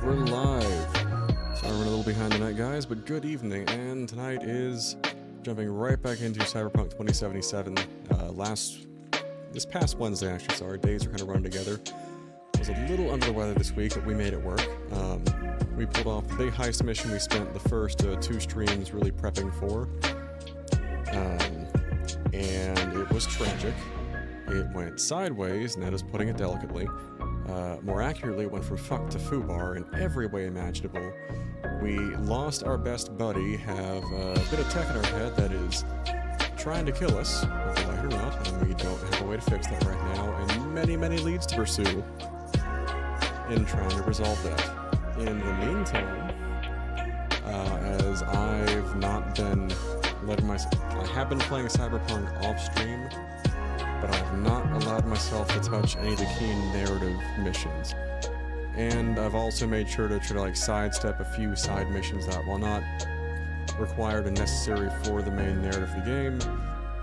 We're live. Sorry, we're a little behind tonight, guys, but good evening. And tonight is jumping right back into Cyberpunk 2077. This past Wednesday, actually, sorry, days are kind of running together. I was a little under the weather this week, but we made it work. We pulled off the big heist mission we spent the first 2 streams really prepping for. And it was tragic. It went sideways, and that is putting it delicately. More accurately, it went from fuck to foobar in every way imaginable. We lost our best buddy, have a bit of tech in our head that is trying to kill us, whether like it or not, and we don't have a way to fix that right now, and many, many leads to pursue in trying to resolve that. In the meantime, as I've not been letting myself... I have been playing Cyberpunk off-stream, but I've not allowed myself to touch any of the key narrative missions. And I've also made sure to try to like sidestep a few side missions that, while not required and necessary for the main narrative of the game,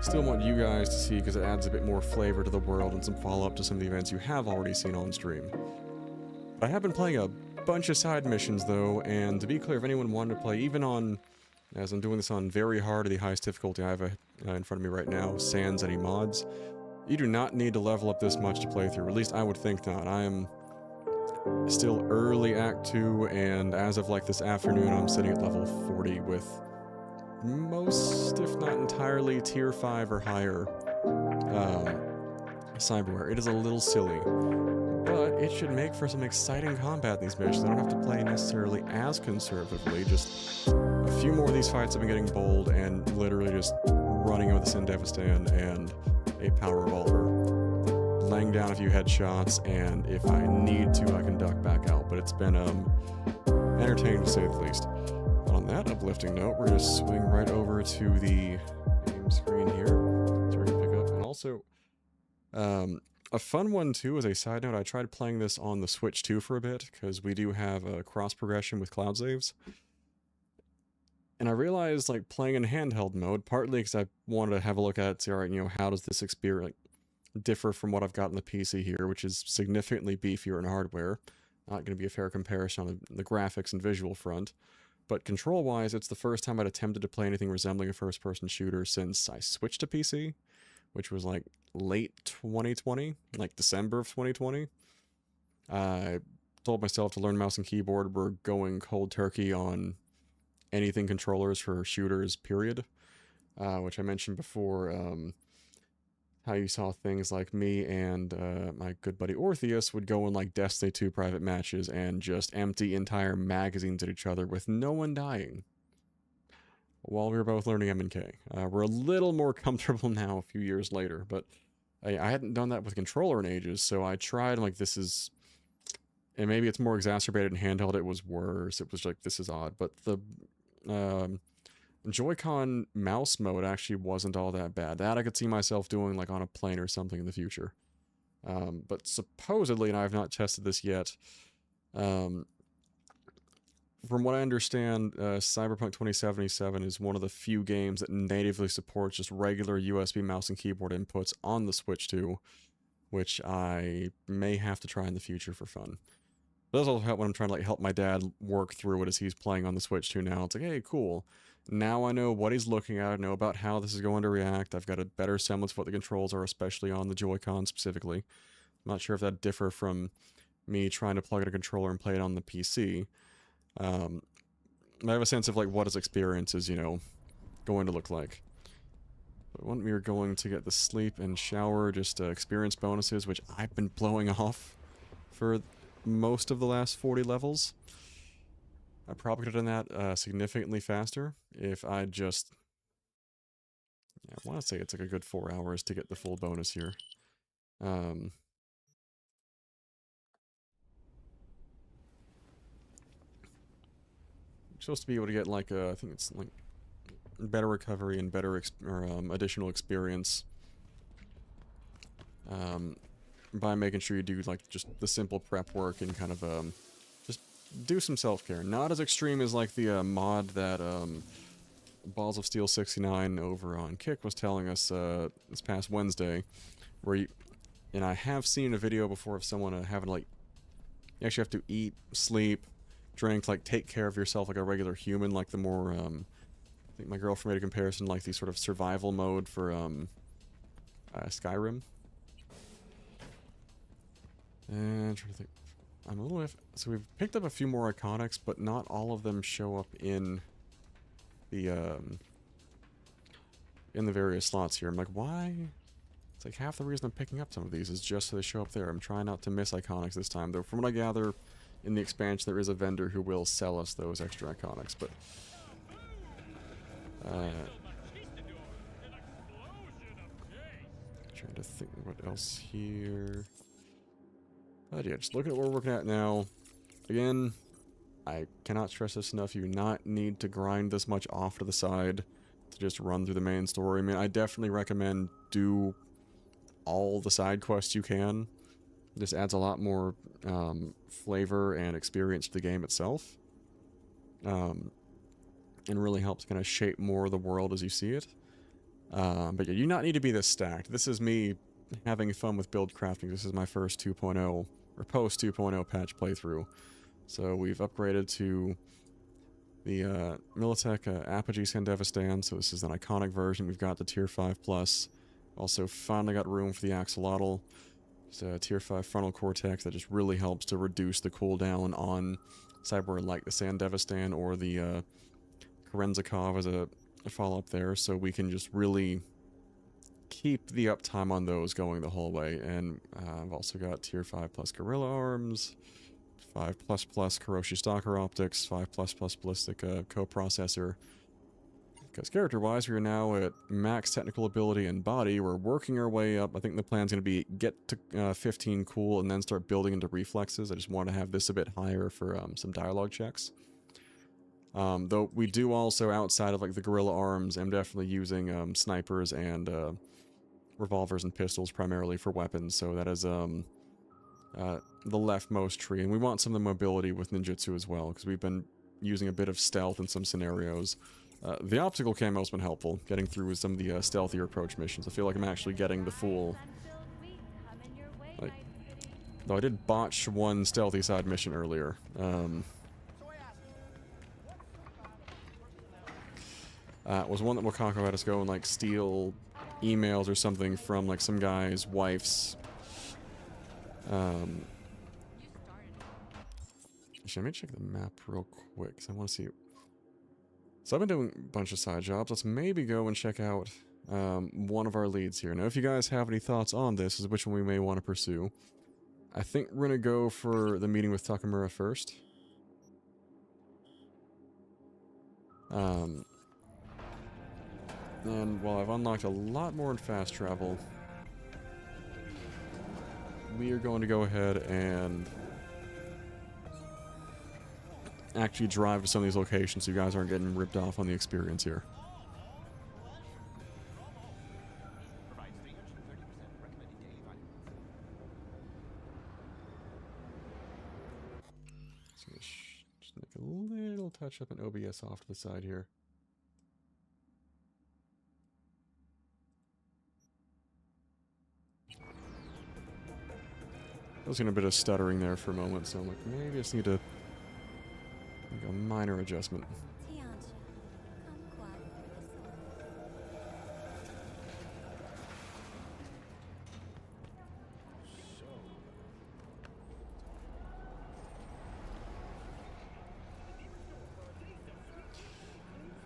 still want you guys to see because it adds a bit more flavor to the world and some follow-up to some of the events you have already seen on stream. But I have been playing a bunch of side missions though, and to be clear, if anyone wanted to play even on, as I'm doing this on very hard or the highest difficulty I have in front of me right now, sans any mods, you do not need to level up this much to play through, or at least I would think not. I am still early Act 2, and as of like this afternoon, I'm sitting at level 40 with most, if not entirely, tier 5 or higher cyberware. It is a little silly, but it should make for some exciting combat in these missions. I don't have to play necessarily as conservatively, just a few more of these fights have been getting bold and literally just running with a Sindevistan and a power revolver, laying down a few headshots, and if I need to, I can duck back out. But it's been entertaining to say the least. On that uplifting note, we're going to swing right over to the game screen here, so we can pick up. And also, a fun one too, as a side note, I tried playing this on the Switch 2 for a bit, because we do have a cross progression with cloud saves. And I realized, like, playing in handheld mode, partly because I wanted to have a look at it, see, alright, you know, how does this experience differ from what I've got on the PC here, which is significantly beefier in hardware. Not going to be a fair comparison on the graphics and visual front. But control-wise, it's the first time I'd attempted to play anything resembling a first-person shooter since I switched to PC, which was, like, late 2020, like December of 2020. I told myself to learn mouse and keyboard. We're going cold turkey on anything controllers for shooters, period. Which I mentioned before, how you saw things like me and my good buddy Orpheus would go in like Destiny 2 private matches and just empty entire magazines at each other with no one dying while we were both learning M&K. We're a little more comfortable now a few years later, but I hadn't done that with controller in ages, so I tried, and like, this is... And maybe it's more exacerbated in handheld, it was worse. It was like, this is odd, but the Joy-Con mouse mode actually wasn't all that bad. That I could see myself doing like on a plane or something in the future. But supposedly, and I have not tested this yet, from what I understand, Cyberpunk 2077 is one of the few games that natively supports just regular USB mouse and keyboard inputs on the Switch 2, which I may have to try in the future for fun. But that's also help when I'm trying to like help my dad work through it as he's playing on the Switch 2 now. It's like, hey, cool. Now I know what he's looking at. I know about how this is going to react. I've got a better semblance of what the controls are, especially on the Joy-Con specifically. I'm not sure if that differ from me trying to plug in a controller and play it on the PC. I have a sense of like what his experience is, you know, going to look like. But when we are going to get the sleep and shower, just experience bonuses, which I've been blowing off for most of the last 40 levels. I probably could have done that significantly faster if I just... Yeah, I want to say it's like a good 4 hours to get the full bonus here. Supposed to be able to get like I think it's like better recovery and better additional experience by making sure you do like just the simple prep work and kind of just do some self-care. Not as extreme as like the mod that Balls of Steel 69 over on Kick was telling us this past Wednesday, where you... And I have seen a video before of someone having like... You actually have to eat, sleep, drink, like take care of yourself like a regular human, like the more, I think my girlfriend made a comparison, like the sort of survival mode for, Skyrim. And I'm trying to think. I'm a little so we've picked up a few more iconics, but not all of them show up in the various slots here. I'm like, why? It's like half the reason I'm picking up some of these is just so they show up there. I'm trying not to miss iconics this time, though. From what I gather, in the expansion, there is a vendor who will sell us those extra iconics, but trying to think what else here. But yeah, just looking at what we're working at now. Again, I cannot stress this enough. You do not need to grind this much off to the side to just run through the main story. I mean, I definitely recommend do all the side quests you can. This adds a lot more flavor and experience to the game itself. And really helps kind of shape more of the world as you see it. But yeah, you do not need to be this stacked. This is me having fun with build crafting. This is my first 2.0 or post 2.0 patch playthrough. So we've upgraded to the Militech Apogee Sandevistan. So this is an iconic version. We've got the tier 5 plus. Also finally got room for the axolotl. It's a tier 5 frontal cortex that just really helps to reduce the cooldown on cyber like the Sandevistan or the Kerenzikov as a follow-up there. So we can just really keep the uptime on those going the whole way. And I've also got tier 5 plus gorilla arms, 5 plus plus Kuroshi Stalker optics, 5 plus plus ballistic coprocessor. Because character-wise, we are now at max technical ability and body. We're working our way up. I think the plan's going to be get to 15 cool and then start building into reflexes. I just want to have this a bit higher for some dialogue checks. Though we do also, outside of like the gorilla arms, I'm definitely using snipers and revolvers and pistols primarily for weapons. So that is the leftmost tree. And we want some of the mobility with ninjutsu as well, because we've been using a bit of stealth in some scenarios. The optical camo's been helpful, getting through some of the stealthier approach missions. I feel like I'm actually getting the full... Like, though I did botch one stealthy side mission earlier. Was one that Wakako had us go and like steal emails or something from like some guy's wife's... Actually, let me check the map real quick, because I want to see... So I've been doing a bunch of side jobs. Let's maybe go and check out one of our leads here. Now, if you guys have any thoughts on this, is which one we may want to pursue. I think we're going to go for the meeting with Takamura first. And while I've unlocked a lot more in fast travel, we are going to go ahead and actually drive to some of these locations so you guys aren't getting ripped off on the experience here. So just make a little touch up in OBS off to the side here. I was getting a bit of stuttering there for a moment, so I'm like, maybe I just need to make a minor adjustment.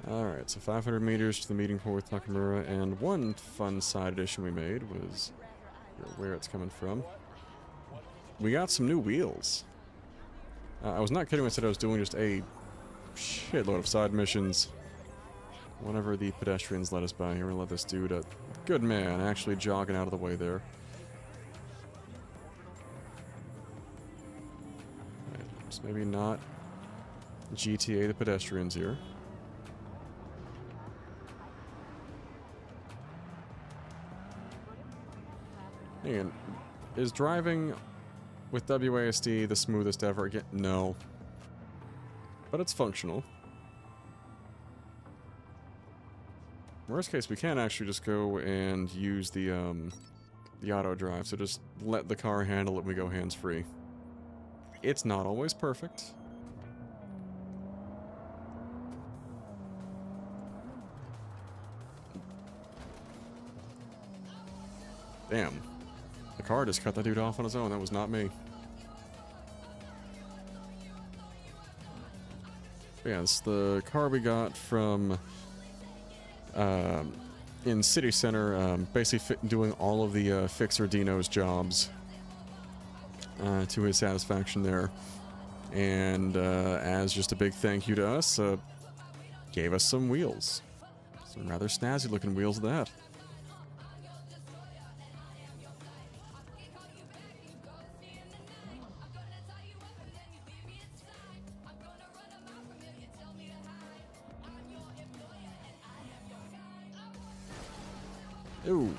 Alright, so 500 meters to the meeting point with Nakamura, and one fun side addition we made was where it's coming from. We got some new wheels. I was not kidding when I said I was doing just a shitload of side missions whenever the pedestrians let us by. Here, we're gonna let this dude, a good man, actually jogging out of the way there. Right, so maybe not GTA the pedestrians here. And is driving with WASD the smoothest ever? Again, no. But it's functional. Worst case, we can actually just go and use the auto drive, so just let the car handle it when we go hands-free. It's not always perfect. Damn. The car just cut that dude off on his own. That was not me. But yeah, it's the car we got from in City Center, basically doing all of the Fixer Dino's jobs to his satisfaction there. And as just a big thank you to us, gave us some wheels. Some rather snazzy looking wheels of that. Ooh.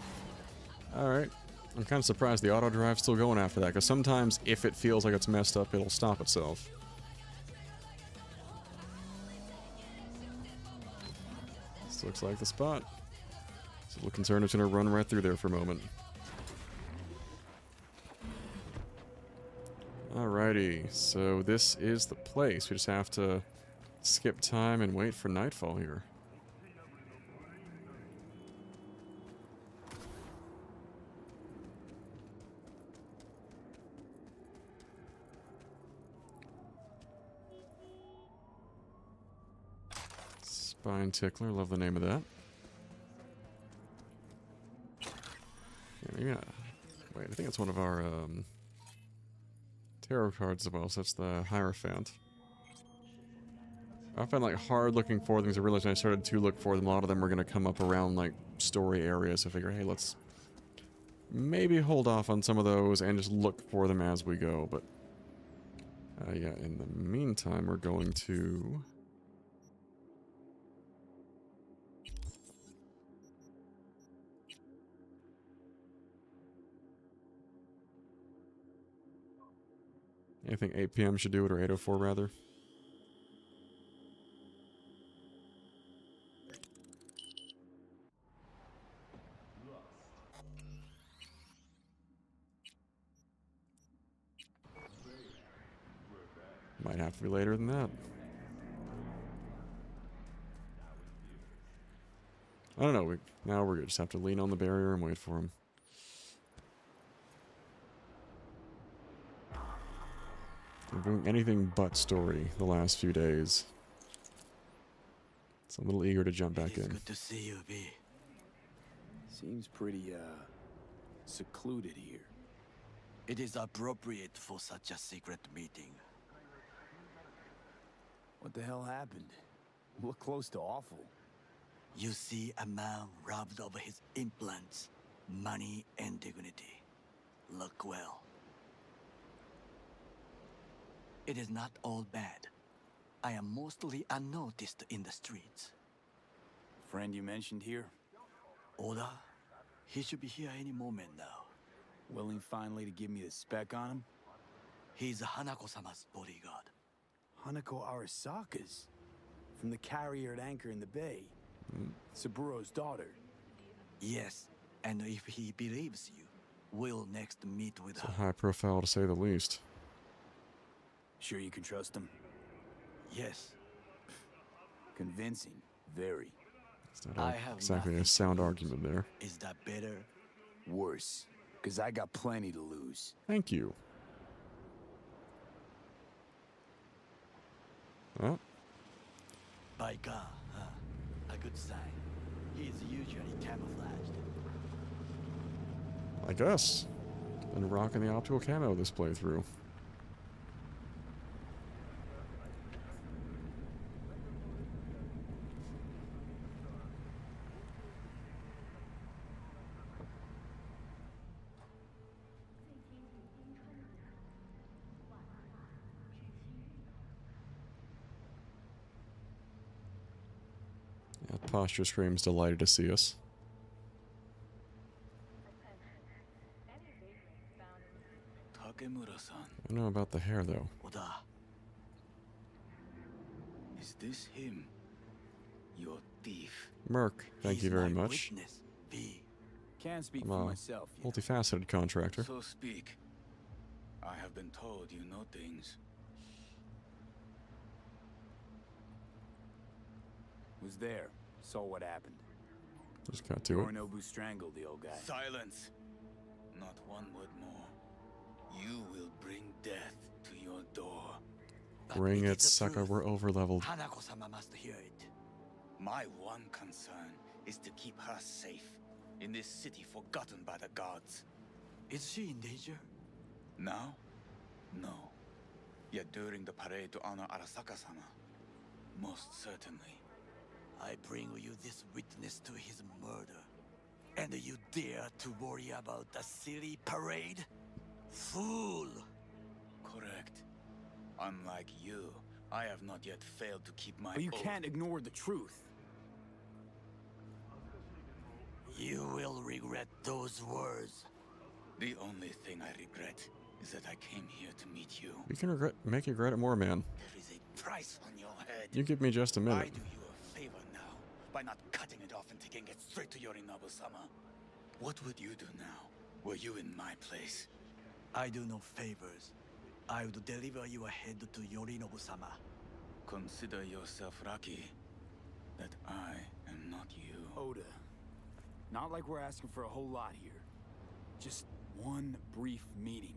Alright. I'm kind of surprised the auto drive's still going after that, because sometimes if it feels like it's messed up, it'll stop itself. This looks like the spot. So a little concerned it's going to run right through there for a moment. Alrighty, so this is the place. We just have to skip time and wait for nightfall here. Spine Tickler, love the name of that. Yeah, maybe not. Wait, I think it's one of our tarot cards as well, so that's the Hierophant. I find like hard looking for things. I realized when I started to look for them, a lot of them were going to come up around like story areas. So I figure, hey, let's maybe hold off on some of those and just look for them as we go. But yeah, in the meantime, we're going to... I think 8 PM should do it, or 8:04 rather. Might have to be later than that. I don't know. Now we're gonna just have to lean on the barrier and wait for him. I'm doing anything but story the last few days. So I'm a little eager to jump back in. Good to see you, B. Seems pretty, secluded here. It is appropriate for such a secret meeting. What the hell happened? Look close to awful. You see a man robbed of his implants, money and dignity. Look well. It is not all bad. I am mostly unnoticed in the streets. Friend you mentioned here? Oda? He should be here any moment now. Willing finally to give me the spec on him? He's Hanako-sama's bodyguard. Hanako Arasaka's? From the carrier at anchor in the bay. Saburo's daughter. Yes, and if he believes you, we'll next meet with It's a her. high profile to say the least. Sure you can trust him? Yes. Convincing. Very. It's not exactly a sound argument there. Is that better? Worse. Because I got plenty to lose. Thank you. Well, Baika, huh? A good sign. He is usually camouflaged. I guess. Been rocking the optical camo this playthrough. That posture screams delighted to see us. Takemura-san. I don't know about the hair though. Oda. Is this him? Your thief. Merc, thank you very much. Witness, V. Can't speak I'm for a myself yet. multifaceted contractor. So speak. I have been told you know things. Was there. Saw what happened. Just got to it. Yorinobu strangled the old guy. Silence! not one word more. You will bring death to your door. But Bring is it, the sucker. truth. We're over-leveled. Hanako-sama must hear it. My one concern is to keep her safe in this city forgotten by the gods. Is she in danger? Now? No. Yet during the parade to honor Arasaka-sama, most certainly. I bring you this witness to his murder. And you dare to worry about a silly parade? Fool! Correct. Unlike you, I have not yet failed to keep my But you oath. can't ignore the truth. You will regret those words. The only thing I regret is that I came here to meet you. You can make you regret it more, man. There is a price on your head. You give me just a I minute. do you a favor now by not cutting it off and taking it straight to Yorinobu-sama. What would you do now, were you in my place? I do no favors. I would deliver you ahead to Yorinobu-sama. Consider yourself lucky that I am not you. Oda, not like we're asking for a whole lot here. Just one brief meeting.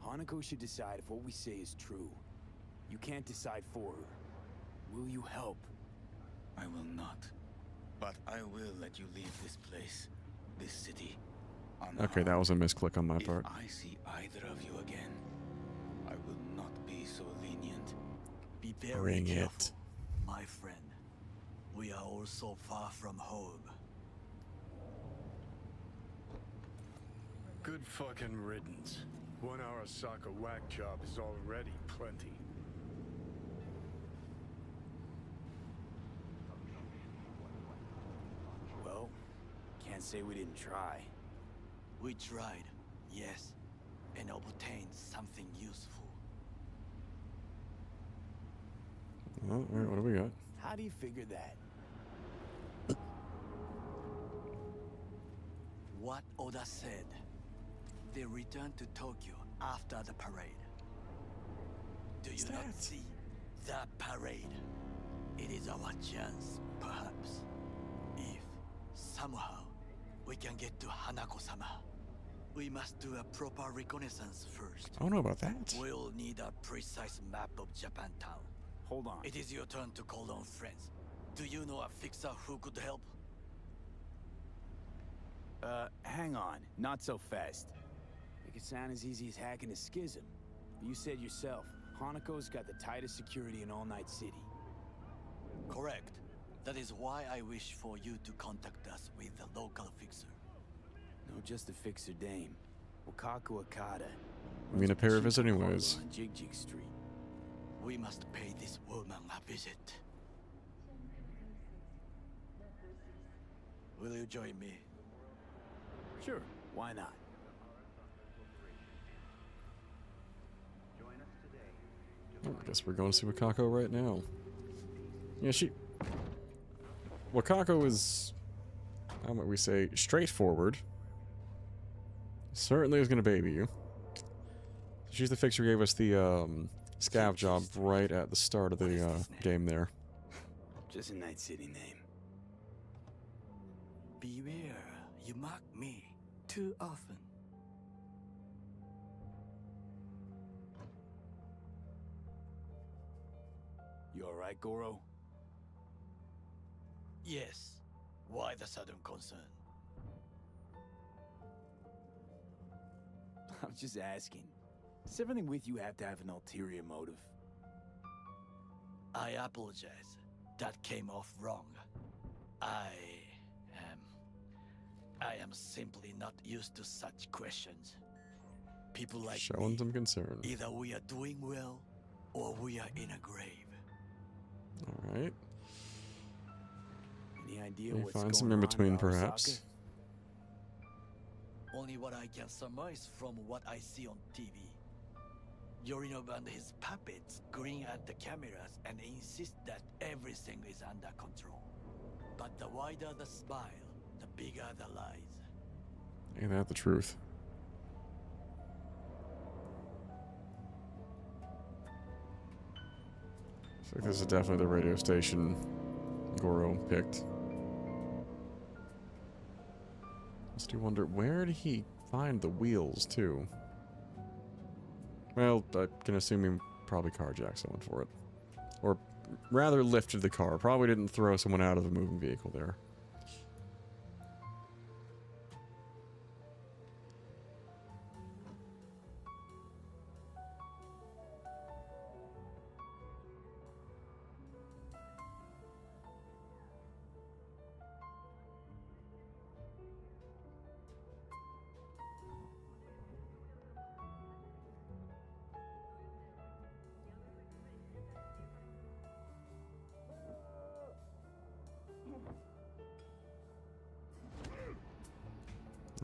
Hanako should decide if what we say is true. You can't decide for her. Will you help? I will not. But I will let you leave this place, this city. Okay, that was a misclick on my If part. I see either of you again, I will not be so lenient. Be very Bring careful, it. my friend. We are all so far from home. Good fucking riddance. 1 Arasaka whack job is already plenty. Well, can't say we didn't try. We tried, yes, and obtained something useful. Oh, all right, what do we got? How do you figure that? What Oda said. They returned to Tokyo after the parade. Do you not that? see the parade? It is our chance, perhaps. If somehow we can get to Hanako-sama, we must do a proper reconnaissance first. I don't know about that. We'll need a precise map of Japantown. Hold on. It is your turn to call on friends. Do you know a fixer who could help? Hang on. Not so fast. Make it sound as easy as hacking a schism. But you said yourself, Hanako's got the tightest security in All Night City. Correct. That is why I wish for you to contact us with the local fixer. No, just a fixer dame. Wakaku Okada. I mean, a pair of us anyways. On Jig Jig Street. We must pay this woman a visit. Will you join me? Sure, why not? Oh, I guess we're going to see Wakako right now. Yeah, Wakako is, how might we say, straightforward. Certainly is going to baby you. She's the fixer who gave us the scav job right at the start of the game there. Just a Night City name. Beware, you mock me too often. You alright, Goro? Yes. Why the sudden concern? I was just asking. Does everything with you have to have an ulterior motive? I apologize. That came off wrong. I am simply not used to such questions. People like Showing me, some concern. either we are doing well, or we are in a grave. Alright. Any idea Can you what's find going some in on between, at Arasaka? perhaps? Only what I can surmise from what I see on TV. Yorinobu and his puppets grin at the cameras and insist that everything is under control. But the wider the smile, the bigger the lies. Ain't that the truth? So this is definitely the radio station Goro picked. Just do wonder, where did he find the wheels, too. Well, I can assume he probably carjacked someone for it. Or rather lifted the car. Probably didn't throw someone out of a moving vehicle there.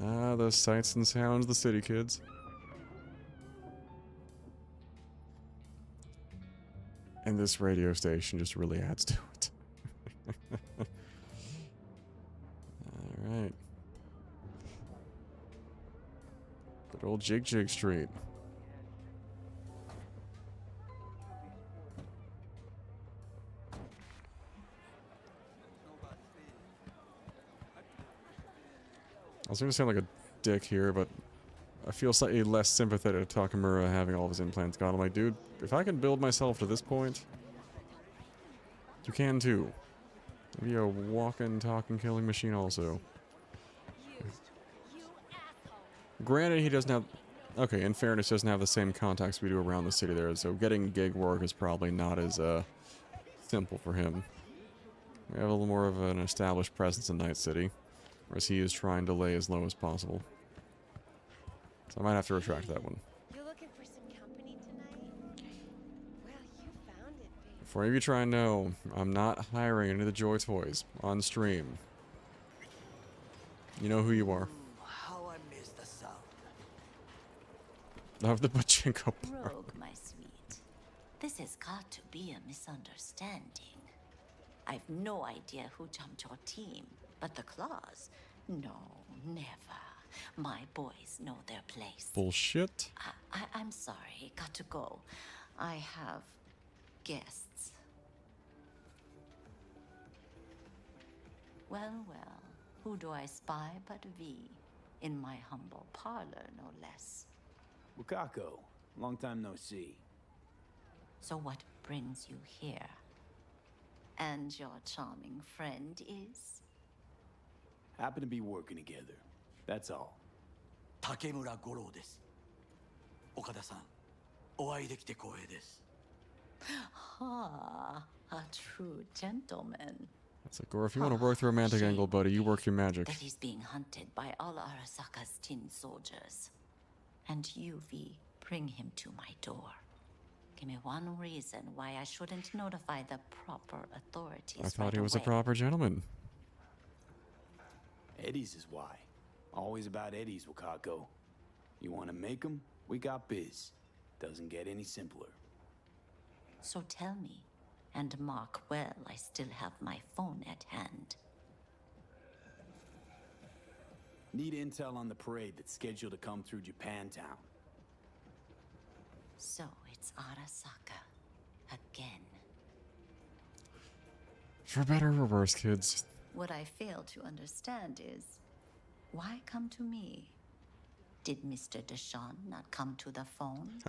Ah, those sights and sounds of the city, kids. And this radio station just really adds to it. Alright. Good old Jig Jig Street. I was gonna sound like a dick here, but I feel slightly less sympathetic to Takamura having all of his implants gone. I'm like, dude, if I can build myself to this point, you can too. Be a walking, talking, killing machine also. Granted, he doesn't have... Okay, in fairness, he doesn't have the same contacts we do around the city there, so getting gig work is probably not as simple for him. We have a little more of an established presence in Night City, whereas he is trying to lay as low as possible. So I might have to retract that one. You looking for some company tonight? Well, you found it, babe. For any of you trying to know, I'm not hiring any of the Joy Toys on stream. You know who you are. How I miss the sound. Of the pachinko bar. Rogue, my sweet. This has got to be a misunderstanding. I've no idea who jumped your team, but the claws? No, never. My boys know their place. Bullshit. I'm sorry, got to go. I have guests. Well, who do I spy but V? In my humble parlor, no less. Wakako, long time no see. So what brings you here? And your charming friend is? Happen to be working together. That's all. 竹村五郎です。岡田さん、お会いできて光栄です。 Ah, a true gentleman. It's like, or if you want to work the romantic angle, buddy, you work your magic. That he's being hunted by all Arasaka's tin soldiers. And you, V, bring him to my door. Give me one reason why I shouldn't notify the proper authorities. I thought right he was a away. proper gentleman. Eddie's is why. Always about Eddie's, Wakako. You want to make 'em? We got biz. Doesn't get any simpler. So tell me, and mark well I still have my phone at hand. Need intel on the parade that's scheduled to come through Japantown. So it's Arasaka. Again. For better or worse, kids. What I fail to understand is, why come to me? Did Mr. Deshawn not come to the phone?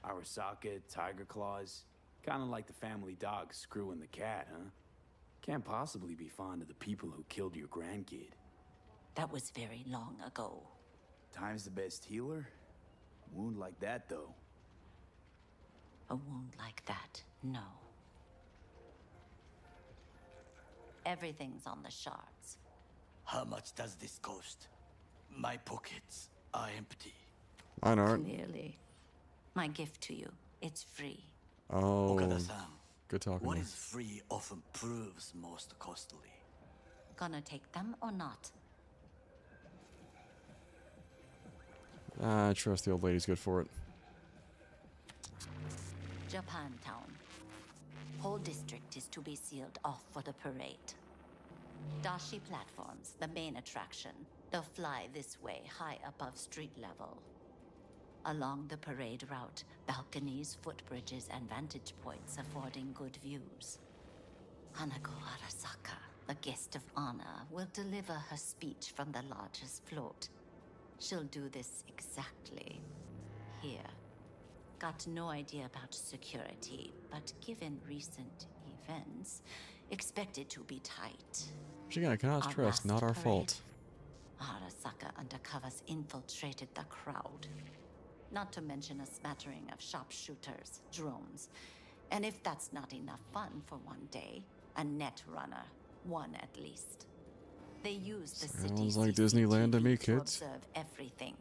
Arasaka, Tiger Claws. Kinda like the family dog screwing the cat, huh? Can't possibly be fond of the people who killed your grandkid. That was very long ago. Time's the best healer? Wound like that, though. A wound like that, no. Everything's on the shards. How much does this cost? My pockets are empty. Mine aren't. Clearly. My gift to you, it's free. Oh, Okada-san, good talking. what to is free often proves most costly. Gonna take them or not? I trust the old lady's good for it. Japantown. Whole district is to be sealed off for the parade. Dashi platforms, the main attraction. They'll fly this way, high above street level. Along the parade route, balconies, footbridges, and vantage points affording good views. Hanako Arasaka, a guest of honor, will deliver her speech from the largest float. She'll do this exactly here. Got no idea about security, but given recent events, expect it to be tight. She got cause Our trust, last not our parade, fault. Arasaka undercovers infiltrated the crowd. Not to mention a smattering of sharpshooters, drones. And if that's not enough fun for one day, a net runner, one at least. They use the Sounds city's like Disneyland to me, CCTV kids. observe everything.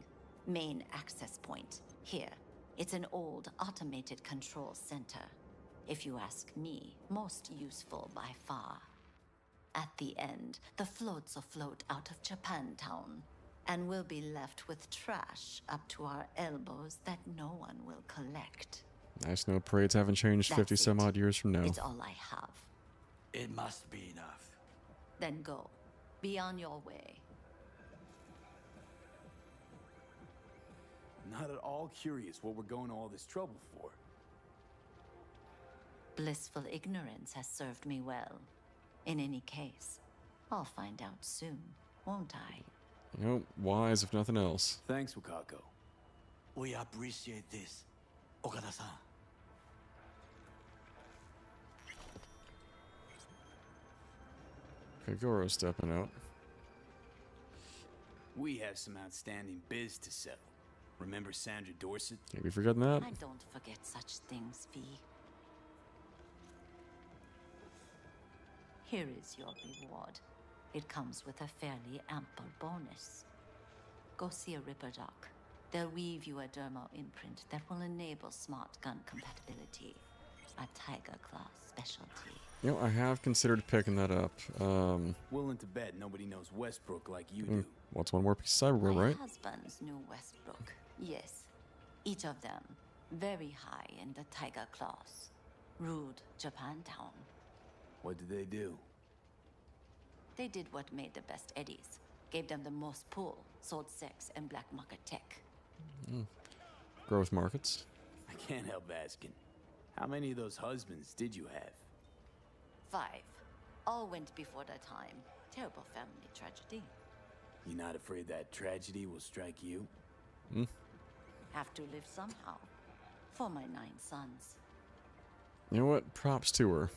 Main access point, here. It's an old automated control center. If you ask me, most useful by far. At the end, the floats afloat out of Japantown, and we'll be left with trash up to our elbows that no one will collect. Nice, no parades haven't changed That's 50 some it. odd years from now. It's all I have. It must be enough. Then go. Be on your way. Not at all curious what we're going to all this trouble for. Blissful ignorance has served me well. In any case, I'll find out soon, won't I? You know, wise if nothing else. Thanks, Wakako. We appreciate this, Okada-san. Okay, Goro's stepping out. We have some outstanding biz to settle. Remember Sandra Dorset? Can't be forgetting that. I don't forget such things, V. Here is your reward. It comes with a fairly ample bonus. Go see a Ripper Doc. They'll weave you a dermal imprint that will enable smart gun compatibility. A Tiger Claw specialty. You know, I have considered picking that up. Willing to bet nobody knows Westbrook like you do. What's one more piece of cyberware, My right? husbands knew Westbrook. Yes. Each of them very high in the Tiger Claws. Ruled Japantown. What did they do? They did what made the best eddies. Gave them the most pull, sold sex and black market tech. Growth markets. I can't help asking. How many of those husbands did you have? 5. All went before their time. Terrible family tragedy. You not afraid that tragedy will strike you? Have to live somehow. For my 9 sons. You know what? Props to her.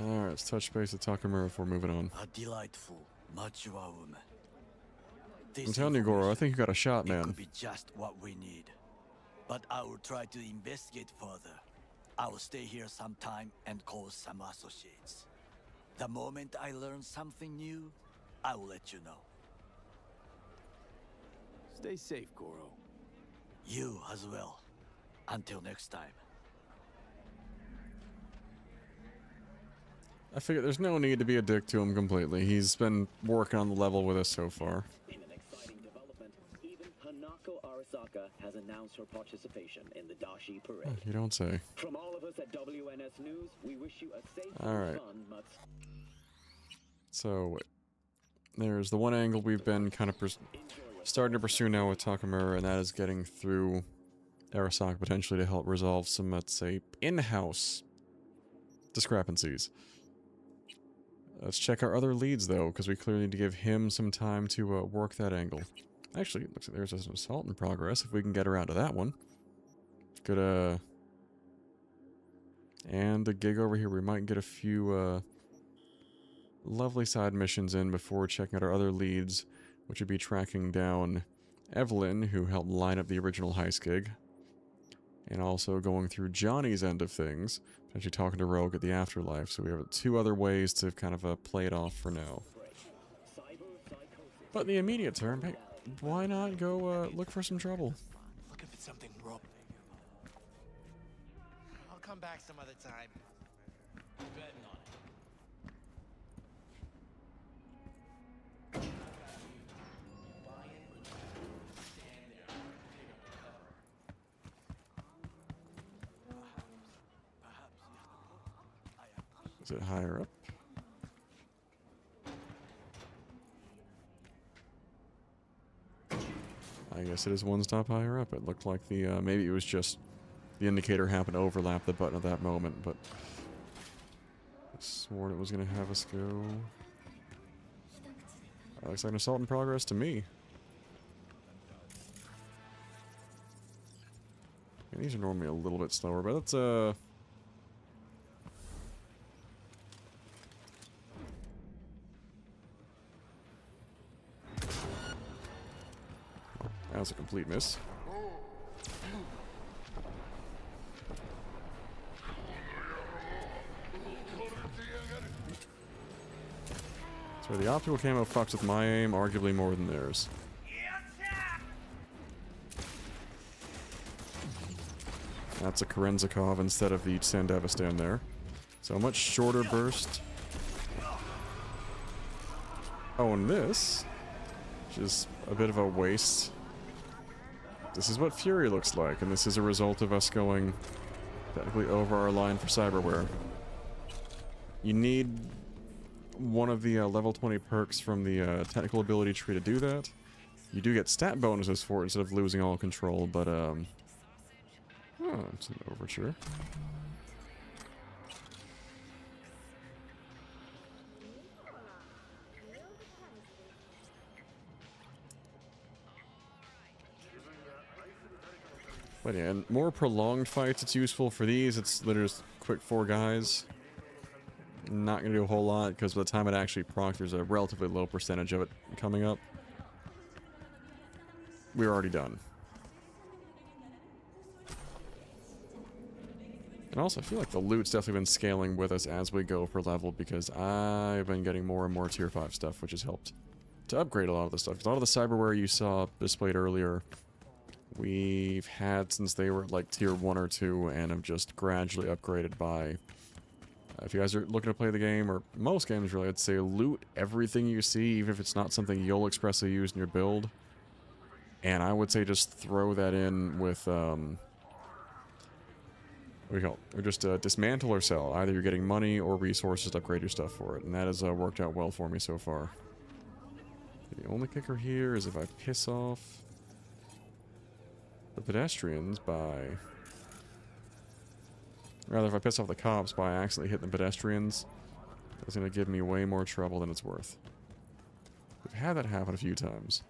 Alright, let's touch base with Takamura before moving on. A delightful, mature woman. This I'm telling you, Goro, I information, think you got a shot, it man. could be just what we need. But I will try to investigate further. I will stay here some time and call some associates. The moment I learn something new, I will let you know. Stay safe, Goro. You as well. Until next time. I figure there's no need to be a dick to him completely. He's been working on the level with us so far. In an exciting development, even Hanako Arasaka has announced her participation in the Dashi Parade. You don't say. From all of us at WNS News, we wish you a safe All right. and fun month. So, there's the one angle we've been kind of starting to pursue now with Takamura, and that is getting through Arasaka potentially to help resolve some, let's say, in-house discrepancies. Let's check our other leads, though, because we clearly need to give him some time to work that angle. Actually, it looks like there's an assault in progress, if we can get around to that one. Good, and a gig over here. We might get a few, lovely side missions in before checking out our other leads, which would be tracking down Evelyn, who helped line up the original heist gig, and also going through Johnny's end of things, potentially talking to Rogue at the Afterlife. So we have 2 other ways to kind of play it off for now. But in the immediate term, hey, why not go look for some trouble? Look if it's something wrong. I'll come back some other time. Betting on it. Is it higher up? I guess it is one stop higher up. It looked like the, maybe it was just the indicator happened to overlap the button at that moment, but I sworn it was going to have us go. Looks like an assault in progress to me. And these are normally a little bit slower, but let's, that was a complete miss. So the optical camo fucks with my aim arguably more than theirs. That's a Kerenzikov instead of the Sandevistan there. So a much shorter burst. Oh, and this, which is a bit of a waste. This is what Fury looks like, and this is a result of us going technically over our line for cyberware. You need one of the level 20 perks from the technical ability tree to do that. You do get stat bonuses for it instead of losing all control, but oh, it's an overture. But yeah, in more prolonged fights, it's useful. For these, it's literally just quick 4 guys. Not going to do a whole lot, because by the time it actually procs, there's a relatively low percentage of it coming up. We're already done. And also, I feel like the loot's definitely been scaling with us as we go per level, because I've been getting more and more tier 5 stuff, which has helped to upgrade a lot of the stuff. Because a lot of the cyberware you saw displayed earlier, we've had since they were like tier 1 or 2, and have just gradually upgraded by... if you guys are looking to play the game, or most games really, I'd say loot everything you see, even if it's not something you'll expressly use in your build. And I would say just throw that in with, what do you call it? Or just dismantle or sell. Either you're getting money or resources to upgrade your stuff for it. And that has worked out well for me so far. The only kicker here is if I piss off the pedestrians by... Rather, if I piss off the cops by accidentally hitting the pedestrians, that's going to give me way more trouble than it's worth. We've had that happen a few times.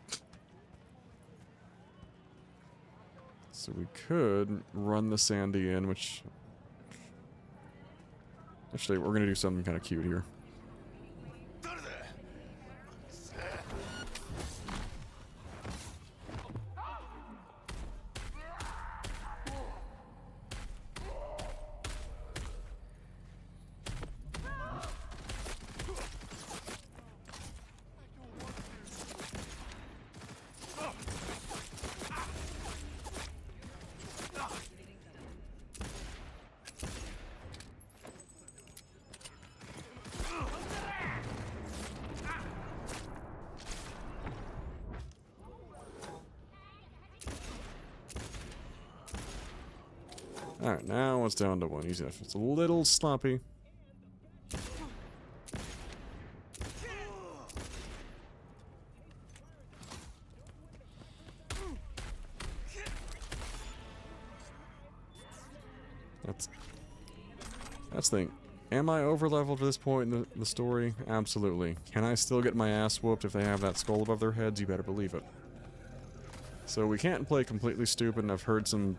So we could run the Sandy in, which... Actually, we're going to do something kind of cute here. Alright, now it's down to 1. Easy enough. It's a little sloppy. That's the thing. Am I over-leveled at this point in the story? Absolutely. Can I still get my ass whooped if they have that skull above their heads? You better believe it. So we can't play completely stupid, and I've heard some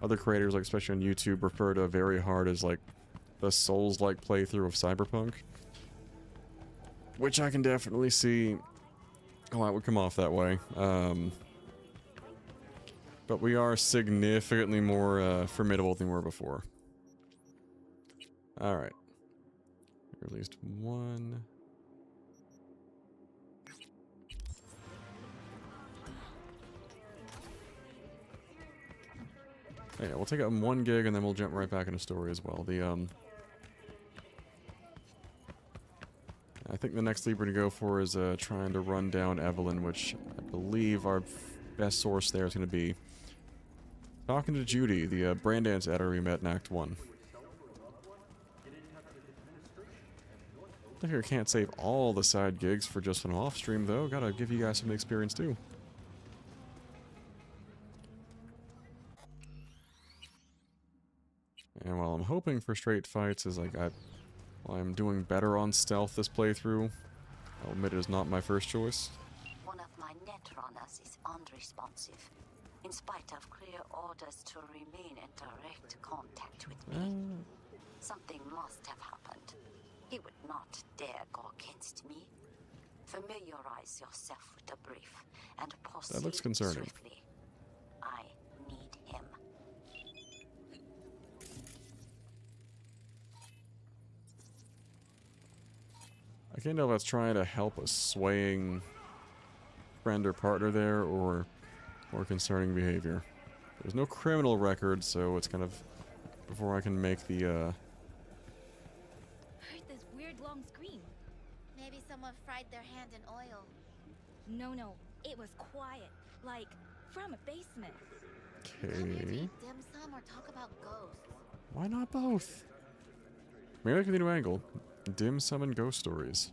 other creators, like especially on YouTube, refer to very hard as like the Souls-like playthrough of Cyberpunk. Which I can definitely see how that would come off that way. But we are significantly more formidable than we were before. Alright. At least 1. Oh, yeah, we'll take out 1 gig and then we'll jump right back into story as well. I think the next lead we're going to go for is trying to run down Evelyn, which I believe our best source there is going to be talking to Judy, the Brandance editor we met in Act 1. I here can't save all the side gigs for just an off stream though. Gotta give you guys some experience too. concerning for straight fights is like I'm doing better on stealth this playthrough. I'll admit it is not my first choice. One of my netrunners is unresponsive, in spite of clear orders to remain in direct contact with me. Something must have happened. He would not dare go against me. Familiarize yourself with the brief and proceed That looks concerning. swiftly. I need him. I can't tell if that's trying to help a swaying friend or partner there, or concerning behavior. There's no criminal record, so it's kind of before I can make the Heard this weird long scream. Maybe someone fried their hand in oil. No, it was quiet, like from a basement. Come here to Okay. eat dim sum or talk about ghosts. Why not both? Maybe I can do a new angle. Dim sum and ghost stories.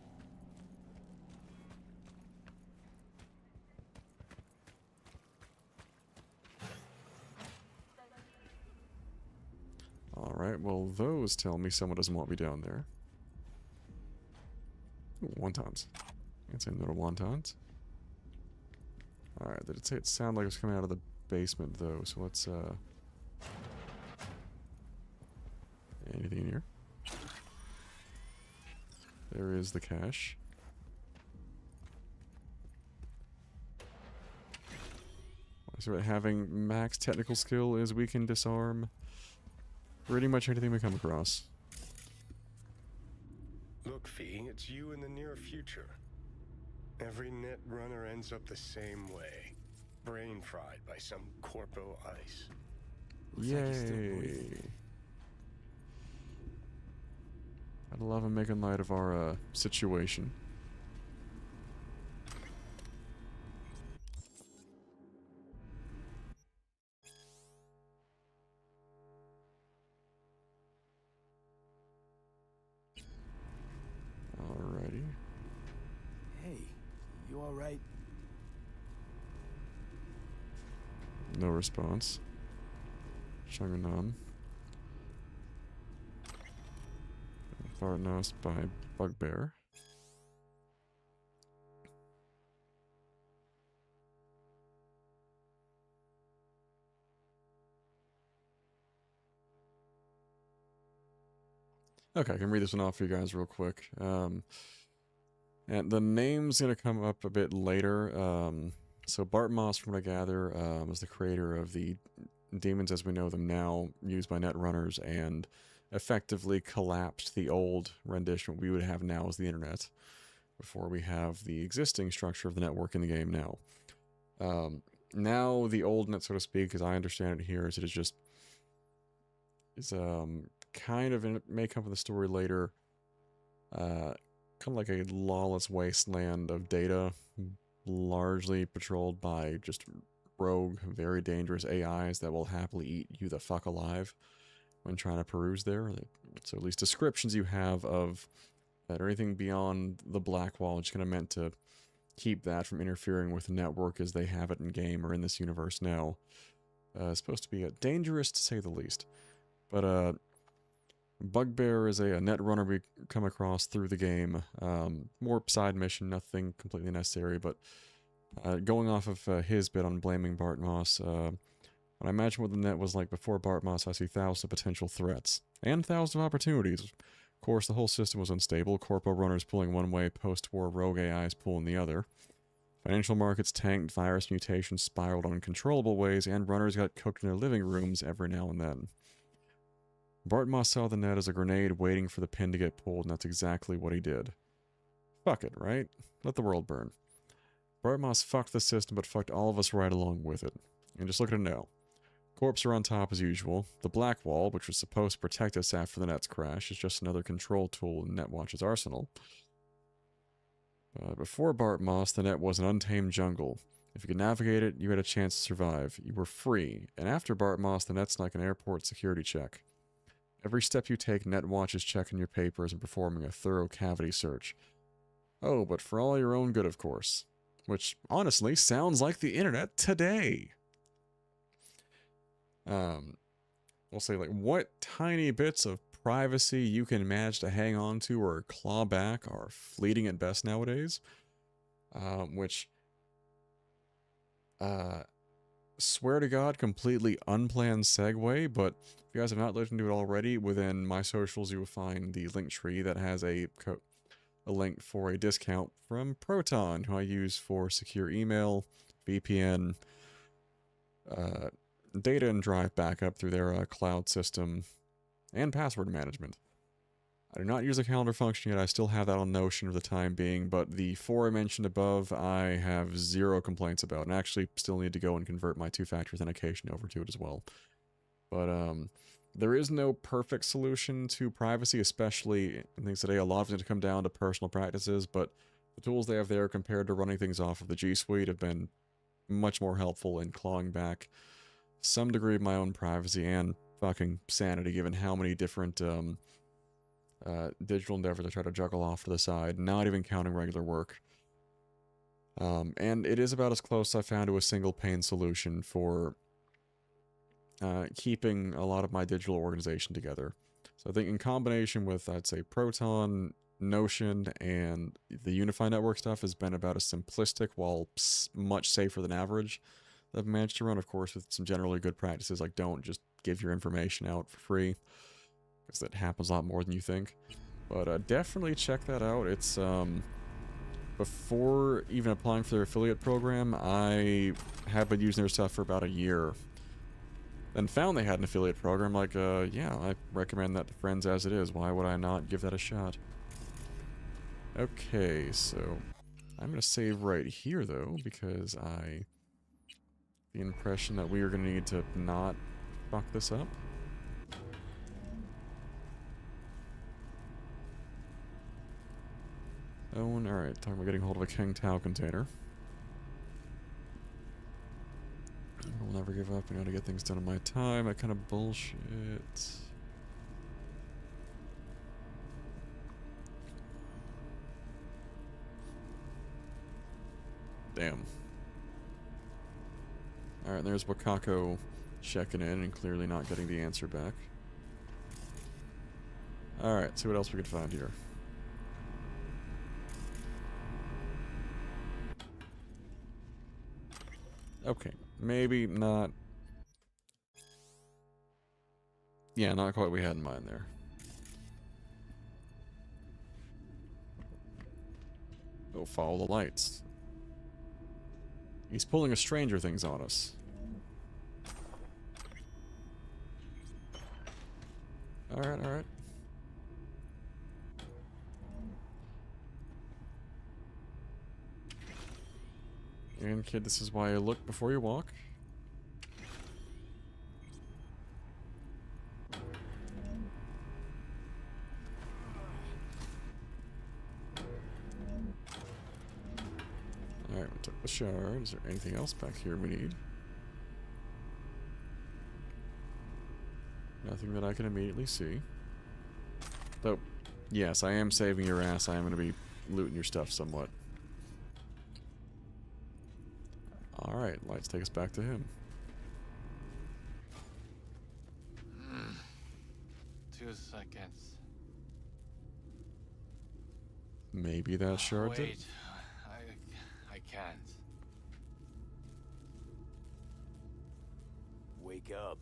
Alright, well those tell me someone doesn't want me down there. Ooh, wontons. Can't say no to wontons. Alright, did it say it sounded like it was coming out of the basement though, so let's anything in here? There is the cache. So having max technical skill is we can disarm pretty much anything we come across. Look, Fee, it's you in the near future. Every net runner ends up the same way. Brain fried by some corpo ice. Looks like he's still Yay. breathing. I'd love him making light of our situation. Alrighty. Hey, you alright? No response. Shunganam. Fartnost by Bugbear. Okay, I can read this one off for you guys real quick. And the name's going to come up a bit later. So Bart Moss, from what I gather, is the creator of the demons as we know them now, used by netrunners, and effectively collapsed the old rendition we would have now as the internet, before we have the existing structure of the network in the game now. Now the old net, so to speak, as I understand it here, is it is just kind of, and it may come from the story later, kind of like a lawless wasteland of data, largely patrolled by just rogue, very dangerous AIs that will happily eat you the fuck alive when trying to peruse there. So at least descriptions you have of that, or anything beyond the black wall, just kind of meant to keep that from interfering with the network as they have it in game or in this universe now. It's supposed to be dangerous to say the least. But Bugbear is a netrunner we come across through the game. More side mission, nothing completely necessary, but going off of his bit on blaming Bart Moss, when I imagine what the net was like before Bart Moss, I see thousands of potential threats and thousands of opportunities. Of course, the whole system was unstable, corpo runners pulling one way, post-war rogue AIs pulling the other. Financial markets tanked, virus mutations spiraled in uncontrollable ways, and runners got cooked in their living rooms every now and then. Bart Moss saw the net as a grenade waiting for the pin to get pulled, and that's exactly what he did. Fuck it, right? Let the world burn. Bart Moss fucked the system, but fucked all of us right along with it. And just look at it now. Corps are on top as usual. The Black Wall, which was supposed to protect us after the net's crash, is just another control tool in Netwatch's arsenal. Before Bart Moss, the net was an untamed jungle. If you could navigate it, you had a chance to survive. You were free. And after Bart Moss, the net's like an airport security check. Every step you take, Netwatch is checking your papers and performing a thorough cavity search. Oh, but for all your own good, of course. Which, honestly, sounds like the internet today. We'll say, like, what tiny bits of privacy you can manage to hang on to or claw back are fleeting at best nowadays. Which, swear to God, completely unplanned segue, but if you guys have not looked into it already, within my socials you will find the link tree that has a link for a discount from Proton, who I use for secure email, VPN, data and drive backup through their cloud system, and password management. I do not use a calendar function yet. I still have that on Notion for the time being, but the 4 I mentioned above, I have 0 complaints about, and actually still need to go and convert my 2-factor authentication over to it as well. But there is no perfect solution to privacy, especially in things today. A lot of it to come down to personal practices, but the tools they have there compared to running things off of the G Suite have been much more helpful in clawing back some degree of my own privacy and fucking sanity, given how many different digital endeavors I try to juggle off to the side, not even counting regular work. And it is about as close I found to a single pane solution for keeping a lot of my digital organization together. So I think in combination with, I'd say, Proton, Notion, and the Unify Network stuff has been about as simplistic while much safer than average that I've managed to run, of course, with some generally good practices like don't just give your information out for free, because that happens a lot more than you think. But definitely check that out. It's, before even applying for their affiliate program, I have been using their stuff for about a year. Then found they had an affiliate program, like, yeah, I recommend that to friends as it is. Why would I not give that a shot? Okay, so I'm going to save right here, though, because the impression that we are going to need to not fuck this up. Oh, and alright, talking about getting hold of a King Tao container. We'll never give up. I gotta get things done in my time. That kind of bullshit. Damn. Alright, there's Wakako checking in and clearly not getting the answer back. Alright, see what else we could find here. Okay, maybe not. Yeah, not quite what we had in mind there. Oh, follow the lights. He's pulling a Stranger Things on us. Alright, alright. And kid, this is why you look before you walk. Alright, we took the shower. Is there anything else back here we need? Nothing that I can immediately see. Though, yes, I am saving your ass. I am going to be looting your stuff somewhat. Alright, lights take us back to him. 2 seconds. Maybe that shard did. Wait, I can't. Wake up.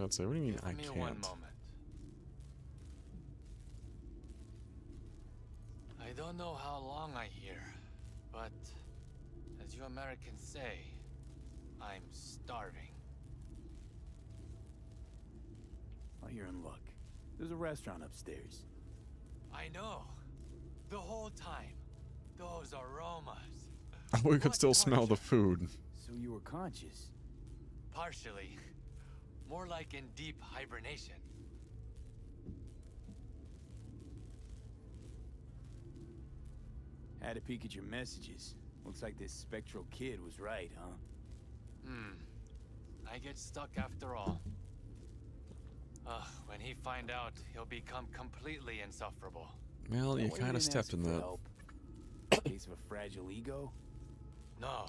I'd say, what do you mean I Give me can't? 1 moment. I don't know how long I here, but as you Americans say, I'm starving. Oh, you're in luck. There's a restaurant upstairs. I know. The whole time. Those aromas. We could still smell the food. So you were conscious? Partially. More like in deep hibernation. Had a peek at your messages. Looks like this spectral kid was right, huh? I get stuck after all. When he find out, he'll become completely insufferable. Well, you Why kind of didn't stepped ask in for that. help? Case of a fragile ego? No.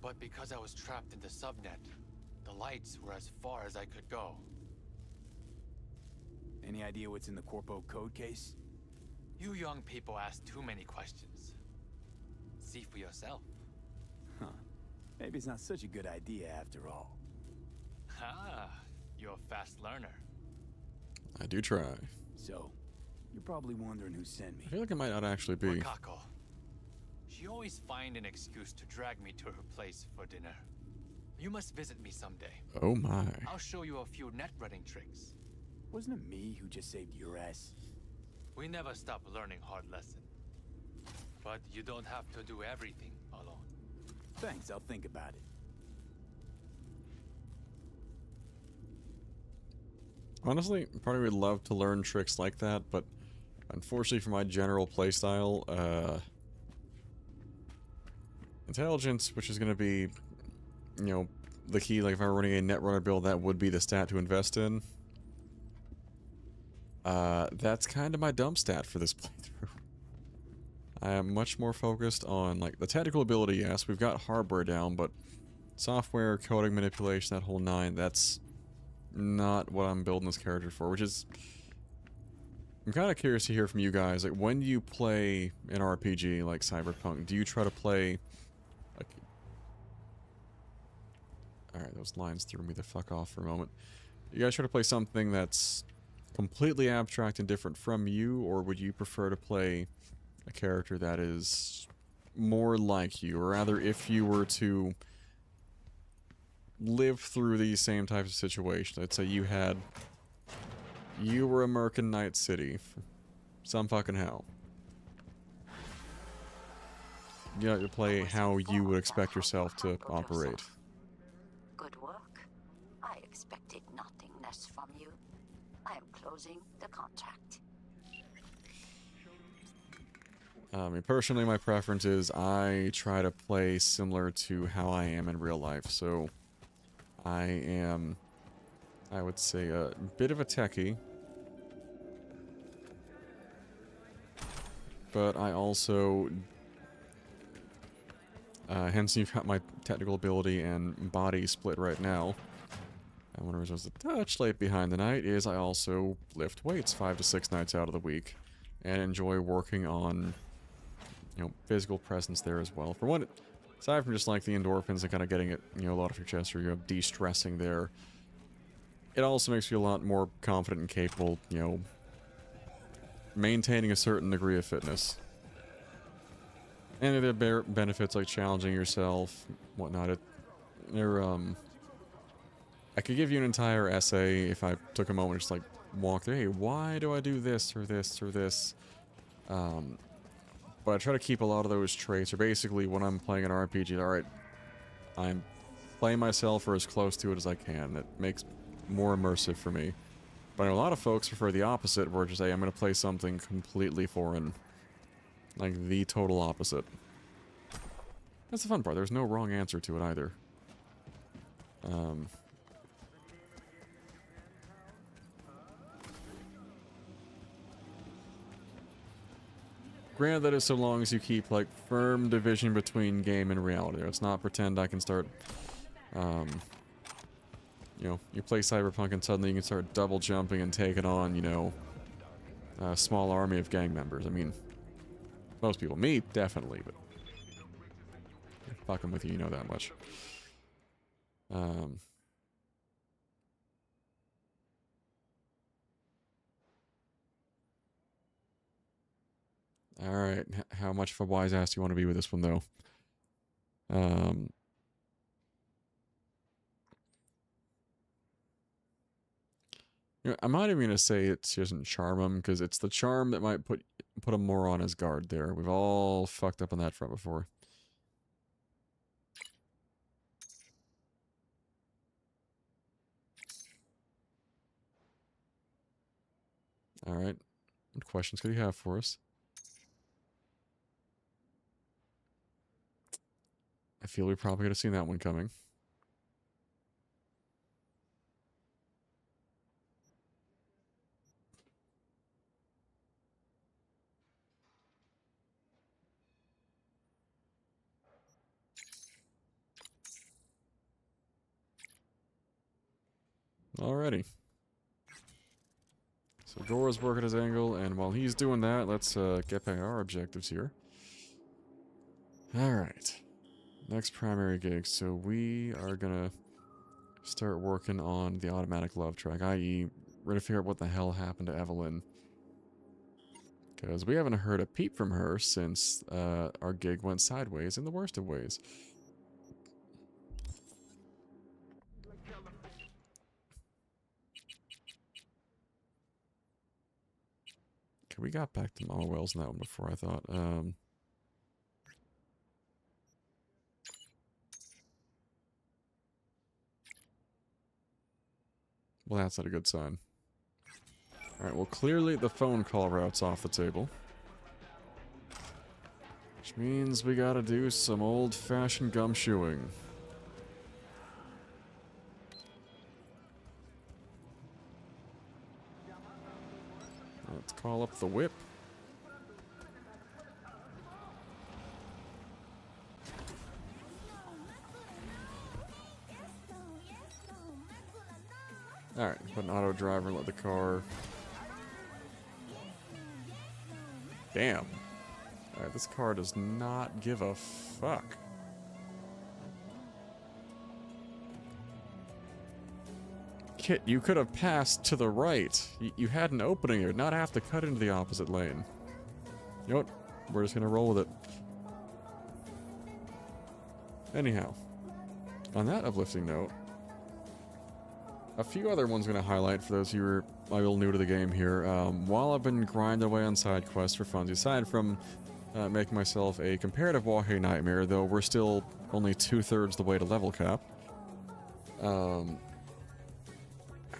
But because I was trapped in the subnet, The lights were as far as I could go. Any idea what's in the Corpo code case? You young people ask too many questions. See for yourself. Huh. Maybe it's not such a good idea after all. Ah, you're a fast learner. I do try. So, you're probably wondering who sent me. I feel like it might not actually be. Makako. She always find an excuse to drag me to her place for dinner. You must visit me someday. Oh my. I'll show you a few net running tricks. Wasn't it me who just saved your ass? We never stop learning hard lessons. But you don't have to do everything alone. Thanks, I'll think about it. Honestly, part of me would love to learn tricks like that, but unfortunately for my general playstyle, intelligence, which is going to be, you know, the key, like if I'm running a netrunner build, that would be the stat to invest in. That's kind of my dumb stat for this playthrough. I am much more focused on, like, the technical ability, yes, we've got hardware down, but software, coding, manipulation, that whole nine, that's not what I'm building this character for, which is... I'm kind of curious to hear from you guys, like, when you play an RPG like Cyberpunk, do you try to play... like... Alright, those lines threw me the fuck off for a moment. You guys try to play something that's completely abstract and different from you, or would you prefer to play a character that is more like you, or rather, if you were to live through these same types of situations, let's say you were a merc in Night City, some fucking hell. You know, you play how you would expect yourself to operate. Good work. I expected nothing less from you. I am closing the contract. I mean, personally, my preference is I try to play similar to how I am in real life. So, I am, I would say, a bit of a techie. But I also, hence you've got my technical ability and body split right now. And one of the reasons I was a touch late behind the night is I also lift weights 5 to 6 nights out of the week. And enjoy working on, you know, physical presence there as well. For one, aside from just like the endorphins and kind of getting it, you know, a lot off your chest, or you're de-stressing there, it also makes you a lot more confident and capable, you know, maintaining a certain degree of fitness. And there are benefits like challenging yourself, whatnot. I could give you an entire essay if I took a moment to just like walk through, hey, why do I do this or this or this? But I try to keep a lot of those traits, or basically when I'm playing an RPG, alright, I'm playing myself or as close to it as I can. That makes more immersive for me. But I know a lot of folks prefer the opposite, where just, hey, I'm going to play something completely foreign. Like, the total opposite. That's the fun part. There's no wrong answer to it either. Granted, that is so long as you keep, like, firm division between game and reality. Let's not pretend I can start, you know, you play Cyberpunk and suddenly you can start double jumping and taking on, you know, a small army of gang members. I mean, most people. Me, definitely, but fucking with you, you know that much. Alright, how much of a wise ass do you want to be with this one, though? You know, I'm not even going to say it doesn't charm him, because it's the charm that might put him more on his guard there. We've all fucked up on that front before. Alright, what questions could you have for us? I feel we probably could have seen that one coming. Alrighty. So Gora's working his angle, and while he's doing that, let's get back our objectives here. Alright. Next primary gig. So we are gonna start working on the automatic love track, i.e. we're gonna figure out what the hell happened to Evelyn. Because we haven't heard a peep from her since our gig went sideways in the worst of ways. Okay, we got back to Mama Wells in that one before, I thought. Well, that's not a good sign. Alright, well, clearly the phone call route's off the table. Which means we gotta do some old-fashioned gumshoeing. Let's call up the whip. Alright, put an auto driver and let the car... Damn. Alright, this car does not give a fuck. Kit, you could have passed to the right. You had an opening here, not have to cut into the opposite lane. You know what? We're just gonna roll with it. Anyhow, on that uplifting note, a few other ones I'm going to highlight for those who are a little new to the game here. While I've been grinding away on side quests for funds, aside from making myself a comparative Wahei nightmare, though we're still only 2/3 the way to level cap. I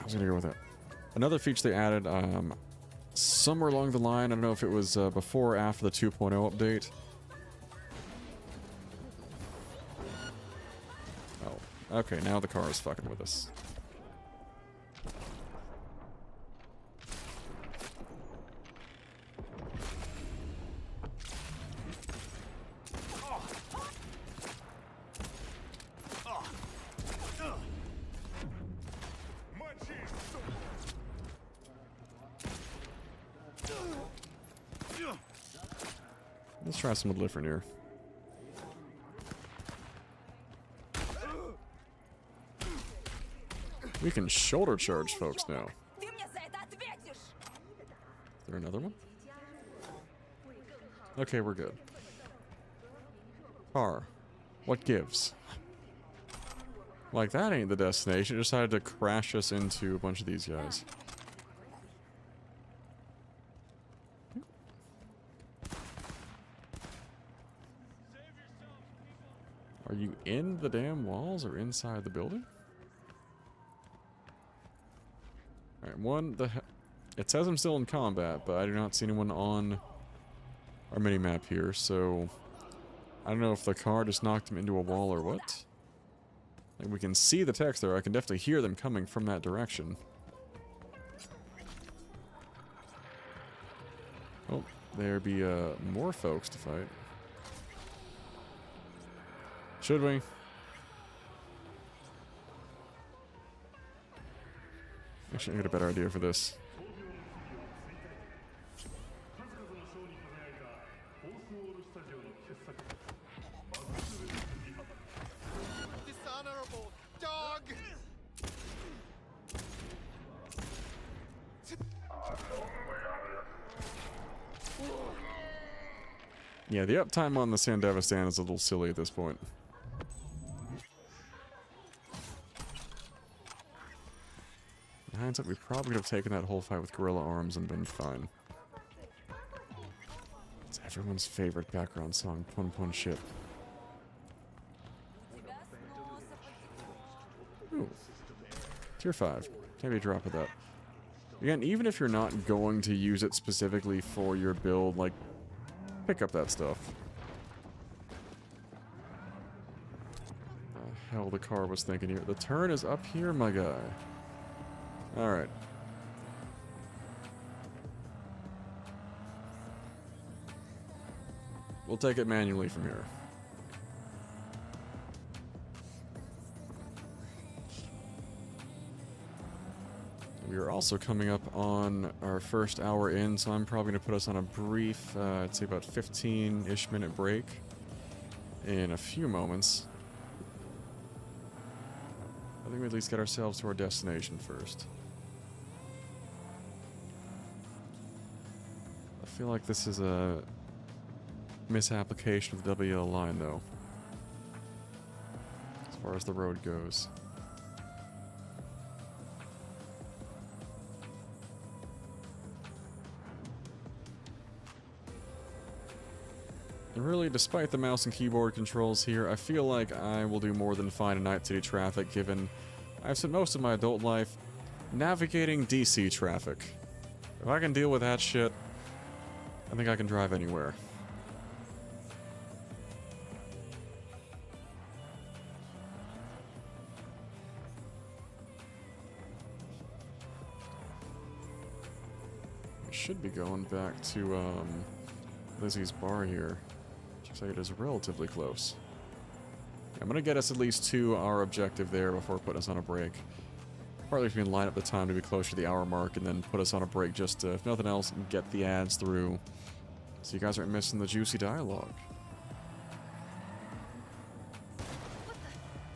was going to go with it. Another feature they added somewhere along the line, I don't know if it was before or after the 2.0 update. Oh, okay, now the car is fucking with us. Let's try something different here. We can shoulder charge folks now. Is there another one? Okay, we're good. Car. What gives? Like, that ain't the destination. It decided to crash us into a bunch of these guys. Are you in the damn walls or inside the building? Alright, it says I'm still in combat, but I do not see anyone on our mini-map here, so I don't know if the car just knocked him into a wall or what. Like, we can see the text there. I can definitely hear them coming from that direction. Oh, there be more folks to fight. Should we? Actually, I got a better idea for this. Dishonorable dog! Yeah, the uptime on the Sandevistan is a little silly at this point. In hindsight, we probably could have taken that whole fight with gorilla arms and been fine. It's everyone's favorite background song, Pun Pun Ship. Ooh. Tier 5. Maybe a drop of that. Again, even if you're not going to use it specifically for your build, like, pick up that stuff. The hell the car was thinking here. The turn is up here, my guy. Alright. We'll take it manually from here. are also coming up on our first hour in, so I'm probably going to put us on a brief, I'd say about 15-ish minute break in a few moments. I think we at least get ourselves to our destination first. I feel like this is a misapplication of the WL line, though, as far as the road goes. And really, despite the mouse and keyboard controls here, I feel like I will do more than fine in Night City traffic, given I've spent most of my adult life navigating DC traffic. If I can deal with that shit, I think I can drive anywhere. I should be going back to Lizzie's bar here. Looks like it is relatively close. I'm gonna get us at least to our objective there before putting us on a break. Partly if we can line up the time to be closer to the hour mark and then put us on a break just to, if nothing else, get the ads through so you guys aren't missing the juicy dialogue.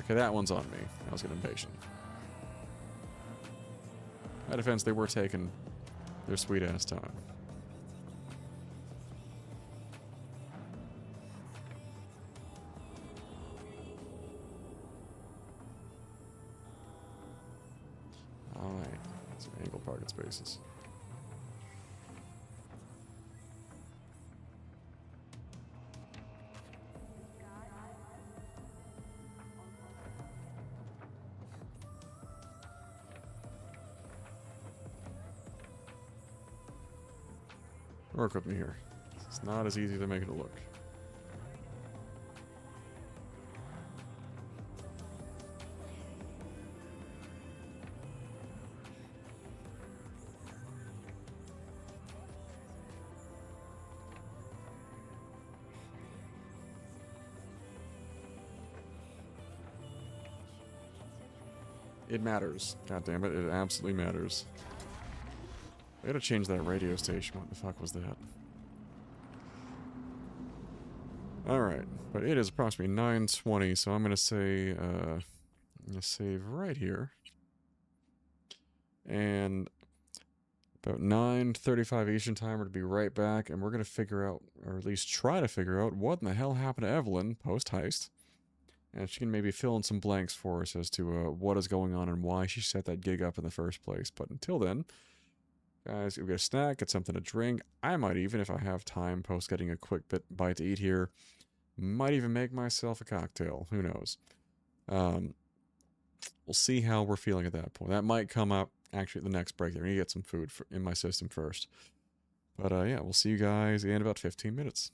Okay, that one's on me. I was getting impatient. My defense, they were taking their sweet ass time. Alright, some angle parking spaces. Work with me here. It's not as easy to make it look. It matters. God damn it, it absolutely matters. I gotta change that radio station. What the fuck was that? Alright, but it is approximately 9:20, so I'm gonna say, I'm gonna save right here. And about 9:35 Eastern Time, we're gonna be right back, and we're gonna figure out, or at least try to figure out, what in the hell happened to Evelyn post-heist. And she can maybe fill in some blanks for us as to what is going on and why she set that gig up in the first place. But until then, guys, we'll get a snack, get something to drink. I might even, if I have time, post getting a quick bite to eat here. Might even make myself a cocktail. Who knows? We'll see how we're feeling at that point. That might come up actually at the next break. I need to get some food in my system first. But yeah, we'll see you guys in about 15 minutes.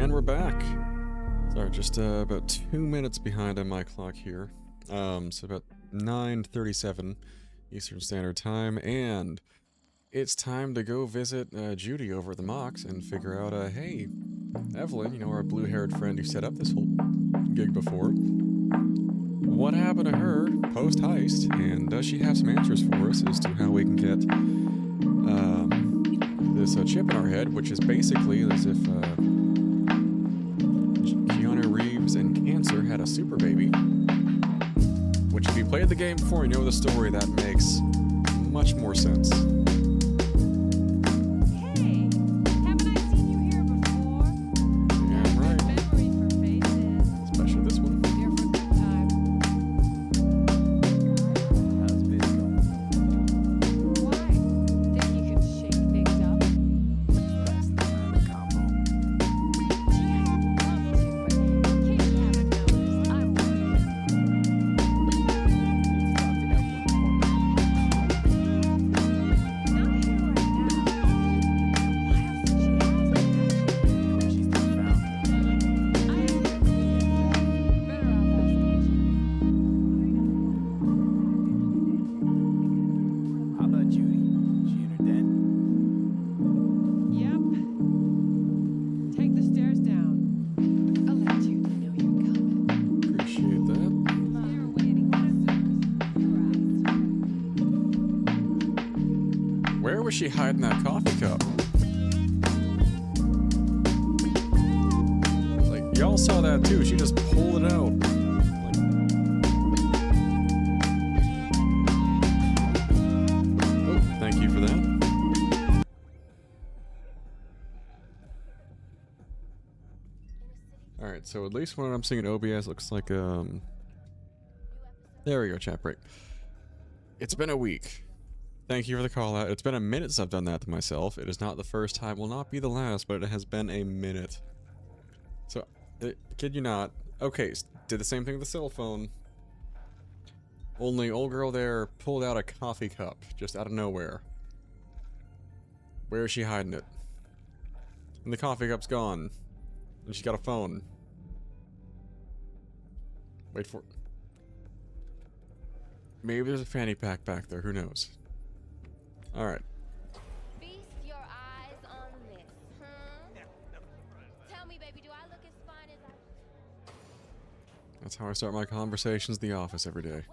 And we're back. Sorry, just about 2 minutes behind on my clock here. So about 9:37 Eastern Standard Time, and it's time to go visit Judy over at the Mox and figure out, hey, Evelyn, you know, our blue-haired friend who set up this whole gig before, what happened to her post-heist, and does she have some answers for us as to how we can get this chip in our head, which is basically as if Keanu Reeves and cancer had a super baby. Which, if you played the game before and know the story, that makes much more sense. Hey, haven't I seen you here before? Yeah, right. Memory for faces. Especially this one. Here for a good time. How's biz going? Why? Think you could shake things up? Pass the time to combo. Gee, I'd love to, but in case you haven't noticed, I'm working. How about Judy? She in her den? Yep. Take the stairs down. I'll let you know you're coming. Appreciate that. They're waiting for us. Where was she hiding that coffee cup? Like, y'all saw that too. She just pulled it out. Like, oh, thank you for that. Alright, so at least when I'm seeing OBS looks like, there we go, chat break. It's been a week. Thank you for the call out. It's been a minute since I've done that to myself. It is not the first time, will not be the last, but it has been a minute. So, kid you not. Okay, did the same thing with the cell phone. Only old girl there pulled out a coffee cup, just out of nowhere. Where is she hiding it? And the coffee cup's gone. And she's got a phone. Wait for it. Maybe there's a fanny pack back there, who knows? Alright. Feast your eyes on this, Tell me, baby, do I look as fine as I... That's how I start my conversations in the office every day.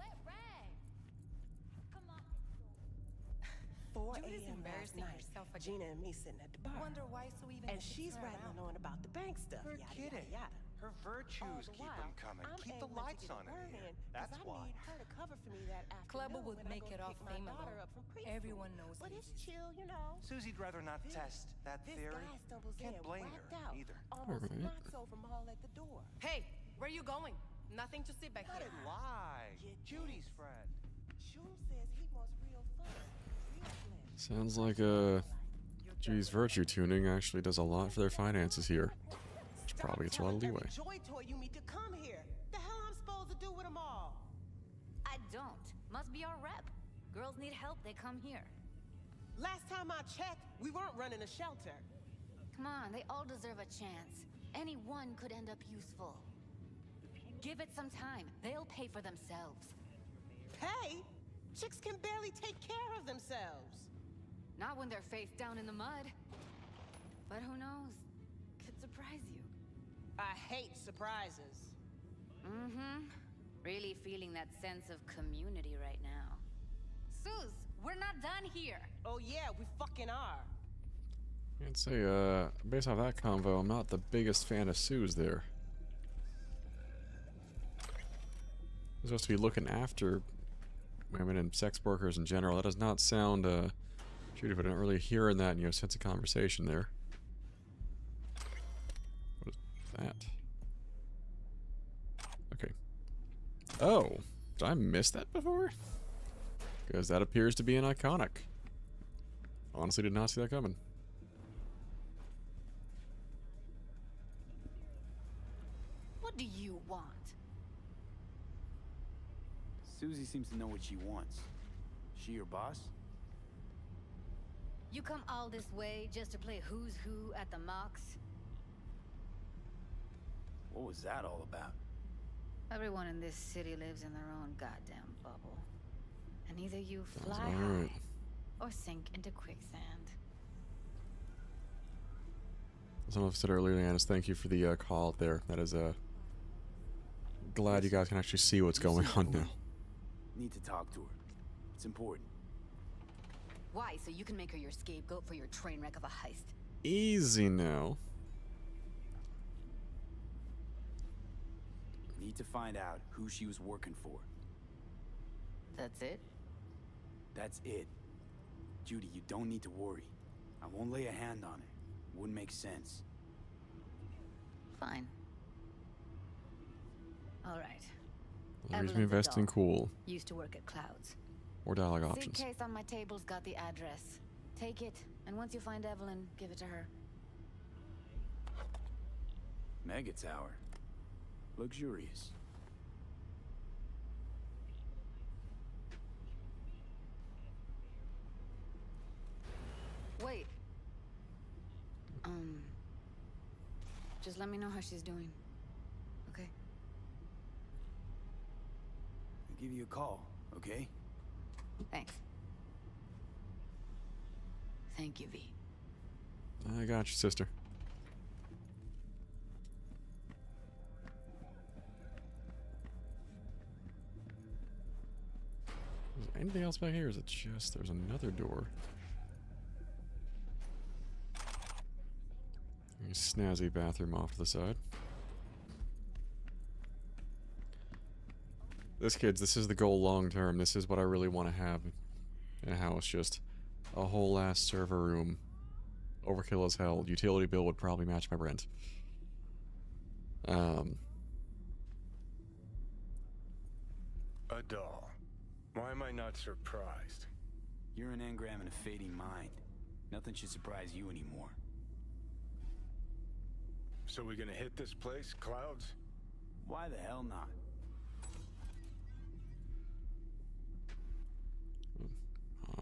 4 a.m. last night, Gina and me sitting at the bar. Wonder why so even And she's rattling on about the bank stuff. Her Yada, kidding. yada, yada. Her virtues All the keep while, them coming. I'm Keep the angling to lights get a on in word here. in 'cause That's I why. need her to cover for me that afternoon Clubber would when I make go it off pick my fameable. daughter up from preschool. Everyone knows But it's Susie. chill, you know. Susie'd rather not test that This theory. guy stumbles Can't in, blame whacked her out, either. almost Alright. knocks over Maul at the door. Hey, where you going? Nothing to sit back Let here. it lie. Get Judy's this. friend. Shum says he wants real fun, real pleasure. Sounds like, Judy's virtue tuning actually does a lot for their finances here. Which probably gets a lot of leeway. Joy toy you meet to come here. The hell I'm supposed to do with them all? I don't. Must be our rep. Girls need help, they come here. Last time I checked, we weren't running a shelter. Come on, they all deserve a chance. Any one could end up useful. Give it some time. They'll pay for themselves. Pay? Chicks can barely take care of themselves. Not when they're face down in the mud. But who knows? Could surprise you. I hate surprises. Mm-hmm. Really feeling that sense of community right now. Suze, we're not done here. Oh yeah, we fucking are. I'd say, based off that convo, I'm not the biggest fan of Sue's there. We're supposed to be looking after women and sex workers in general. That does not sound, Judy, but I don't really hear in that, you know, sense of conversation there. What is that? Okay. Oh, did I miss that before? Because that appears to be an iconic. Honestly, did not see that coming. What do you want? Susie seems to know what she wants. She your boss? You come all this way just to play who's who at the Mox? What was that all about? Everyone in this city lives in their own goddamn bubble. And either you fly Alright. high or sink into quicksand. As I said earlier, Leannis, thank you for the call out there. That is glad you guys can actually see what's going on now. Need to talk to her. It's important. Why? So you can make her your scapegoat for your train wreck of a heist? Easy now. Need to find out who she was working for. That's it? That's it. Judy, you don't need to worry. I won't lay a hand on it. Wouldn't make sense. Fine. All right. Well, reason to invest in cool. Used to work at Clouds. Or dialogue options. Suitcase on my table's got the address. Take it, and once you find Evelyn, give it to her. Mega Tower. Luxurious. Wait. Just let me know how she's doing. Okay? I'll give you a call, okay? Thanks. Thank you, V. I got you, sister. Is there anything else back here? Is it just there's another door? A snazzy bathroom off to the side. This is the goal long term. This is what I really want to have in a house. Just a whole ass server room. Overkill as hell. Utility bill would probably match my rent. A doll. Why am I not surprised? You're an engram and a fading mind. Nothing should surprise you anymore. So we gonna hit this place, Clouds? Why the hell not?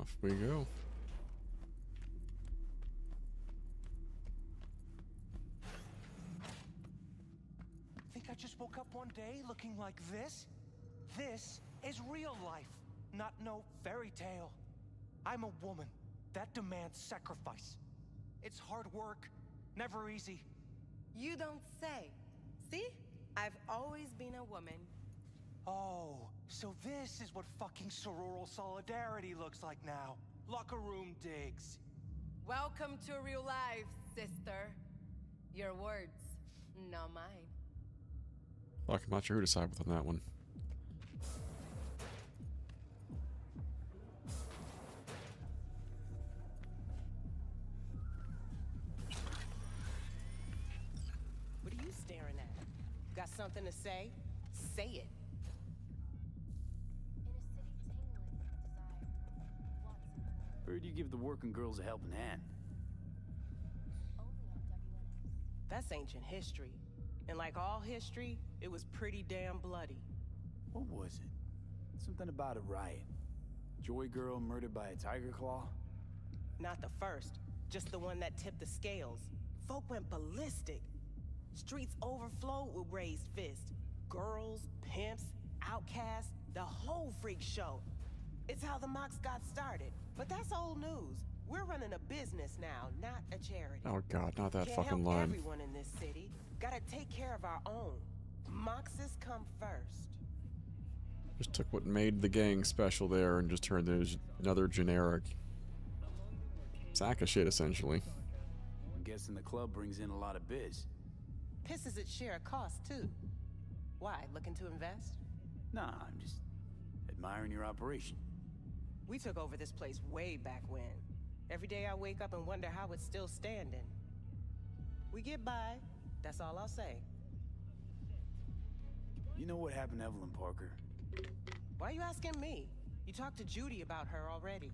Off we go. Think I just woke up one day looking like this? This is real life, not no fairy tale. I'm a woman. That demands sacrifice. It's hard work, never easy. You don't say. See? I've always been a woman. Oh, so this is what fucking sororal solidarity looks like now. Locker room digs. Welcome to real life, sister. Your words, not mine. Fuck, I'm not sure who to side with on that one. What are you staring at? Got something to say? Say it. Heard you give the working girls a helping hand. That's ancient history. And like all history, it was pretty damn bloody. What was it? Something about a riot. Joy girl murdered by a tiger claw? Not the first, just the one that tipped the scales. Folk went ballistic. Streets overflowed with raised fists. Girls, pimps, outcasts, the whole freak show. It's how the mocks got started. But that's old news. We're running a business now, not a charity. Oh god, not that Can't fucking help line. everyone in this city. Gotta take care of our own. Moxes come first. Just took what made the gang special there and just turned it into another generic sack of shit, essentially. I'm guessing the club brings in a lot of biz. Pisses its share of cost, too. Why, looking to invest? Nah, I'm just admiring your operation. We took over this place way back when. Every day I wake up and wonder how it's still standing. We get by, that's all I'll say. You know what happened to Evelyn Parker? Why are you asking me? You talked to Judy about her already.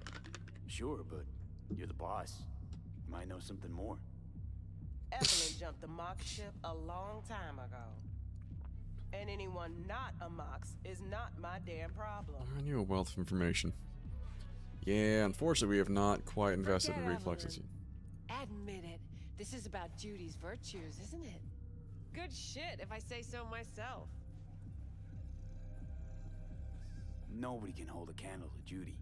Sure, but you're the boss. You might know something more. Evelyn jumped the Mox ship a long time ago. And anyone not a Mox is not my damn problem. I knew a wealth of information. Yeah, unfortunately we have not quite invested in Forget reflexes. Admit it. This is about Judy's virtues, isn't it? Good shit, if I say so myself. Nobody can hold a candle to Judy.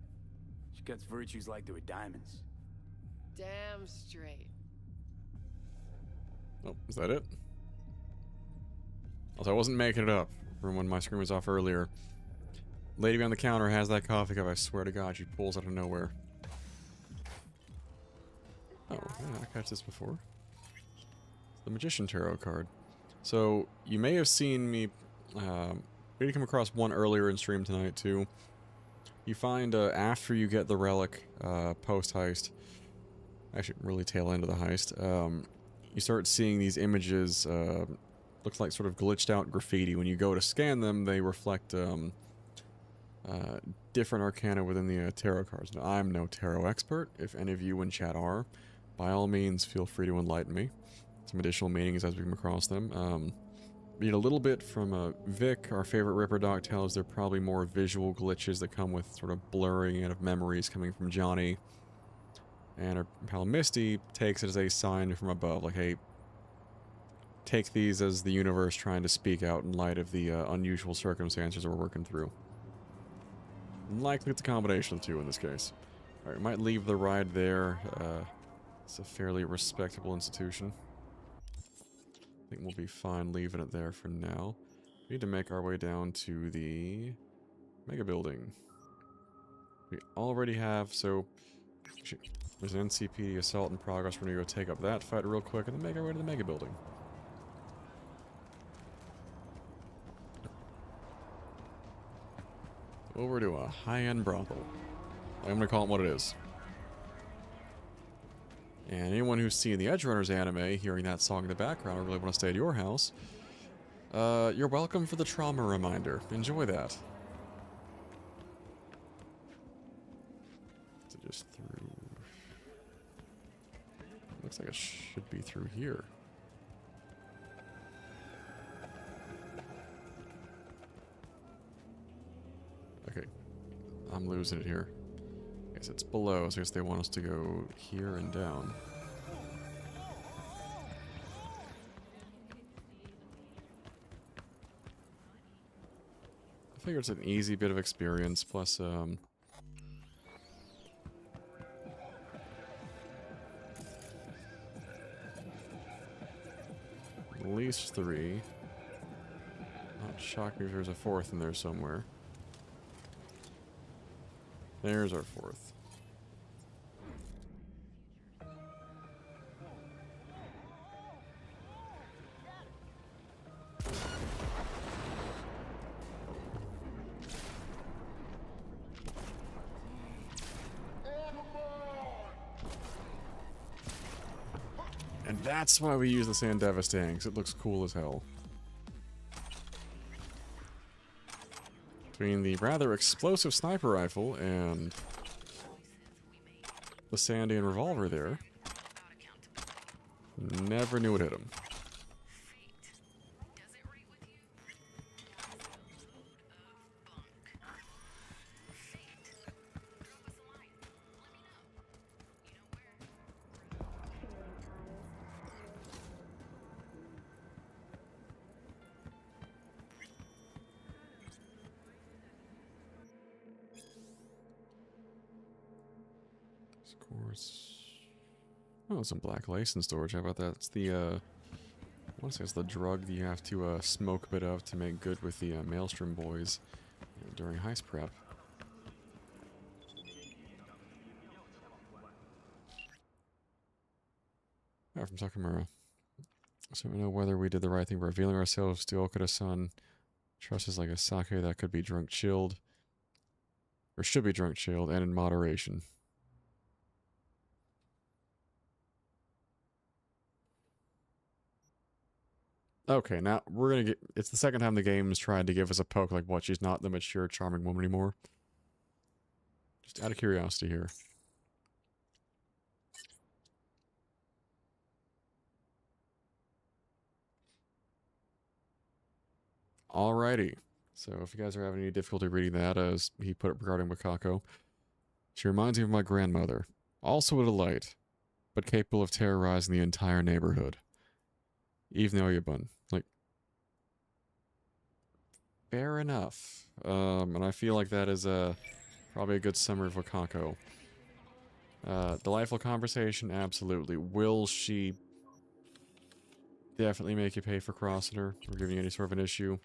She cuts virtues like they were diamonds. Damn straight. Oh, is that it? Also, I wasn't making it up from when my screen was off earlier. Lady behind the counter has that coffee cup, I swear to God, she pulls out of nowhere. Oh, yeah, I catch this before. The Magician Tarot card. So, you may have seen me, maybe come across one earlier in stream tonight, too. You find, after you get the relic, post-heist, actually, really tail end of the heist, you start seeing these images, looks like sort of glitched out graffiti. When you go to scan them, they reflect, different arcana within the tarot cards. Now, I'm no tarot expert. If any of you in chat are, by all means, feel free to enlighten me. Some additional meanings as we come across them. Read a little bit from Vic, our favorite Ripper Doc, tells there are probably more visual glitches that come with sort of blurring out of memories coming from Johnny. And our pal Misty takes it as a sign from above, like, hey, take these as the universe trying to speak out in light of the unusual circumstances that we're working through. Likely it's a combination of the two in this case. Alright, we might leave the ride there. It's a fairly respectable institution. I think we'll be fine leaving it there for now. We need to make our way down to the mega building. We already have, so there's an NCPD assault in progress. We're gonna go take up that fight real quick and then make our way to the mega building. Over to a high-end brothel. I'm gonna call it what it is. And anyone who's seen the Edge Runners anime, hearing that song in the background, or really want to stay at your house, you're welcome for the trauma reminder. Enjoy that. Is it just through? Looks like it should be through here. Okay. I'm losing it here. I guess it's below, so I guess they want us to go here and down. I figure it's an easy bit of experience, plus, at least 3. Not shocking if there's a 4th in there somewhere. There's our 4th. And that's why we use the Sand Devastating, because it looks cool as hell. Between the rather explosive sniper rifle and the Sandian revolver there, never knew what hit him. Oh, some black lace in storage. How about that? It's the, I want to say it's the drug that you have to smoke a bit of to make good with the Maelstrom boys during heist prep. Oh, from Takamura. So we know whether we did the right thing by revealing ourselves to Okada-san. Trust is like a sake that could be drunk chilled. Or should be drunk chilled and in moderation. Okay, now we're gonna get... It's the second time the game's tried to give us a poke like, what, she's not the mature, charming woman anymore? Just out of curiosity here. Alrighty. So if you guys are having any difficulty reading that, as he put it regarding Wakako, she reminds me of my grandmother. Also a delight, but capable of terrorizing the entire neighborhood. Even though you've been like, Fair enough. And I feel like that is probably a good summary of Wakako. Delightful conversation, absolutely. Will she definitely make you pay for crossing her or giving you any sort of an issue?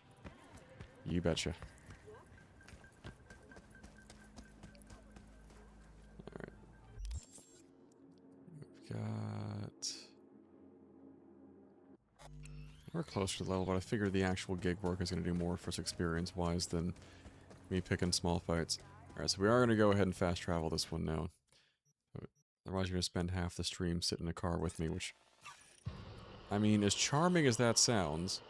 You betcha. Alright. We've got... We're closer to the level, but I figured the actual gig work is going to do more for us experience-wise than me picking small fights. Alright, so we are going to go ahead and fast travel this one now. Otherwise you're going to spend half the stream sitting in a car with me, which... I mean, as charming as that sounds...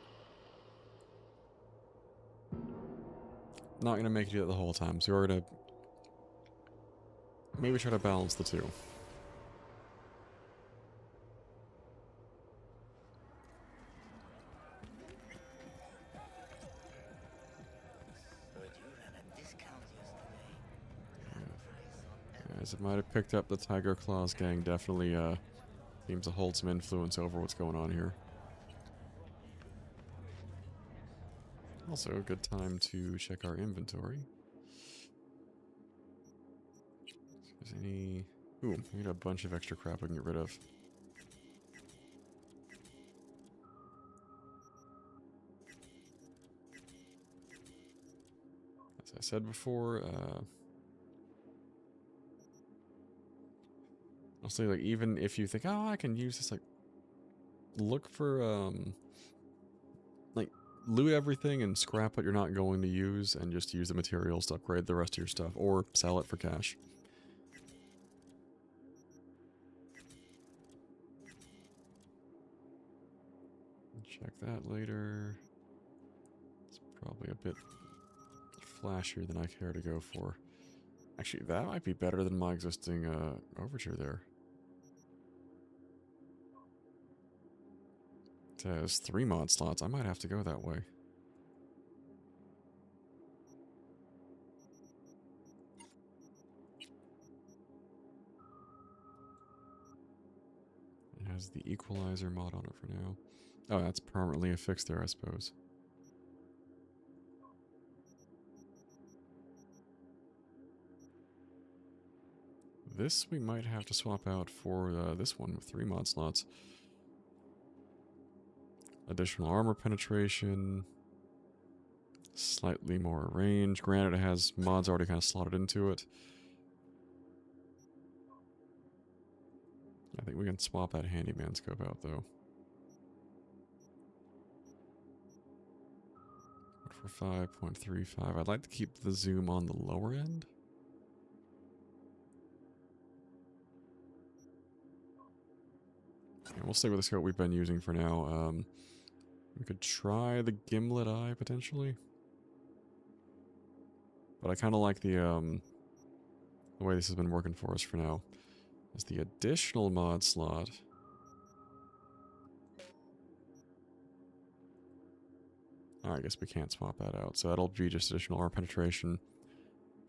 Not going to make you do that the whole time, so we're going to... Maybe try to balance the two. As it might have picked up, the Tiger Claws gang definitely seems to hold some influence over what's going on here. Also, a good time to check our inventory. Is there any... Ooh, we got a bunch of extra crap we can get rid of. As I said before, I'll say, like, even if you think, oh, I can use this, like, look for, like, loot everything and scrap what you're not going to use and just use the materials to upgrade the rest of your stuff, or sell it for cash. Check that later. It's probably a bit flashier than I care to go for. Actually, that might be better than my existing overture there. It has 3 mod slots. I might have to go that way. It has the equalizer mod on it for now. Oh, that's permanently affixed there, I suppose. This we might have to swap out for this one with 3 mod slots. Additional armor penetration. Slightly more range. Granted, it has mods already kind of slotted into it. I think we can swap that handyman scope out, though. For 5.35. I'd like to keep the zoom on the lower end. Yeah, we'll stay with the scope we've been using for now. We could try the gimlet eye, potentially. But I kind of like the way this has been working for us for now. As the additional mod slot. Oh, I guess we can't swap that out. So that'll be just additional armor penetration.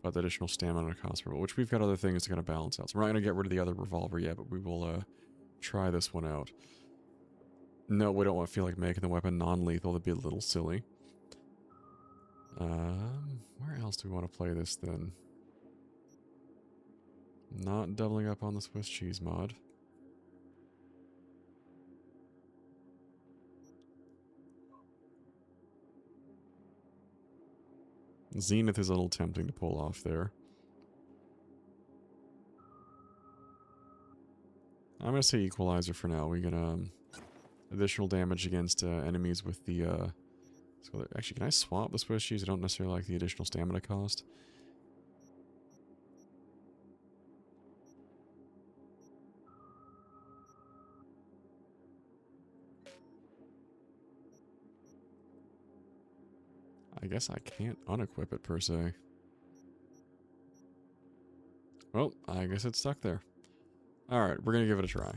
But the additional stamina cost per, which we've got other things to kind of balance out. So we're not going to get rid of the other revolver yet, but we will try this one out. No, we don't want to feel like making the weapon non-lethal. That'd be a little silly. Where else do we want to play this then? Not doubling up on the Swiss cheese mod. Zenith is a little tempting to pull off there. I'm going to say equalizer for now. We get additional damage against enemies with the... So actually, can I swap the Swiss cheese? I don't necessarily like the additional stamina cost. I guess I can't unequip it per se. Well, I guess it's stuck there. Alright, we're gonna give it a try.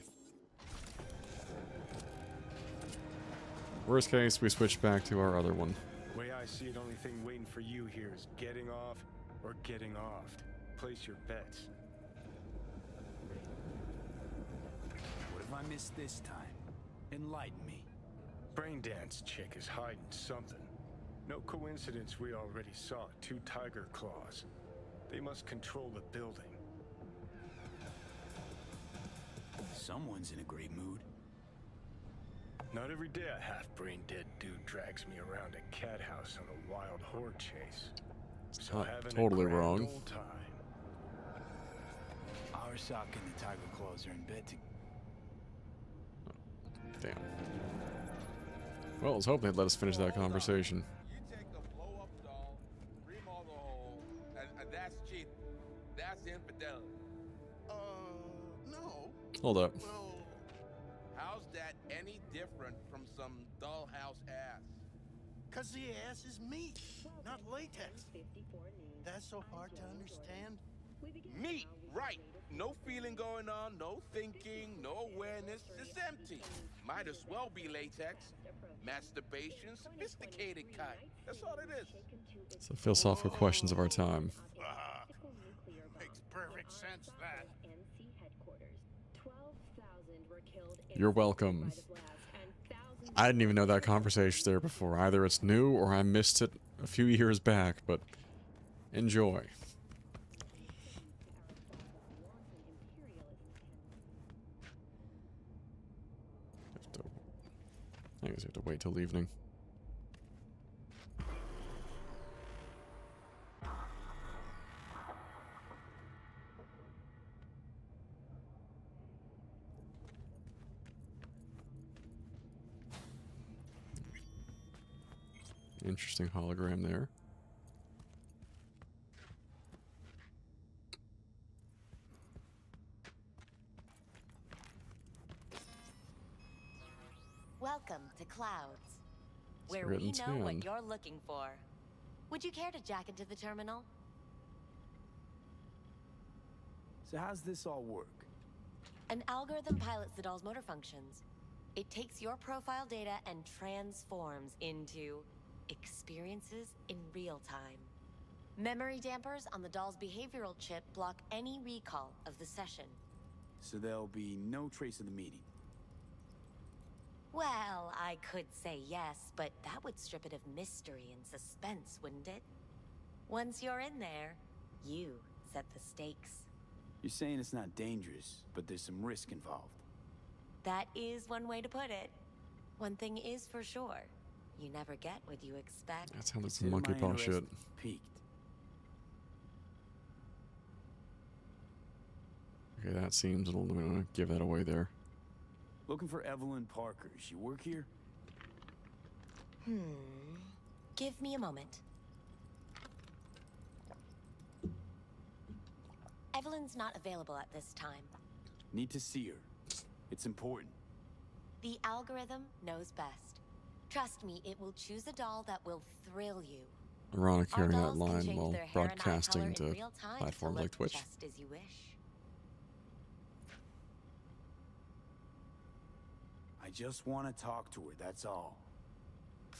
Worst case, we switch back to our other one. Way I see it, only thing waiting for you here is getting off or getting offed. Place your bets. What have I missed this time? Enlighten me. Braindance chick is hiding something. No coincidence we already saw 2 tiger claws. They must control the building. Someone's in a great mood. Not every day a half-brain dead dude drags me around a cat house on a wild horde chase. So Not having totally a grand wrong. old time. Arasaka and the Tiger Claws are in bed to... Damn. Well, I was hoping they'd let us finish that conversation. You take a blow-up doll, remodel the hole, and that's cheating. That's infidelity. No. Hold up. Well, how's that any different from some dollhouse ass? 'Cause the ass is meat, not latex. That's so hard to understand. Meat, right. No feeling going on, no thinking, no awareness. It's empty. Might as well be latex. Masturbation, sophisticated kind. That's all it is. It's the philosophical questions of our time. Makes perfect sense, that. You're welcome. I didn't even know that conversation was there before. Either it's new or I missed it a few years back, but enjoy. I guess you have to wait till evening. Interesting hologram there. Welcome to Clouds, where written we know what tan. you're looking for. Would you care to jack into the terminal? So how's this all work? An algorithm pilots the doll's motor functions. It takes your profile data and transforms into experiences in real time. Memory dampers on the doll's behavioral chip block any recall of the session. So there'll be no trace of the meeting. Well, I could say yes, but that would strip it of mystery and suspense, wouldn't it? Once you're in there, you set the stakes. You're saying it's not dangerous, but there's some risk involved. That is one way to put it. One thing is for sure. You never get what you expect. That sounds like Consider some my monkeypaw interest shit. Peaked. Okay, that seems a little... I'm gonna give that away there. Looking for Evelyn Parker. She work here? Give me a moment. Evelyn's not available at this time. Need to see her. It's important. The algorithm knows best. Trust me, it will choose a doll that will thrill you. Ironic Our hearing that dolls can line change while their hair and eye broadcasting color to in real time platforms to like look Twitch. just as you wish. I just want to talk to her, that's all.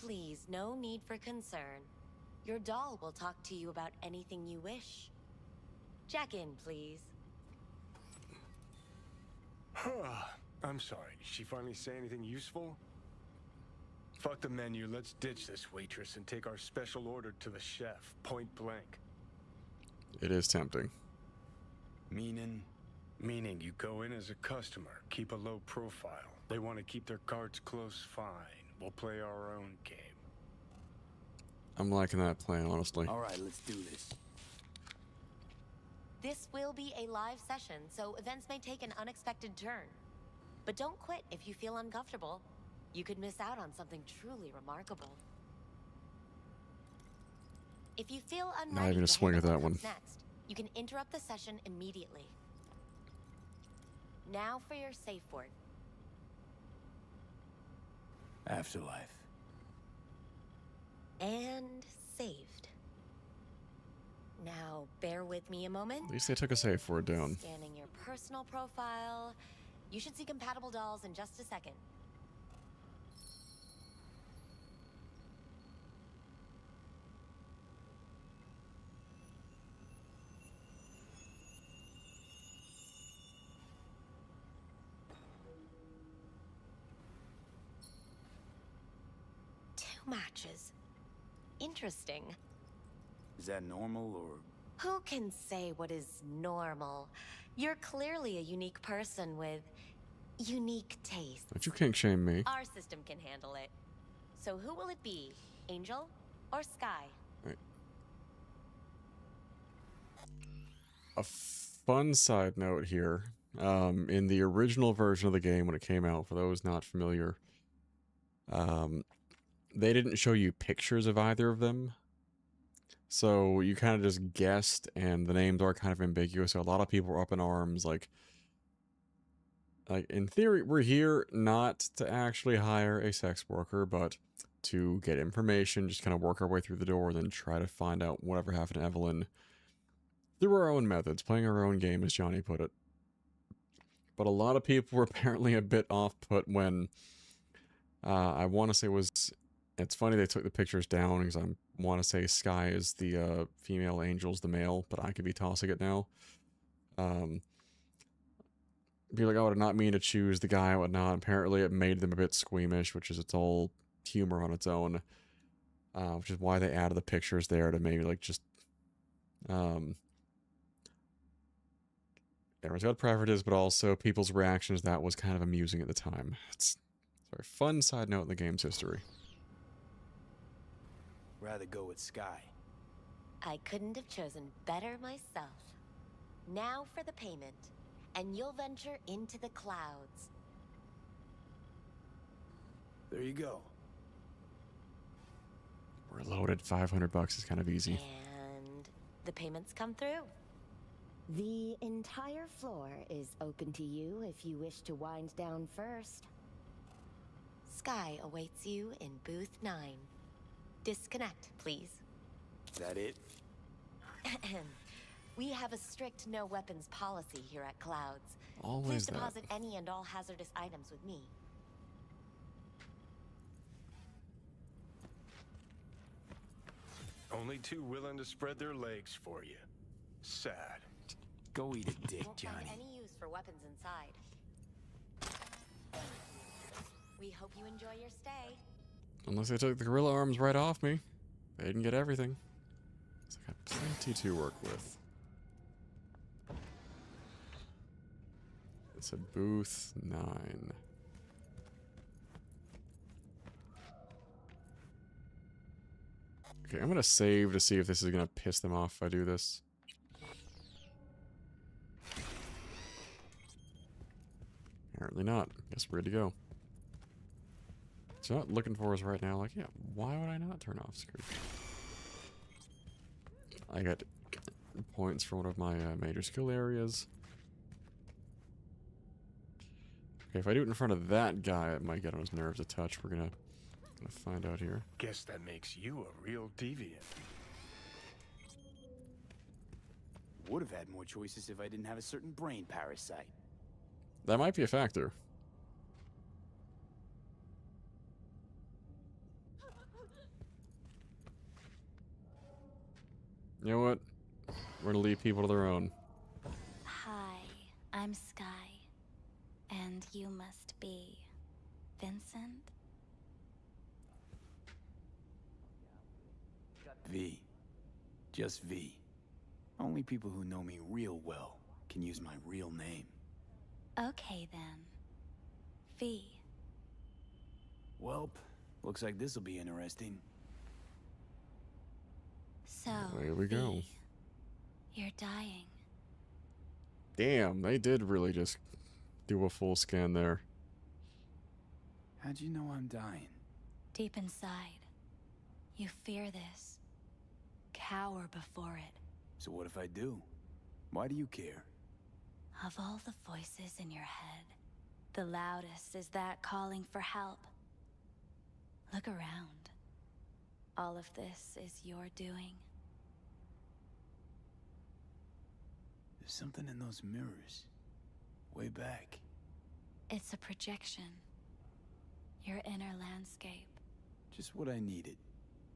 Please, no need for concern. Your doll will talk to you about anything you wish. Check in, please. I'm sorry, did she finally say anything useful? Fuck the menu, let's ditch this waitress and take our special order to the chef, point blank. It is tempting. Meaning you go in as a customer, keep a low profile. They want to keep their cards close, fine. We'll play our own game. I'm liking that plan, honestly. All right, let's do this. This will be a live session, so events may take an unexpected turn. But don't quit if you feel uncomfortable. You could miss out on something truly remarkable. If you feel unready Not even a to swing at handle that what one. comes next, you can interrupt the session immediately. Now for your safe word. Afterlife. And saved. Now, bear with me a moment. At least they took a safe word down. Scanning your personal profile. You should see compatible dolls in just a second. Two matches. interesting. Is that normal or? Who can say what is normal? You're clearly a unique person with unique tastes. Don't you kink shame me. Our system can handle it. So who will it be? Angel or Sky? Right. A fun side note here. In the original version of the game when it came out, for those not familiar, they didn't show you pictures of either of them. So you kind of just guessed, and the names are kind of ambiguous. So a lot of people were up in arms, like in theory, we're here not to actually hire a sex worker, but to get information, just kind of work our way through the door, and then try to find out whatever happened to Evelyn through our own methods, playing our own game, as Johnny put it. But a lot of people were apparently a bit off-put when, I want to say it's funny they took the pictures down, because I want to say Sky is the female, Angel's the male, but I could be tossing it now. Be like, oh, I did not mean to choose the guy, whatnot. Apparently it made them a bit squeamish, which is its whole humor on its own. Which is why they added the pictures there to maybe like just, everyone's got preferences, but also people's reactions. That was kind of amusing at the time. It's a very fun side note in the game's history. Rather go with Sky. I couldn't have chosen better myself. Now for the payment, and you'll venture into the clouds. There you go. We're loaded. $500 is kind of easy. And the payments come through. The entire floor is open to you if you wish to wind down first. Sky awaits you in booth 9. Disconnect, please. Is that it? We have a strict no weapons policy here at Clouds. Always Please that. deposit any and all hazardous items with me. Only two willing to spread their legs for you. Sad. Go eat a dick, Won't Johnny. find any use for weapons inside. We hope you enjoy your stay. Unless they took the gorilla arms right off me. They didn't get everything. So I got plenty to work with. It's a booth 9. Okay, I'm gonna save to see if this is gonna piss them off if I do this. Apparently not. Guess we're good to go. So not looking for us right now. Like, yeah, why would I not turn off security? I got points for one of my major skill areas. Okay, if I do it in front of that guy, it might get on his nerves a touch. We're gonna find out here. Guess that makes you a real deviant. Would have had more choices if I didn't have a certain brain parasite. That might be a factor. You know what? We're gonna leave people to their own. Hi, I'm Sky. And you must be Vincent? V. Just V. Only people who know me real well can use my real name. Okay then. V. Welp, looks like this'll be interesting. So, There we go. V, you're dying. Damn, they did really just do a full scan there. How'd you know I'm dying? Deep inside, you fear this. Cower before it. So what if I do? Why do you care? Of all the voices in your head, the loudest is that calling for help. Look around. All of this is your doing. There's something in those mirrors. Way back. It's a projection. Your inner landscape. Just what I needed.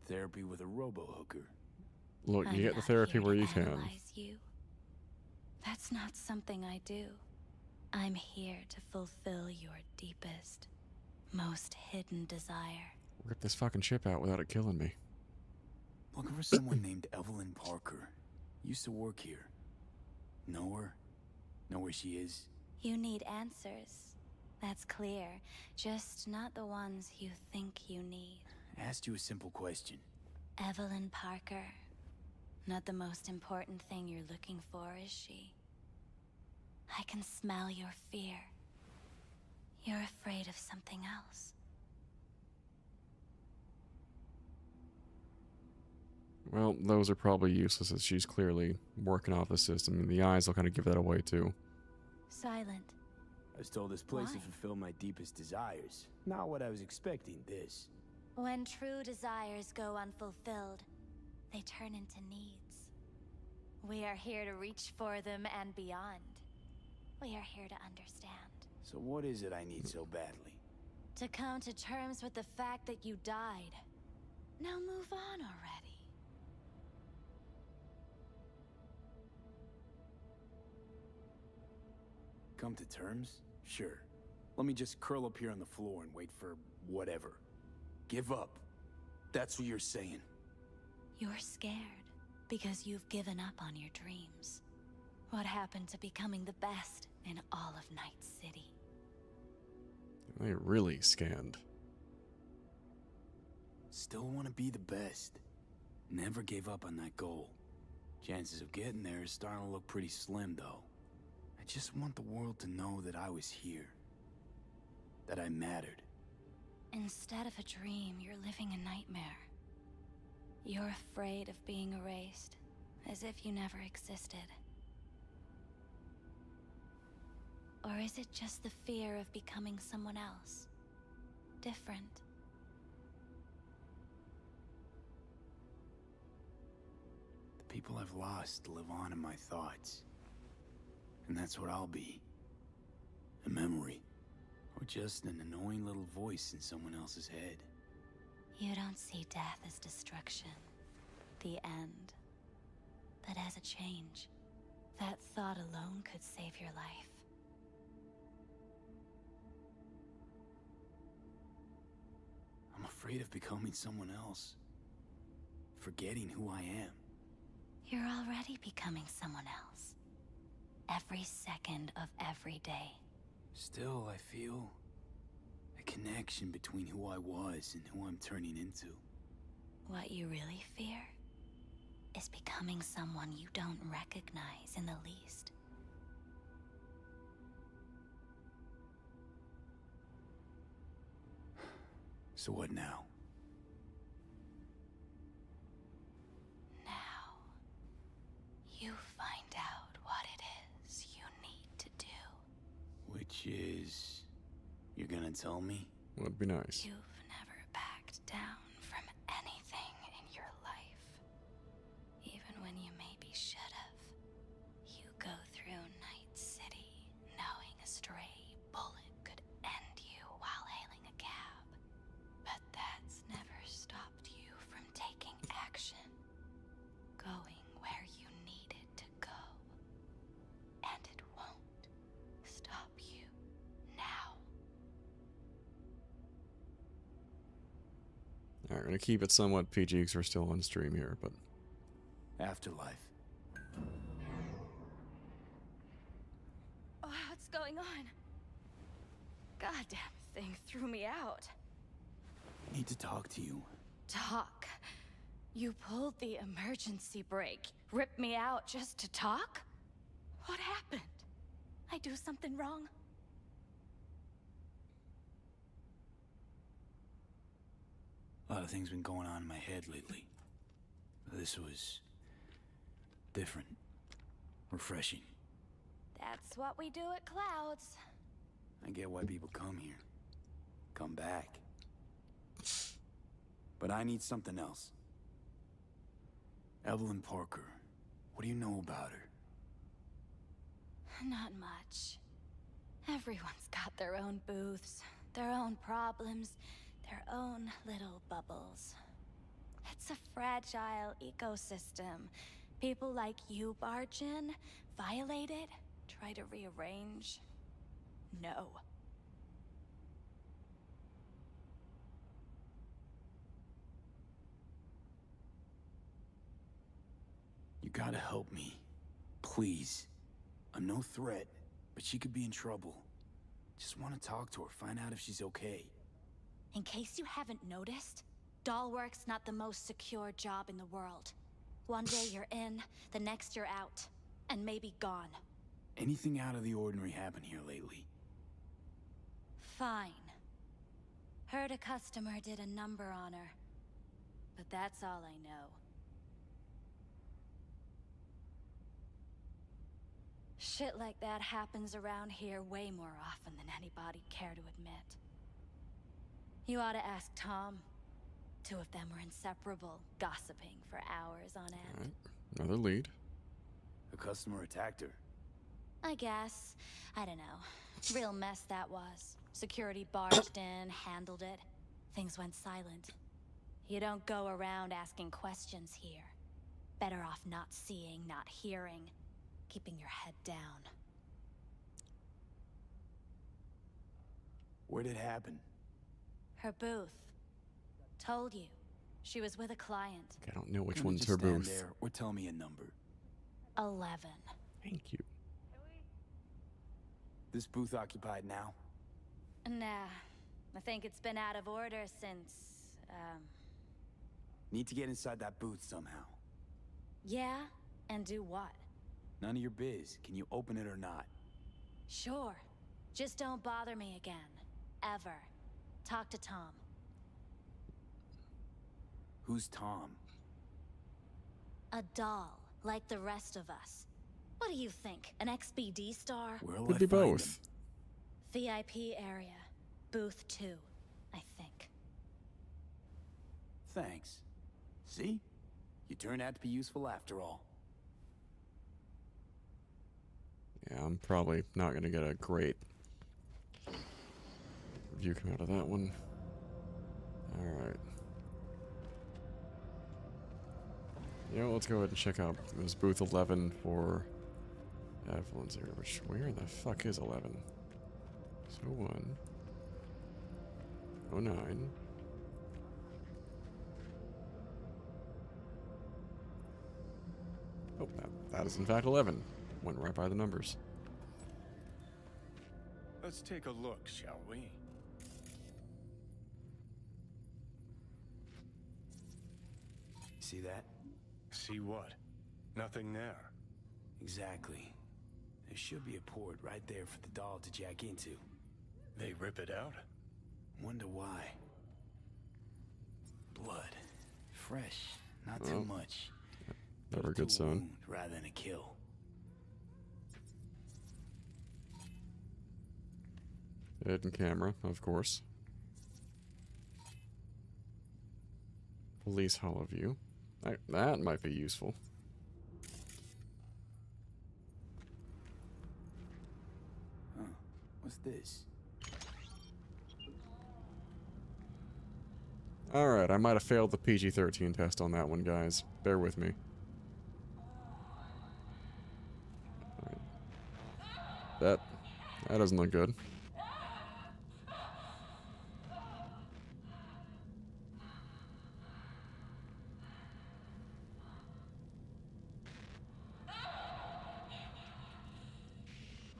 Therapy with a robo-hooker. Look, I'm you get the not therapy here where to you can. analyze you. That's not something I do. I'm here to fulfill your deepest, most hidden desire. Rip this fucking chip out without it killing me. Looking for someone named Evelyn Parker. Used to work here. Know her? Know where she is? You need answers. That's clear. Just not the ones you think you need. Asked you a simple question. Evelyn Parker. Not the most important thing you're looking for, is she? I can smell your fear. You're afraid of something else. Well, those are probably useless as she's clearly working off the system, and the eyes will kind of give that away too. Silent. I was told this place Why? would fulfill my deepest desires. Not what I was expecting, this. When true desires go unfulfilled, they turn into needs. We are here to reach for them and beyond. We are here to understand. So what is it I need so badly? To come to terms with the fact that you died. Now move on already. Come to terms? Sure. Let me just curl up here on the floor and wait for whatever. Give up. That's what you're saying. You're scared because you've given up on your dreams. What happened to becoming the best in all of Night City? They really scanned. Still want to be the best. Never gave up on that goal. Chances of getting there is starting to look pretty slim, though. I just want the world to know that I was here. That I mattered. Instead of a dream, you're living a nightmare. You're afraid of being erased, as if you never existed. Or is it just the fear of becoming someone else? Different? The people I've lost live on in my thoughts. And that's what I'll be. A memory. Or just an annoying little voice in someone else's head. You don't see death as destruction, the end, but as a change. That thought alone could save your life. I'm afraid of becoming someone else. Forgetting who I am. You're already becoming someone else. Every second of every day. Still, I feel a connection between who I was and who I'm turning into. What you really fear is becoming someone you don't recognize in the least. So what now? Now, you find out what it is you need to do. Which is... You're gonna tell me? Would be nice. You've never backed down from anything in your life. Even when you maybe should have. You go through Night City knowing a stray bullet could end you while hailing a cab. But that's never stopped you from taking action. Going where you needed to go. And it won't stop you now. Alright, we're gonna keep it somewhat PG because we're still on stream here, but... Afterlife. Oh, what's going on? Goddamn thing threw me out. Need to talk to you. Talk? You pulled the emergency brake, ripped me out just to talk? What happened? I do something wrong? A lot of things been going on in my head lately. This was... different. Refreshing. That's what we do at Clouds. I get why people come here. Come back. But I need something else. Evelyn Parker. What do you know about her? Not much. Everyone's got their own booths, their own problems, their own little bubbles. It's a fragile ecosystem. People like you barge in, violate it, try to rearrange. No. gotta help me. Please. I'm no threat, but she could be in trouble. Just want to talk to her, find out if she's okay. In case you haven't noticed, Dollwork's not the most secure job in the world. One day you're in, the next you're out, and maybe gone. Anything out of the ordinary happen here lately? Fine. Heard a customer did a number on her. But that's all I know. Shit like that happens around here way more often than anybody'd care to admit. You ought to ask Tom. Two of them were inseparable, gossiping for hours on end. Alright, another lead. A customer attacked her. I guess. I don't know. Real mess that was. Security barged in, handled it. Things went silent. You don't go around asking questions here. Better off not seeing, not hearing. Keeping your head down. Where'd it happen? Her booth. Told you. She was with a client. I don't know which Gonna one's just her stand booth. there or tell me a number. 11. Thank you. This booth occupied now? Nah. I think it's been out of order since, Need to get inside that booth somehow. Yeah? And do what? None of your biz. Can you open it or not? Sure. Just don't bother me again. Ever. Talk to Tom. Who's Tom? A doll, like the rest of us. What do you think? An XBD star? Where'll Could I be find both. him? VIP area. Booth 2, I think. Thanks. See? You turned out to be useful after all. Yeah, I'm probably not gonna get a great review come out of that one. Alright. You know, let's go ahead and check out this booth 11 for Evelyn's here, which, where the fuck is 11? So 1. 09. Oh, that is in fact 11. Went right by the numbers. Let's take a look, shall we? See that? See what? Nothing there. Exactly. There should be a port right there for the doll to jack into. They rip it out? Wonder why. Blood. Fresh. Not Oh. too much. Never a good sign. Wound rather than a kill. Hidden camera, of course. Police hollow view. That might be useful. Huh. What's this? Alright, I might have failed the PG-13 test on that one, guys. Bear with me. Alright. That doesn't look good.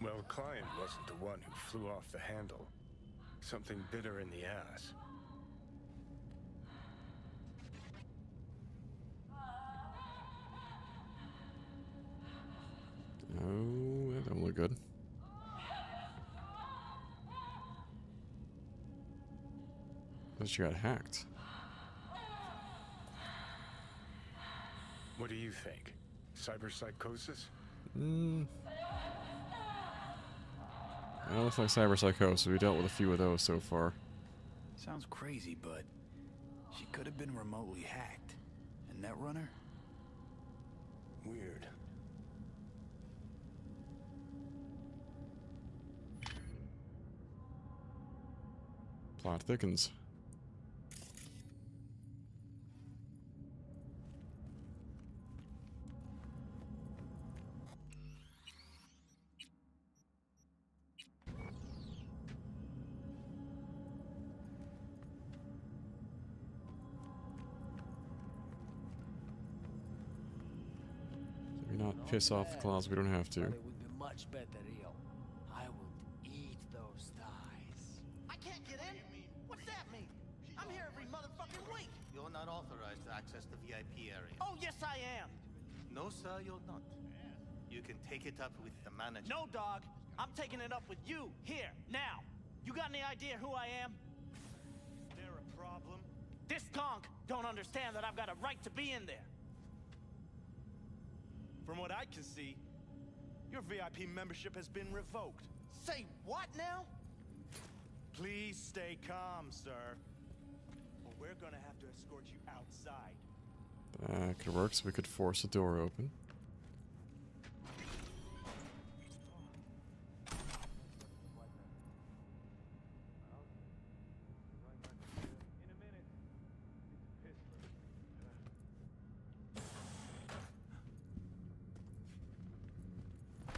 Well, client wasn't the one who flew off the handle. Something bit her in the ass. Oh, that don't look good. But she got hacked. What do you think? Cyberpsychosis? That looks like cyberpsychosis. We dealt with a few of those so far. Sounds crazy, but she could have been remotely hacked. A netrunner? Weird. Plot thickens. piss off the claws. We don't have to. But it would be much better ill. I would eat those thighs. I can't get in? What's that mean? I'm here every motherfucking week. You're not authorized to access the VIP area. Oh, yes, I am. No, sir, you're not. You can take it up with the manager. No, dog. I'm taking it up with you, here, now. You got any idea who I am? Is there a problem? This conk don't understand that I've got a right to be in there. From what I can see, your VIP membership has been revoked. Say what now? Please stay calm, sir. Or we're gonna have to escort you outside. That could work, so we could force the door open.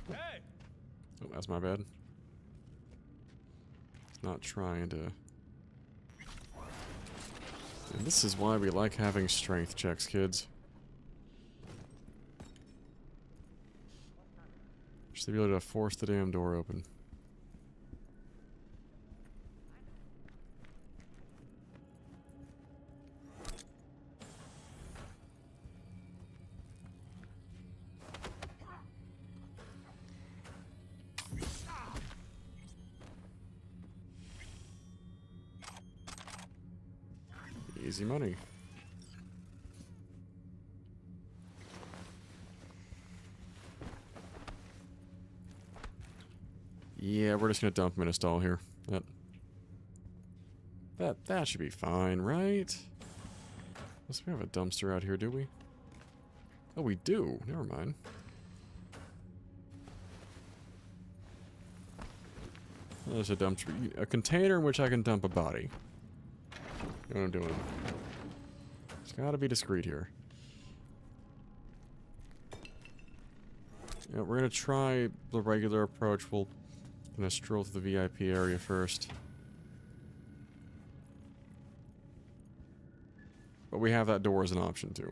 Hey! Oh, that's my bad. Not trying to... And this is why we like having strength checks, kids. Just to be able to force the damn door open. Easy money. Yeah, we're just gonna dump him in a stall here. That should be fine, right? Unless we have a dumpster out here, do we? Oh, we do. Never mind. There's a dumpster. A container in which I can dump a body. You know what I'm doing? It's gotta be discreet here. Yeah, we're gonna try the regular approach. We'll gonna stroll through the VIP area first. But we have that door as an option too.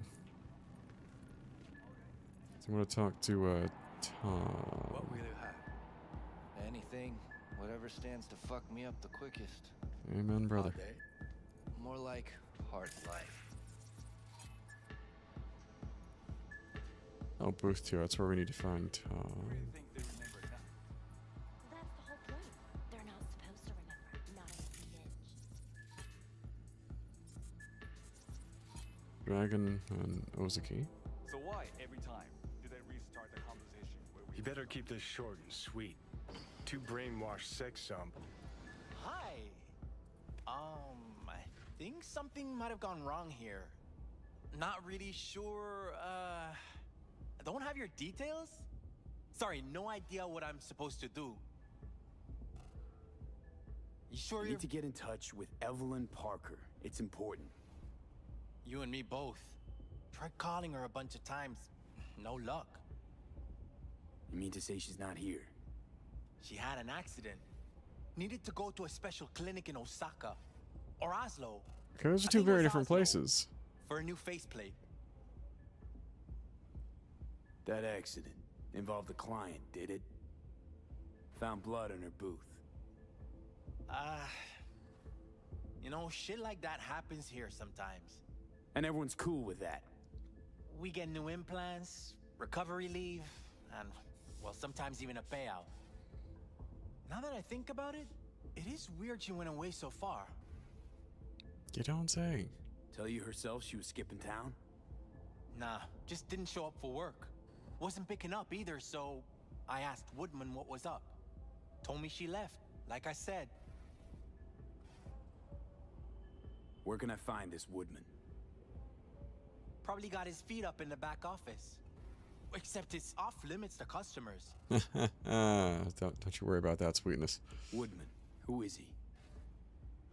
So I'm gonna talk to Tom. What will you have? Anything, whatever stands to fuck me up the quickest. Amen, brother. All day. More like hard life. Oh, booth 2. That's where we need to find Tom. That's the whole point. They're not supposed to remember. Not as kids. Dragon and Ozaki. So why, every time, do they restart the conversation where we... You better keep this short and sweet. Too brainwashed sex sample. Hi. I think something might have gone wrong here. Not really sure, don't have your details? Sorry, no idea what I'm supposed to do. You sure You you need to get in touch with Evelyn Parker. It's important. You and me both. Tried calling her a bunch of times. No luck. You mean to say she's not here? She had an accident. Needed to go to a special clinic in Osaka. Or Oslo. Okay, those are I two think it very was different Oslo, places. for a new faceplate. That accident involved a client, did it? Found blood in her booth. You know, shit like that happens here sometimes. And everyone's cool with that. We get new implants, recovery leave, and, well, sometimes even a payout. Now that I think about it, it is weird she went away so far. You don't say. Tell you herself she was skipping town? Nah, just didn't show up for work. Wasn't picking up either, so I asked Woodman what was up. Told me she left, like I said. Where can I find this Woodman? Probably got his feet up in the back office. Except it's off limits to customers. Don't you worry about that, sweetness. Woodman. Who is he?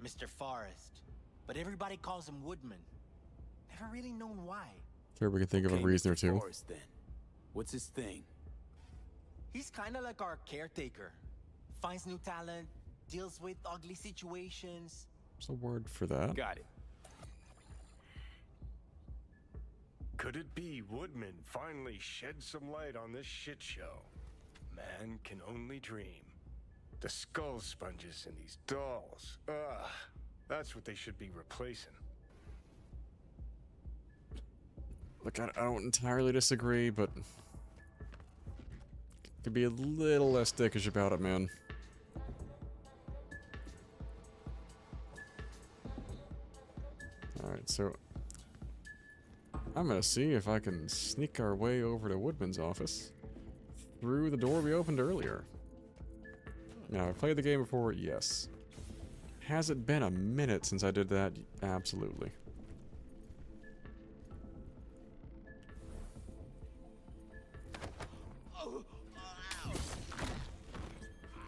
Mr. Forrest. But everybody calls him Woodman. Never really known why. Sure, we can think of a reason or two. Forrest, then. What's his thing? He's kind of like our caretaker. Finds new talent, deals with ugly situations. There's a word for that. Got it. Could it be Woodman finally shed some light on this shit show? Man can only dream. The skull sponges in these dolls. Ugh. That's what they should be replacing. Look, I don't entirely disagree, but could be a little less dickish about it, man. Alright, so I'm gonna see if I can sneak our way over to Woodman's office through the door we opened earlier. Now, I've played the game before, yes. Has it been a minute since I did that? Absolutely.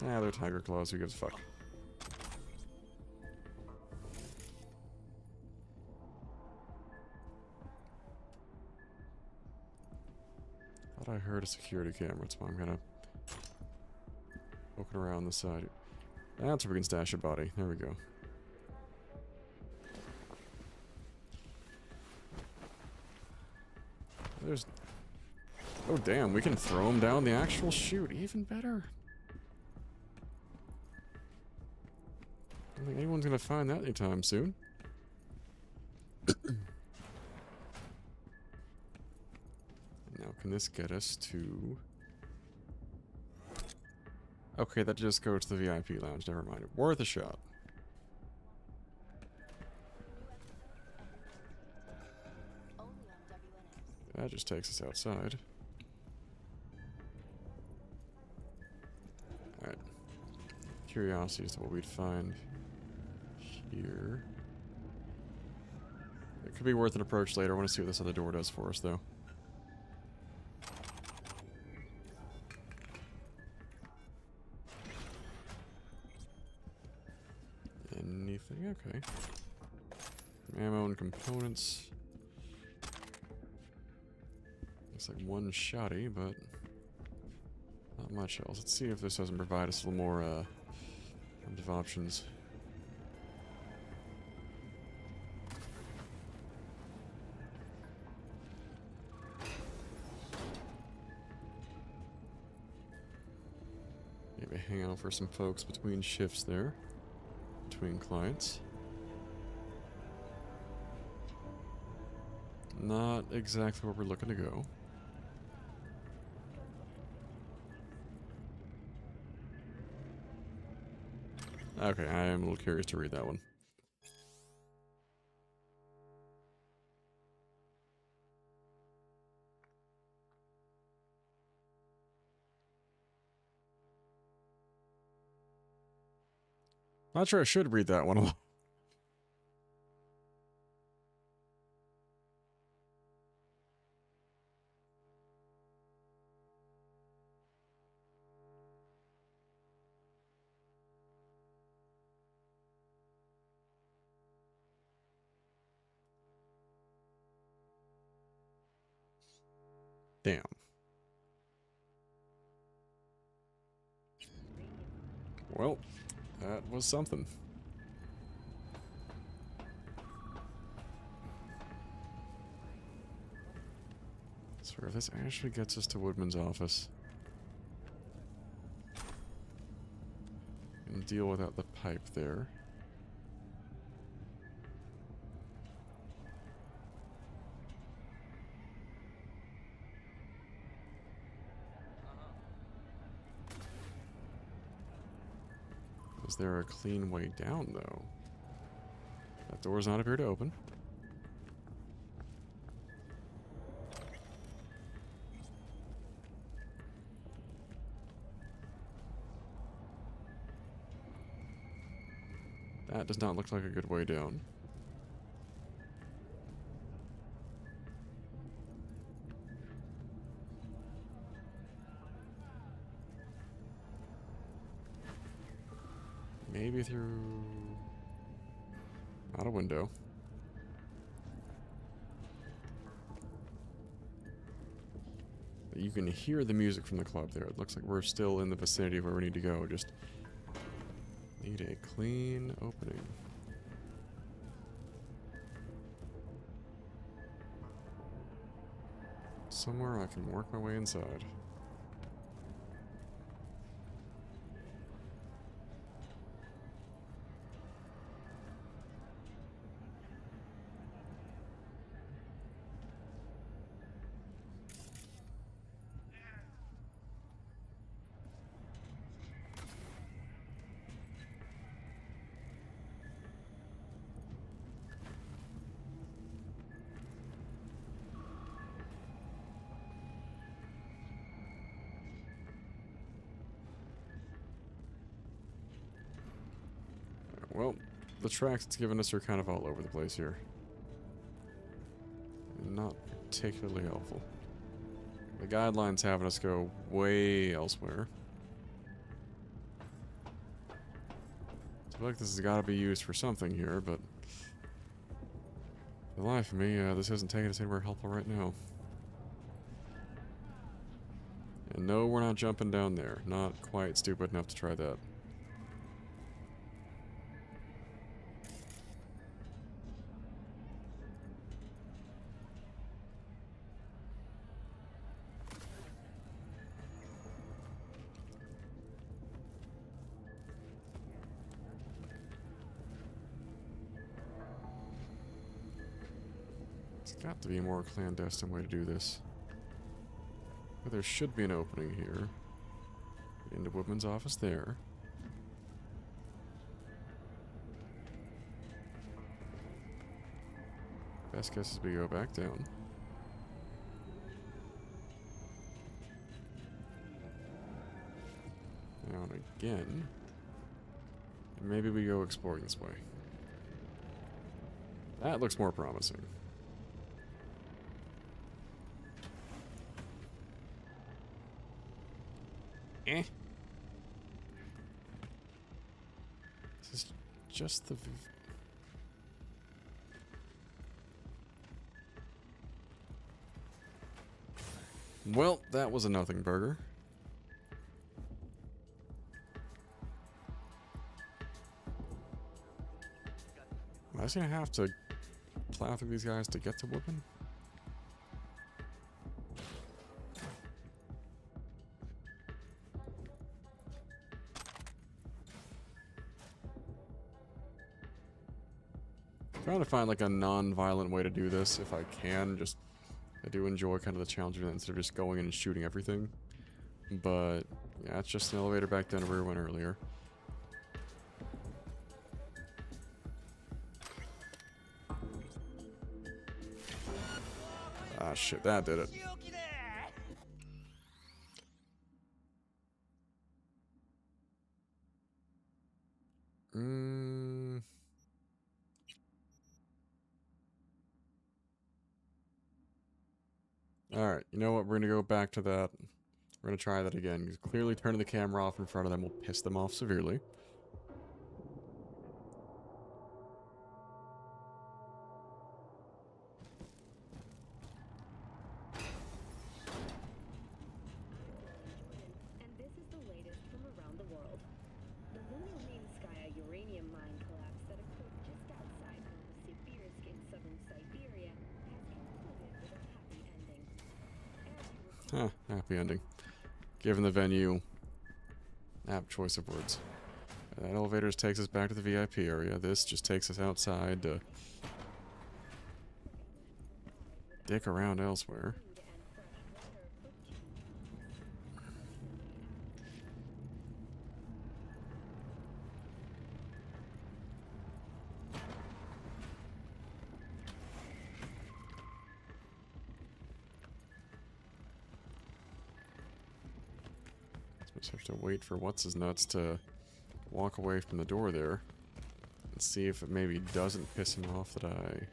Ah, they're tiger claws, who gives a fuck? Thought I heard a security camera, that's why I'm gonna poke it around the side. That's where we can stash a body. There we go. There's... Oh damn, we can throw him down the actual chute. Even better. I don't think anyone's gonna find that anytime soon. Now, can this get us to... Okay, that just goes to the VIP lounge. Never mind. Worth a shot. That just takes us outside. Alright. Curiosity as to what we'd find here. It could be worth an approach later. I want to see what this other door does for us, though. Anything? Okay. Ammo and components. Looks like one shotty, but not much else. Let's see if this doesn't provide us a little more of options. Maybe hang out for some folks between shifts there. Between clients. Not exactly where we're looking to go. Okay, I am a little curious to read that one. Not sure I should read that one. Damn. Well, that was something. So if this actually gets us to Woodman's office and deal without the pipe there. Is there a clean way down, though? That door does not appear to open. That does not look like a good way down. Maybe through... out a window. You can hear the music from the club there. It looks like we're still in the vicinity of where we need to go. Just need a clean opening. Somewhere I can work my way inside. Well, the tracks it's given us are kind of all over the place here. Not particularly helpful. The guidelines having us go way elsewhere. I feel like this has got to be used for something here, but for the life of me, this isn't taking us anywhere helpful right now. And no, we're not jumping down there. Not quite stupid enough to try that. Got to be a more clandestine way to do this. But there should be an opening here. Into Woodman's office there. Best guess is we go back down. Down again. And maybe we go exploring this way. That looks more promising. Eh. This is just the... Well, that was a nothing burger. Am I just gonna have to plow through these guys to get to Woodman? Trying to find like a non-violent way to do this if I can. Just I do enjoy kind of the challenge of it instead of just going in and shooting everything. But yeah, it's just an elevator back down to where we went earlier. Ah shit, that did it. Alright, you know what? We're gonna go back to that. We're gonna try that again. Because clearly turning the camera off in front of them will piss them off severely. And this is the latest from around the world. The lunar Rimskaya uranium mine collapse that occurred just outside Novosibirsk in southern Siberia has concluded with a happy ending. Huh, happy ending. Given the venue, apt choice of words. That elevator takes us back to the VIP area. This just takes us outside to dick around elsewhere. Just have to wait for what's-his-nuts to walk away from the door there and see if it maybe doesn't piss him off that I...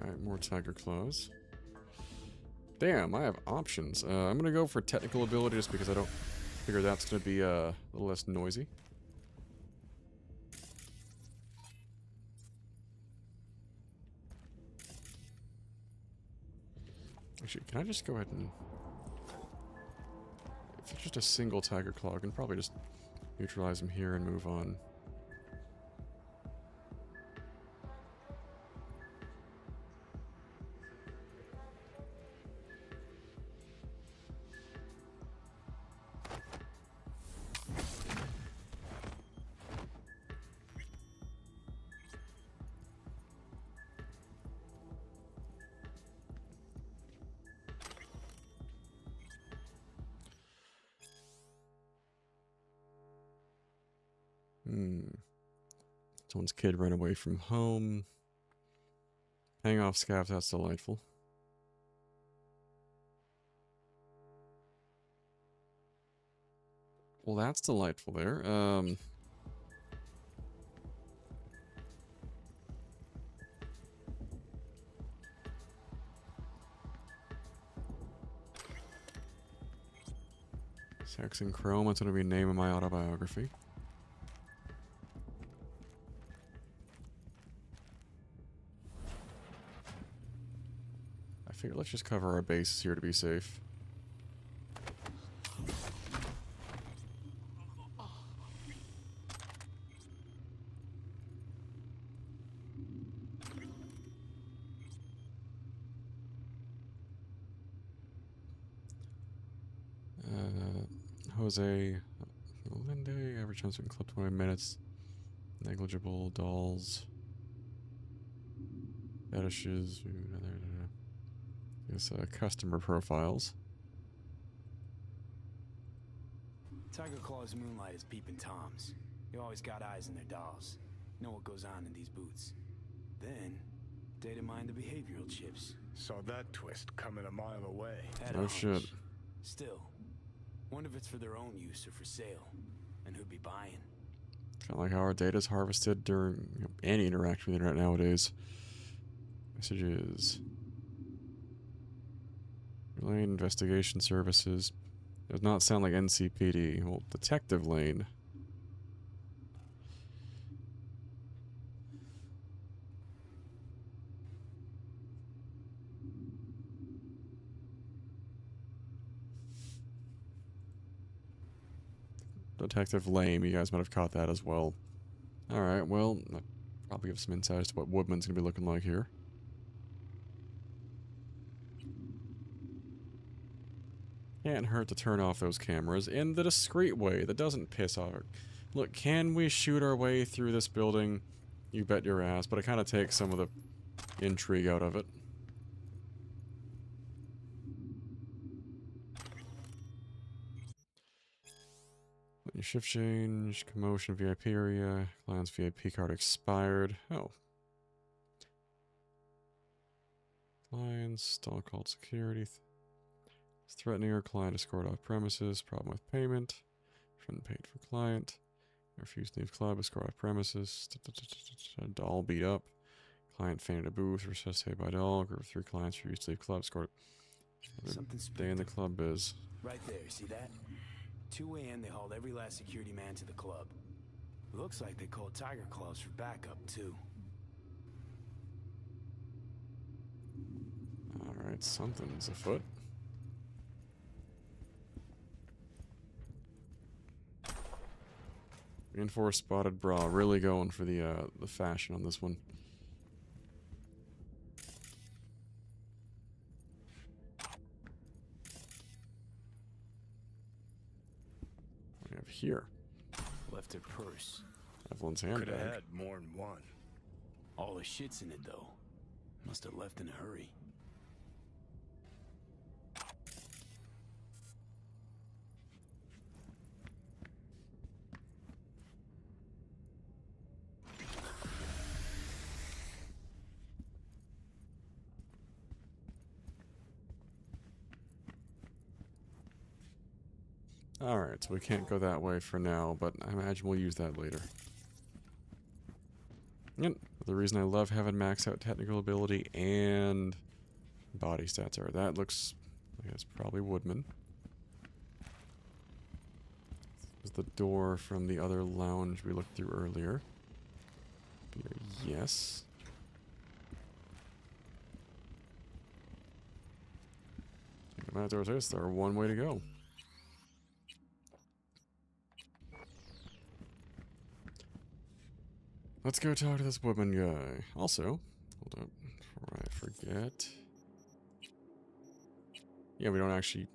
Alright, more tiger claws. Damn, I have options. I'm gonna go for technical ability just because I don't Figure that's gonna be a little less noisy. Actually, can I just go ahead and... If it's just a single Tiger Claw, I can probably just neutralize him here and move on. Someone's kid ran away from home. Hang off scabs, that's delightful. Well, that's delightful there. Sex and Chrome, that's going to be the name of my autobiography. I figure let's just cover our bases here to be safe. Jose Linde, average time spent club 20 minutes. Negligible dolls. Fetishes. Yes, customer profiles. Tiger Claw's moonlight is peeping Toms. You always got eyes in their dolls. Know what goes on in these boots. Then, data mine the behavioral chips. Saw that twist coming a mile away. Oh shit. Still, wonder if it's for their own use or for sale, and who'd be buying. Kind of like how our data is harvested during any interaction with the internet nowadays. Messages. Lane Investigation Services. Does not sound like NCPD. Well, Detective Lane. Detective Lame, you guys might have caught that as well. Alright, well, that probably give some insight as to what Woodman's gonna be looking like here. Can't hurt to turn off those cameras in the discreet way that doesn't piss off. Look, can we shoot our way through this building? You bet your ass, but it kind of takes some of the intrigue out of it. Your shift change, commotion, VIP area, client's VIP card expired. Oh. Clients, stall called security. Threatening our client to escort off premises. Problem with payment. Friend paid for client. Refused to leave club. Escort off premises. Doll beat up. Client fainted a booth. Resuscitated by doll. Group of 3 clients refused to leave club. Escort. Day in the club biz. Right there, see that? 2 a.m. they hauled every last security man to the club. Looks like they called Tiger Claws for backup, too. Alright, something's afoot. Reinforced spotted bra. Really going for the fashion on this one. What do we have here? Left her purse. Evelyn's Could have handbag. had more than one. All the shit's in it, though. Must have left in a hurry. Alright, so we can't go that way for now, but I imagine we'll use that later. Yep, the reason I love having max out technical ability and body stats are. That looks, I guess, probably Woodman. Is the door from the other lounge we looked through earlier? Be a yes. No matter what it is, there's one way to go. Let's go talk to this woman guy. Also, hold up, before I forget. Yeah, we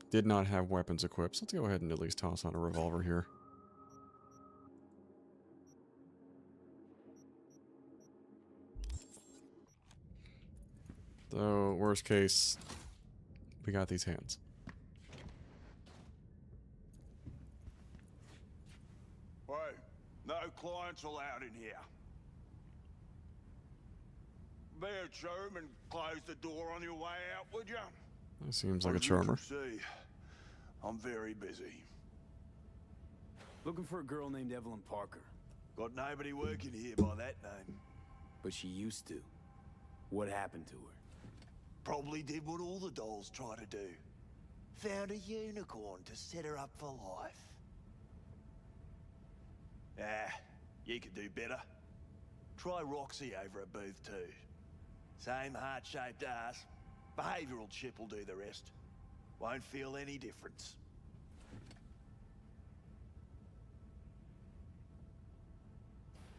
did not have weapons equipped, so let's go ahead and at least toss on a revolver here. Though, worst case, we got these hands. Hey, no clients allowed in here. Be a chum and close the door on your way out, would you? That seems like a As you charmer. can see, I'm very busy. Looking for a girl named Evelyn Parker. Got nobody working here by that name. But she used to. What happened to her? Probably did what all the dolls try to do. Found a unicorn to set her up for life. Ah, you could do better. Try Roxy over at booth 2. Same heart-shaped ass. Behavioral chip will do the rest. Won't feel any difference.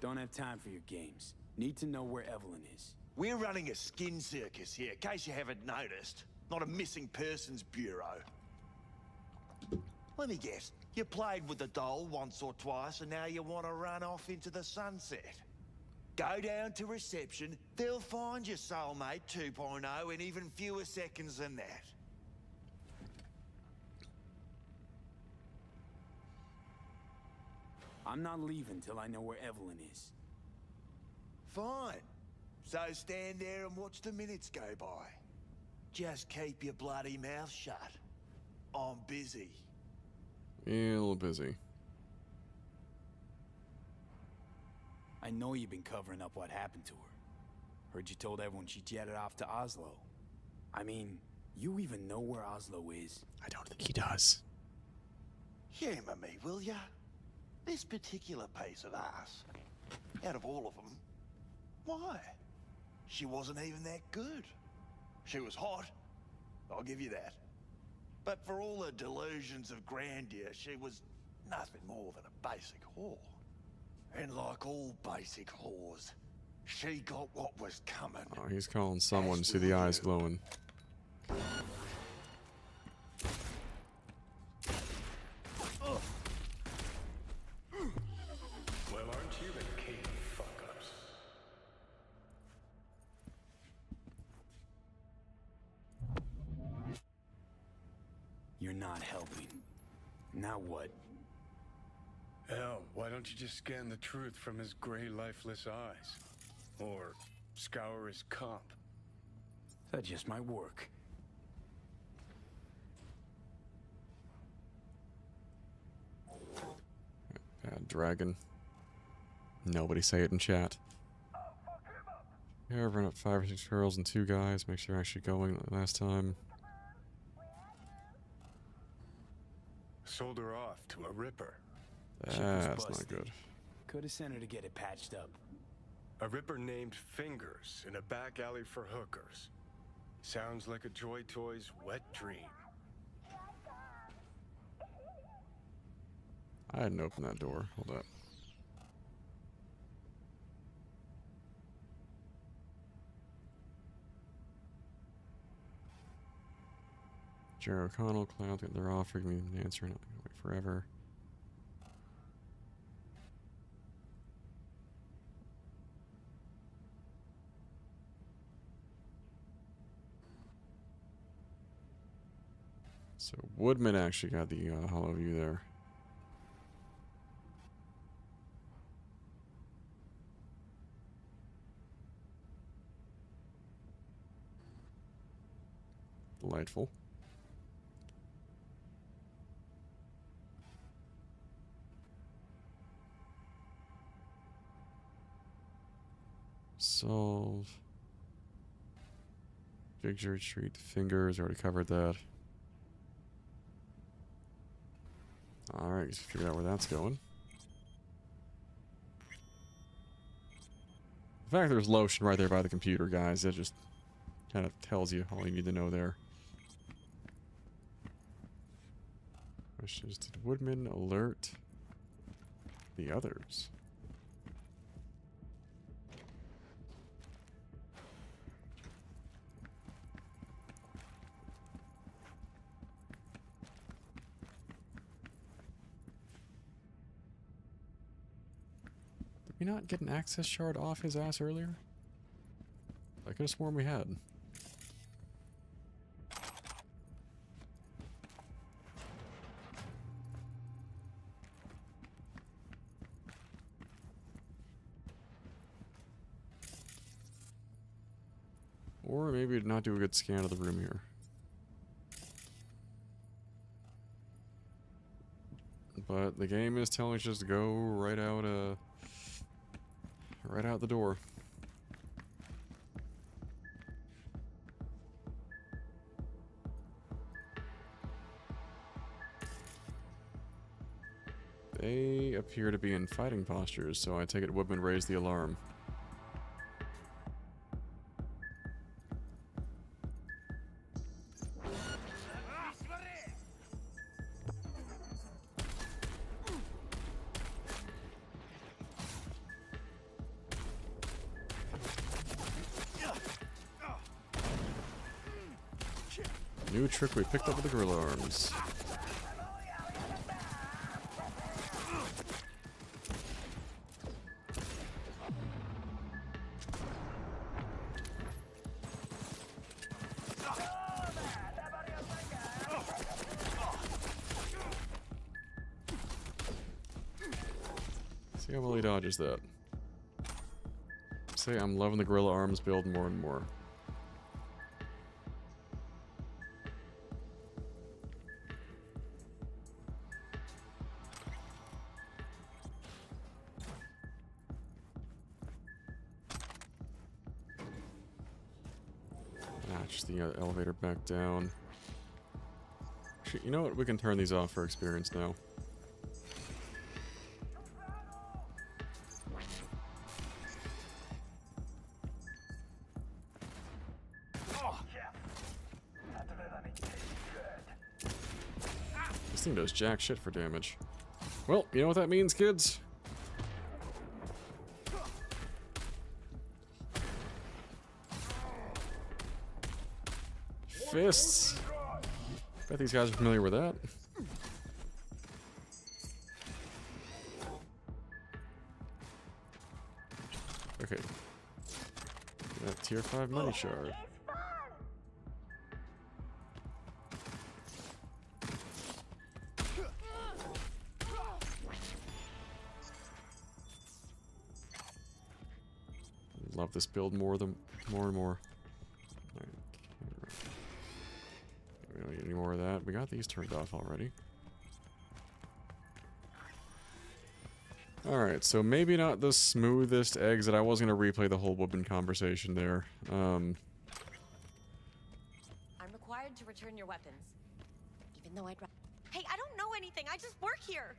Don't have time for your games. Need to know where Evelyn is. We're running a skin circus here, in case you haven't noticed. Not a missing persons bureau. Let me guess. You played with the doll once or twice, and now you want to run off into the sunset. Go down to reception, they'll find your soulmate 2.0 in even fewer seconds than that. I'm not leaving till I know where Evelyn is. Fine. So stand there and watch the minutes go by. Just keep your bloody mouth shut. I'm busy. Yeah, a little busy. I know you've been covering up what happened to her. Heard you told everyone she jetted off to Oslo. I mean, you even know where Oslo is? I don't think he does. Humour me, will ya? This particular piece of ass, out of all of them, why? She wasn't even that good. She was hot, I'll give you that. But for all her delusions of grandeur, she was nothing more than a basic whore. And like all basic whores, she got what was coming. Oh, he's calling someone. See the eyes glowing. Well, aren't you the king of fuck-ups? You're not helping. Now what? Hell, why don't you just scan the truth from his gray, lifeless eyes? Or scour his comp? That just might work. Bad dragon. Nobody say it in chat. Yeah, run up 5 or 6 girls and 2 guys. Make sure they're actually going last time. Sold her off to a ripper. That's not good. Could have sent her to get it patched up. A ripper named Fingers in a back alley for hookers. Sounds like a Joy Toy's wet dream. I hadn't opened that door. Hold up. Jerry O'Connell, Cloud, they're offering me an answer. Not gonna wait forever. So Woodman actually got the hollow view there. Delightful. Solve. Victory Street, Fingers, already covered that. Alright, just figure out where that's going. The fact there's lotion right there by the computer, guys, that just kind of tells you all you need to know there. Question is, did Woodman alert the others? Did we not get an access shard off his ass earlier? I could have sworn we had. Or maybe not do a good scan of the room here. But the game is telling us just to go right out the door. They appear to be in fighting postures, so I take it Woodman raised the alarm. New trick we picked up with the gorilla arms. See how well he dodges that. Say I'm loving the gorilla arms build more and more. Just the elevator back down. Actually, you know what? We can turn these off for experience now. This thing does jack shit for damage. Well, you know what that means, kids? Fists. Bet these guys are familiar with that. Okay. That tier 5 money shard. Love this build more and more. We don't need any more of that. We got these turned off already. Alright, so maybe not the smoothest exit. I was going to replay the whole Woodman conversation there. I'm required to return your weapons. Even though I'd rather... Hey, I don't know anything. I just work here.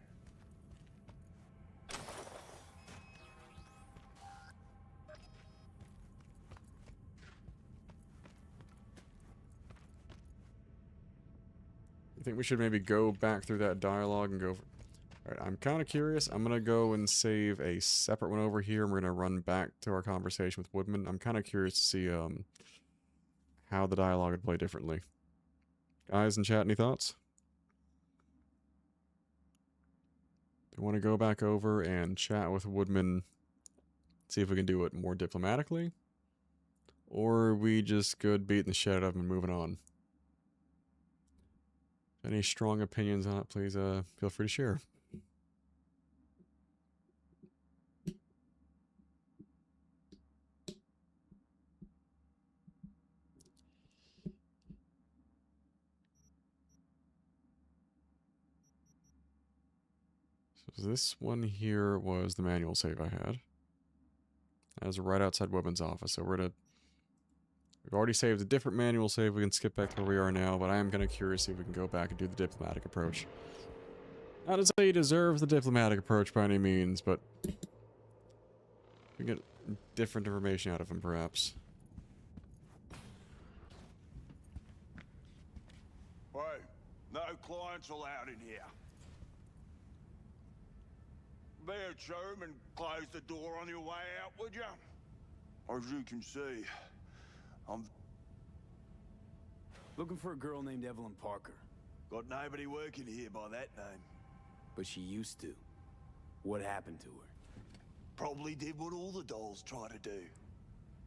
I think we should maybe go back through that dialogue and go... Alright, I'm kind of curious. I'm going to go and save a separate one over here, and we're going to run back to our conversation with Woodman. I'm kind of curious to see how the dialogue would play differently. Guys in chat, any thoughts? Do you want to go back over and chat with Woodman, see if we can do it more diplomatically? Or are we just good beating the shit out of him and moving on? Any strong opinions on it, please feel free to share. So this one here was the manual save I had. That was right outside Woodman's office, so we've already saved a different manual save. We can skip back to where we are now, but I am kind of curious if we can go back and do the diplomatic approach. Not to say he deserves the diplomatic approach by any means, but we get different information out of him, perhaps. Hey, no clients allowed in here. Bear room and close the door on your way out, would you? As you can see, I'm Looking for a girl named Evelyn Parker. got nobody working here by that name. But she used to. What happened to her? Probably did what all the dolls try to do.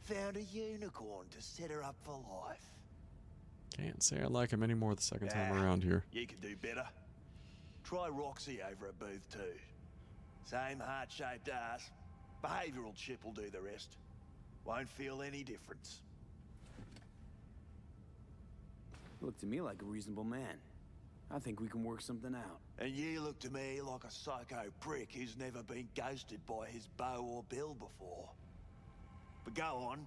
Found a unicorn to set her up for life. Can't say I like him any more the second time around here. You could do better. Try Roxy over at booth 2. Same heart-shaped ass. Behavioural chip will do the rest. Won't feel any difference. Look to me like a reasonable man. I think we can work something out. And you look to me like a psycho prick who's never been ghosted by his beau or bill before. But go on.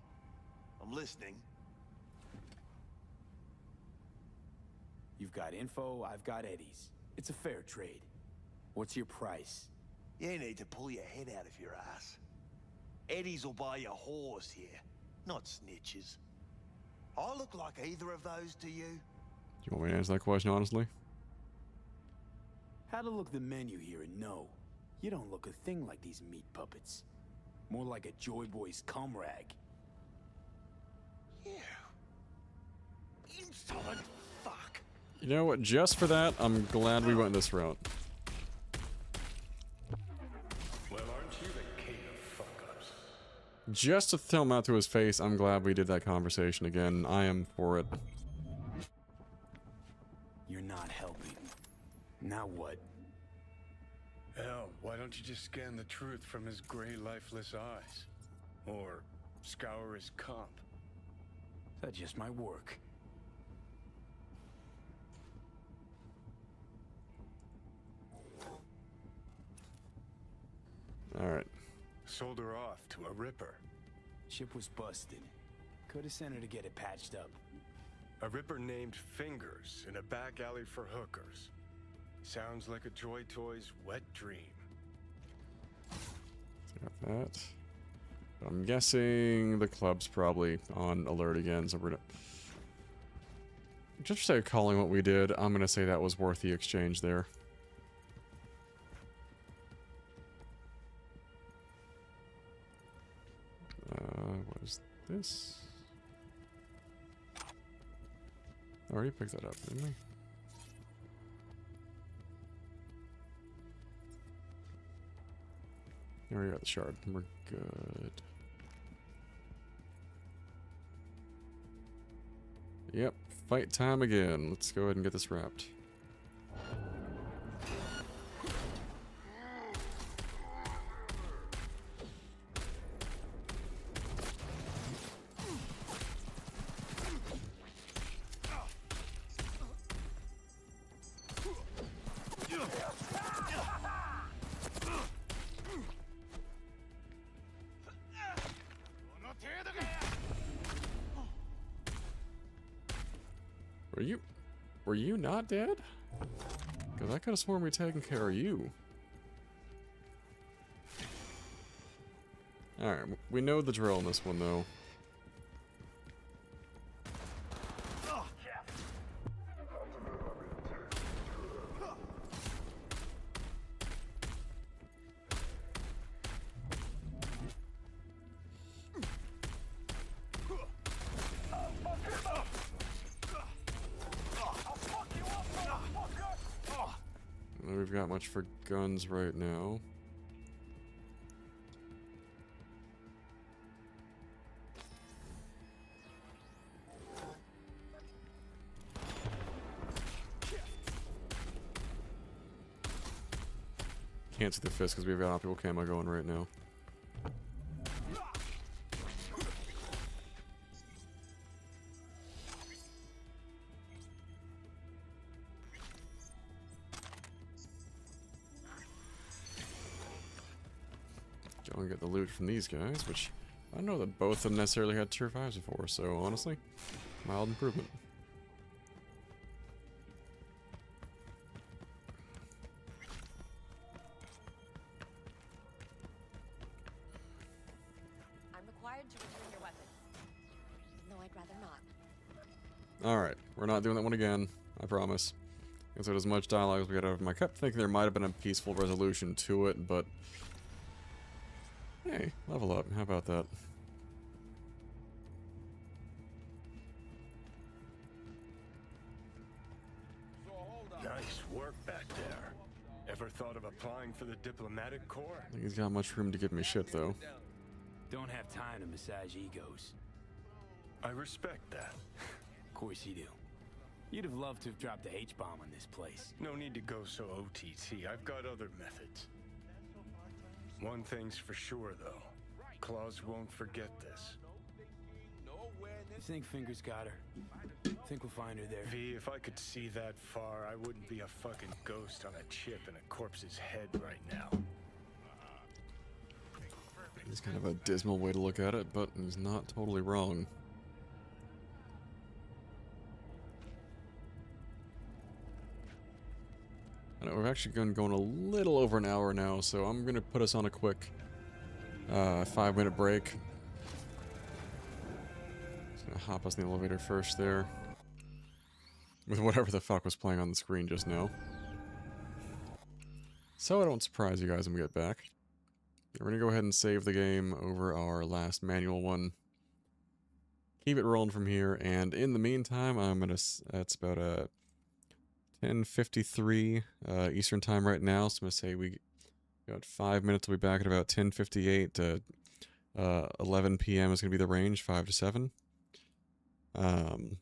I'm listening. You've got info, I've got Eddie's. It's a fair trade. What's your price? You need to pull your head out of your ass. Eddie's will buy you a horse here, not snitches. I look like either of those to you? Do you want me to answer that question honestly? Had to look at the menu here and know. You don't look a thing like these meat puppets. More like a Joy Boy's cum rag. You insolent fuck. You know what? Just for that, I'm glad we went this route. Well, aren't you the king of fuck-ups? Just to tell him out to his face, I'm glad we did that conversation again. I am for it. You're not helping. Now what? Hell, why don't you just scan the truth from his gray, lifeless eyes? Or scour his comp? That just might work. Alright. Sold her off to a ripper. Chip was busted. Could have sent her to get it patched up. A ripper named Fingers in a back alley for hookers. Sounds like a Joy Toy's wet dream. Got that. I'm guessing the club's probably on alert again, so we're gonna... Just for sake of calling what we did, I'm gonna say that was worth the exchange there. What is this? I already picked that up, didn't we? There we got the shard. We're good. Yep, fight time again. Let's go ahead and get this wrapped. Were you not dead? Because I could have sworn we taken care of you. Alright, we know the drill in this one, though. We've got much for guns right now. Can't see the fist because we've got optical camo going right now. Go and get the loot from these guys, which I don't know that both of them necessarily had tier 5s before, so honestly, mild improvement. required to return your weapons. Even though I'd rather not. Alright, we're not doing that one again, I promise. It's as much dialogue as we got out of them. I kept thinking there might have been a peaceful resolution to it, but... Hey, level up. How about that? Nice work back there. Ever thought of applying for the diplomatic corps? I think he's got much room to give me shit, though. Don't have time to massage egos. I respect that. Of course you do. You'd have loved to have dropped the H-bomb on this place. No need to go so OTT. I've got other methods. One thing's for sure, though. Claus won't forget this. You think Fingers got her? Think we'll find her there? V, if I could see that far, I wouldn't be a fucking ghost on a chip in a corpse's head right now. It's kind of a dismal way to look at it, but he's not totally wrong. I know we've actually been going a little over an hour now, so I'm going to put us on a quick 5-minute break. Just going to hop us in the elevator first there. With whatever the fuck was playing on the screen just now. So I don't surprise you guys when we get back. We're going to go ahead and save the game over our last manual one. Keep it rolling from here, and in the meantime, I'm going to... That's about a 10:53 Eastern time right now, so I'm going to say we got 5 minutes. We'll be back at about 10:58 to 11 p.m. is going to be the range, 5 to 7. I'm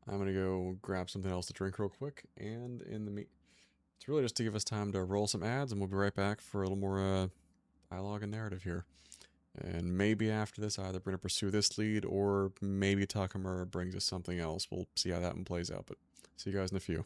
going to go grab something else to drink real quick, and in the it's really just to give us time to roll some ads, and we'll be right back for a little more dialogue and narrative here. And maybe after this, either we're going to pursue this lead, or maybe Takamura brings us something else. We'll see how that one plays out, but see you guys in a few.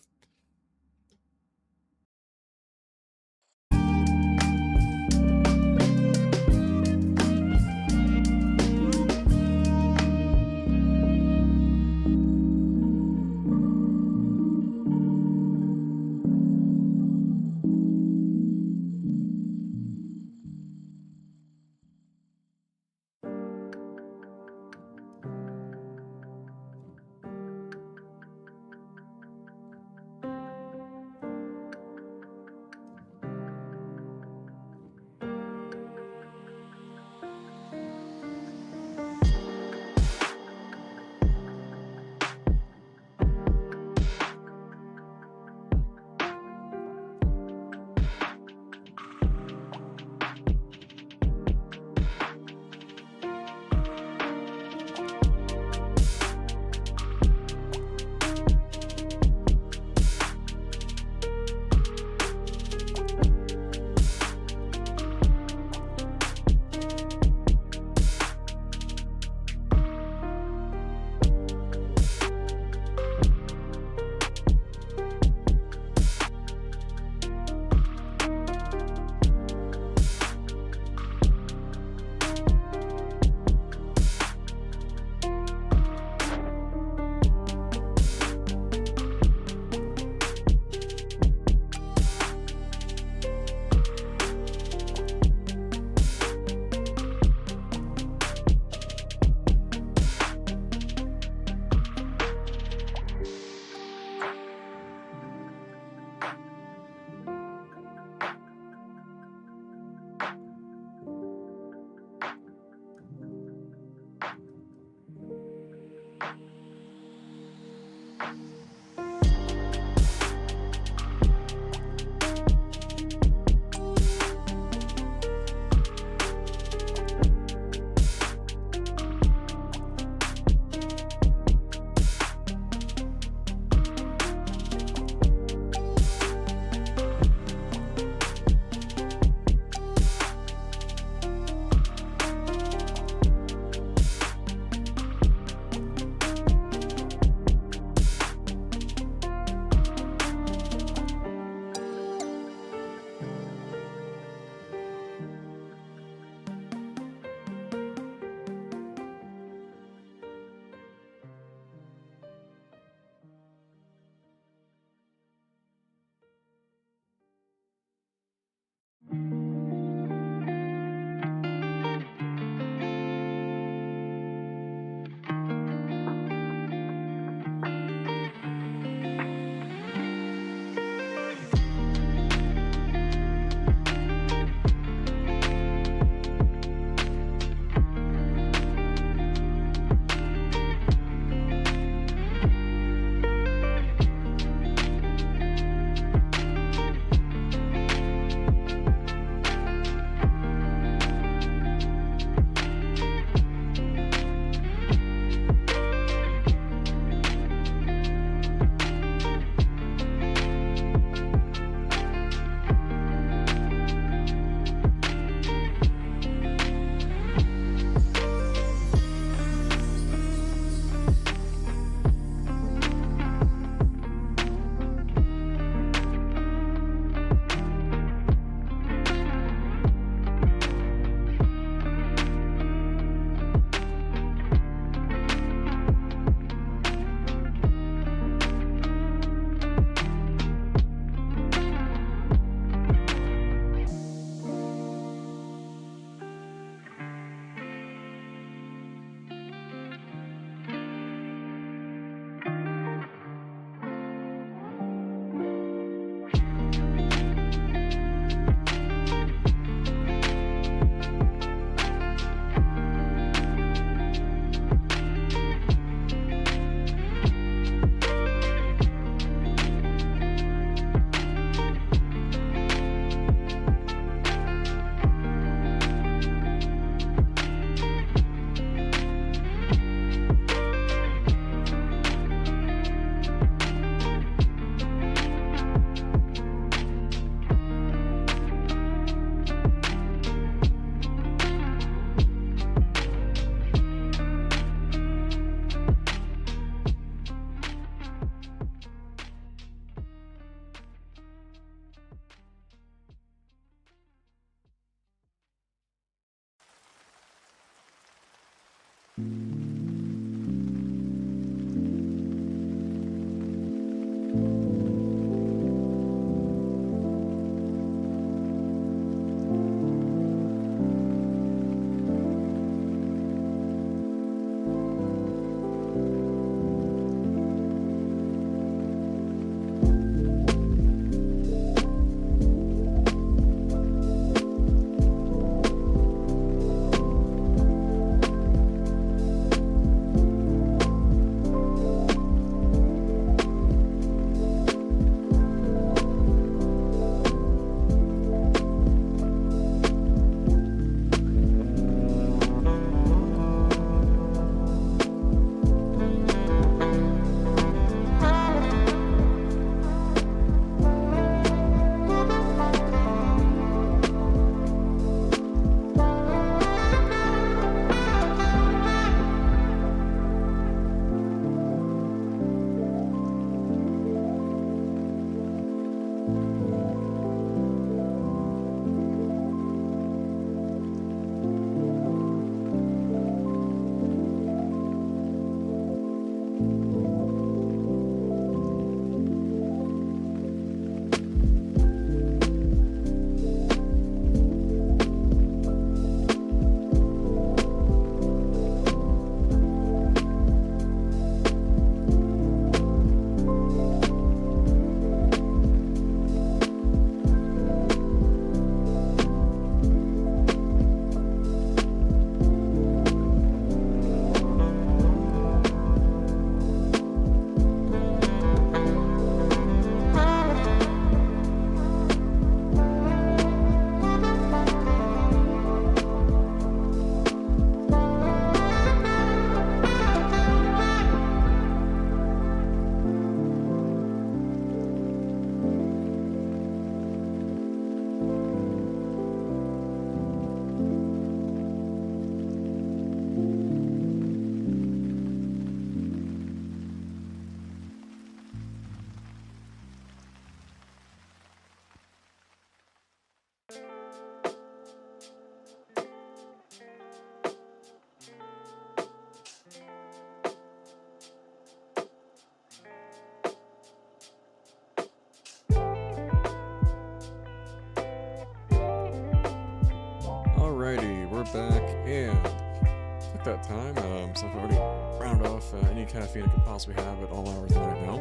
that time, so I've already rounded off any caffeine I could possibly have at all hours of the night now.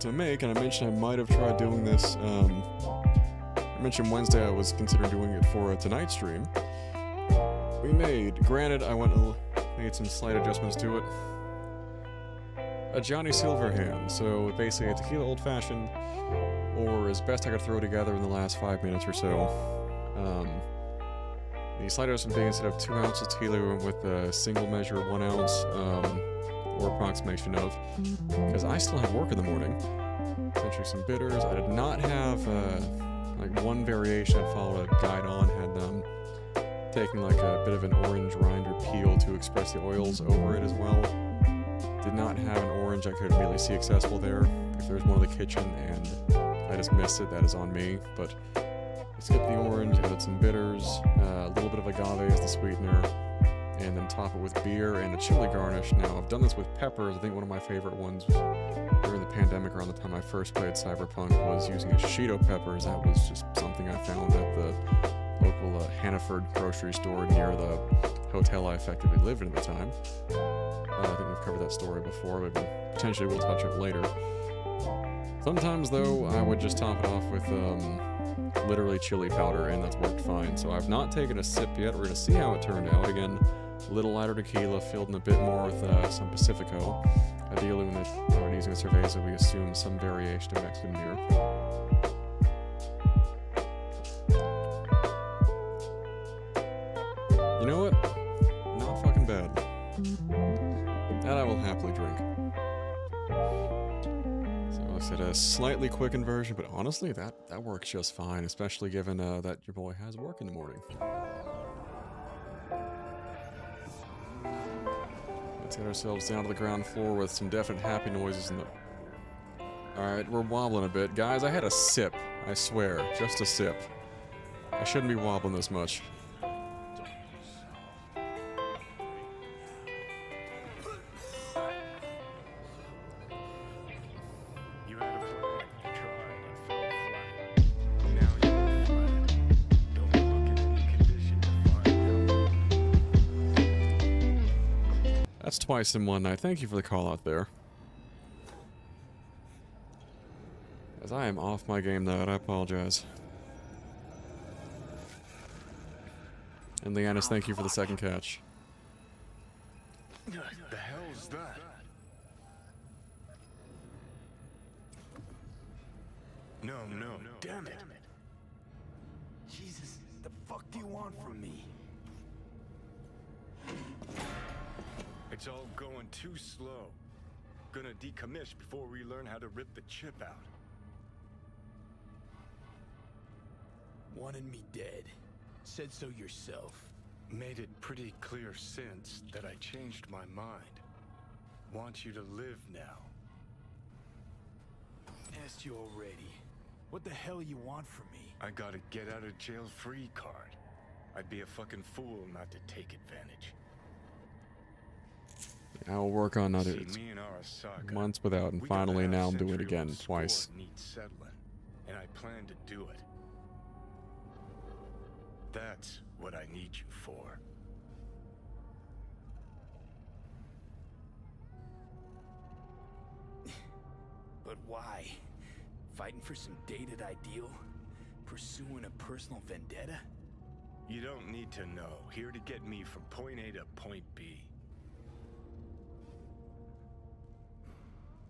To make, and I mentioned I might have tried doing this, I mentioned Wednesday I was considering doing it for tonight's stream. We made, granted I made some slight adjustments to it, a Johnny Silverhand, so basically a tequila old fashioned, or as best I could throw together in the last 5 minutes or so. The slight adjustment being instead of 2 ounces tequila with a single measure 1 ounce, or approximation of, because I still have work in the morning. Essentially some bitters. I did not have like one variation I followed a guide on, had taken like a bit of an orange rind or peel to express the oils over it as well. Did not have an orange I could immediately see accessible there. If there's one in the kitchen and I just missed it, that is on me. But skipped the orange, added some bitters, a little bit of agave as the sweetener, and then top it with beer and a chili garnish. Now, I've done this with peppers. I think one of my favorite ones during the pandemic, around the time I first played Cyberpunk, was using a Shido peppers. That was just something I found at the local Hannaford grocery store near the hotel I effectively lived in at the time. I think we've covered that story before, but potentially we'll touch it later. Sometimes, though, I would just top it off with literally chili powder, and that's worked fine. So I've not taken a sip yet. We're going to see how it turned out. Again, a little lighter tequila, filled in a bit more with some Pacifico. Ideally, when they're already using a cerveza, we assume some variation of Mexican beer. You know what? Not fucking bad. That I will happily drink. So I said a slightly quickened version, but honestly, that works just fine, especially given that your boy has work in the morning. Let's get ourselves down to the ground floor with some definite happy noises in the... Alright, we're wobbling a bit. Guys, I had a sip. I swear. Just a sip. I shouldn't be wobbling this much. That's twice in one night. Thank you for the call out there. As I am off my game though, and I apologize. And Leannis, thank you for the second catch. The hell's that? No, damn it. Jesus, the fuck do you want from me? It's all going too slow. Gonna decommiss before we learn how to rip the chip out. Wanted me dead. Said so yourself. Made it pretty clear since that I changed my mind. Want you to live now. Asked you already. What the hell you want from me? I got a get out of jail free card. I'd be a fucking fool not to take advantage. I will work on that. See, me and Arasaka, months without, and we finally got a now I'm doing it half-century-old again twice. score needs settling, and I plan to do it. That's what I need you for. But why? Fighting for some dated ideal? Pursuing a personal vendetta? You don't need to know. Here to get me from point A to point B.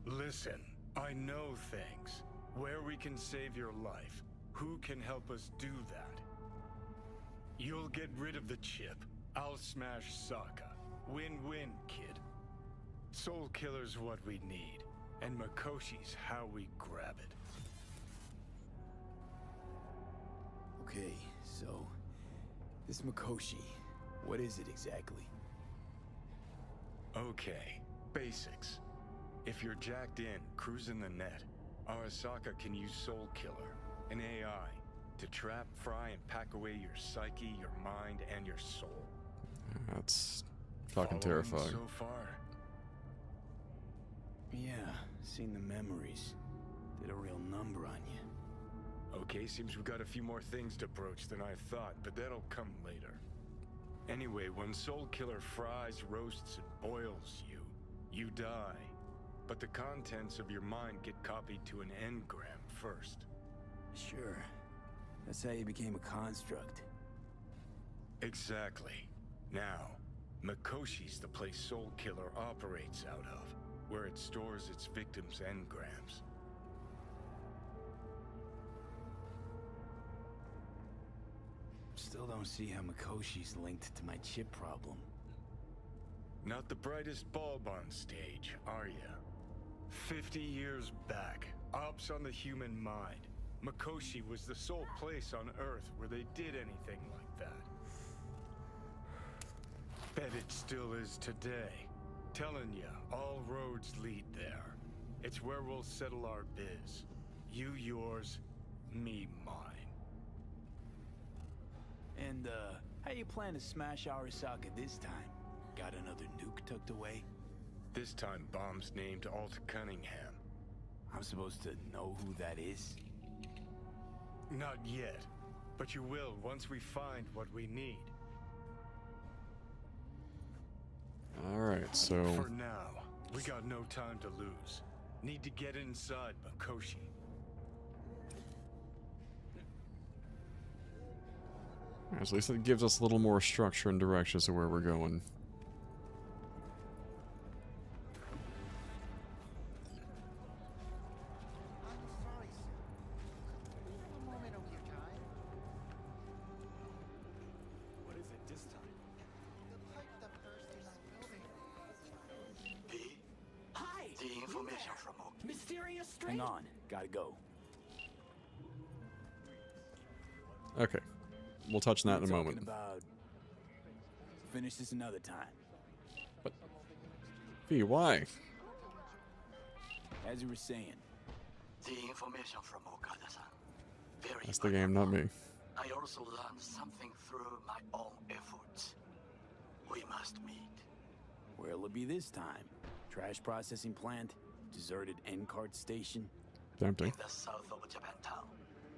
Listen, I know things. Where we can save your life. Who can help us do that? You'll get rid of the chip. I'll smash Sokka. Win-win, kid. Soul Killer's what we need. And Makoshi's how we grab it. Okay, so... this Makoshi, what is it exactly? Okay, basics. If you're jacked in, cruising the net, Arasaka can use Soul Killer, an AI, to trap, fry, and pack away your psyche, your mind, and your soul. That's fucking Following terrifying. so far? Yeah, seen the memories. Did a real number on you. Okay, seems we've got a few more things to broach than I thought, but that'll come later. Anyway, when Soul Killer fries, roasts, and boils you, you die. But the contents of your mind get copied to an engram first. Sure. That's how you became a construct. Exactly. Now, Mikoshi's the place Soul Killer operates out of, where it stores its victims' engrams. Still don't see how Mikoshi's linked to my chip problem. Not the brightest bulb on stage, are ya? 50 years back, ops on the human mind. Mikoshi was the sole place on Earth where they did anything like that. Bet it still is today. Telling ya, all roads lead there. It's where we'll settle our biz. You yours, me mine. And, how you plan to smash Arasaka this time? Got another nuke tucked away? This time, bomb's named Alt Cunningham. I'm supposed to know who that is? Not yet, but you will once we find what we need. Alright, so... For now, we got no time to lose. Need to get inside Mikoshi. Alright, so at least it gives us a little more structure and direction as to where we're going. What is it this time? Hi! The information from Mysterious Hang stranger. on, gotta go. Okay. We'll touch on that in a We're moment. talking about... Finish this another time. V, why? As you were saying. The information from Okada-san. Very That's the game, not me. I also learned something through my own efforts. We must meet. Where'll it be this time? Trash processing plant? Deserted N-cart station? Tempting. In the south of Japantown,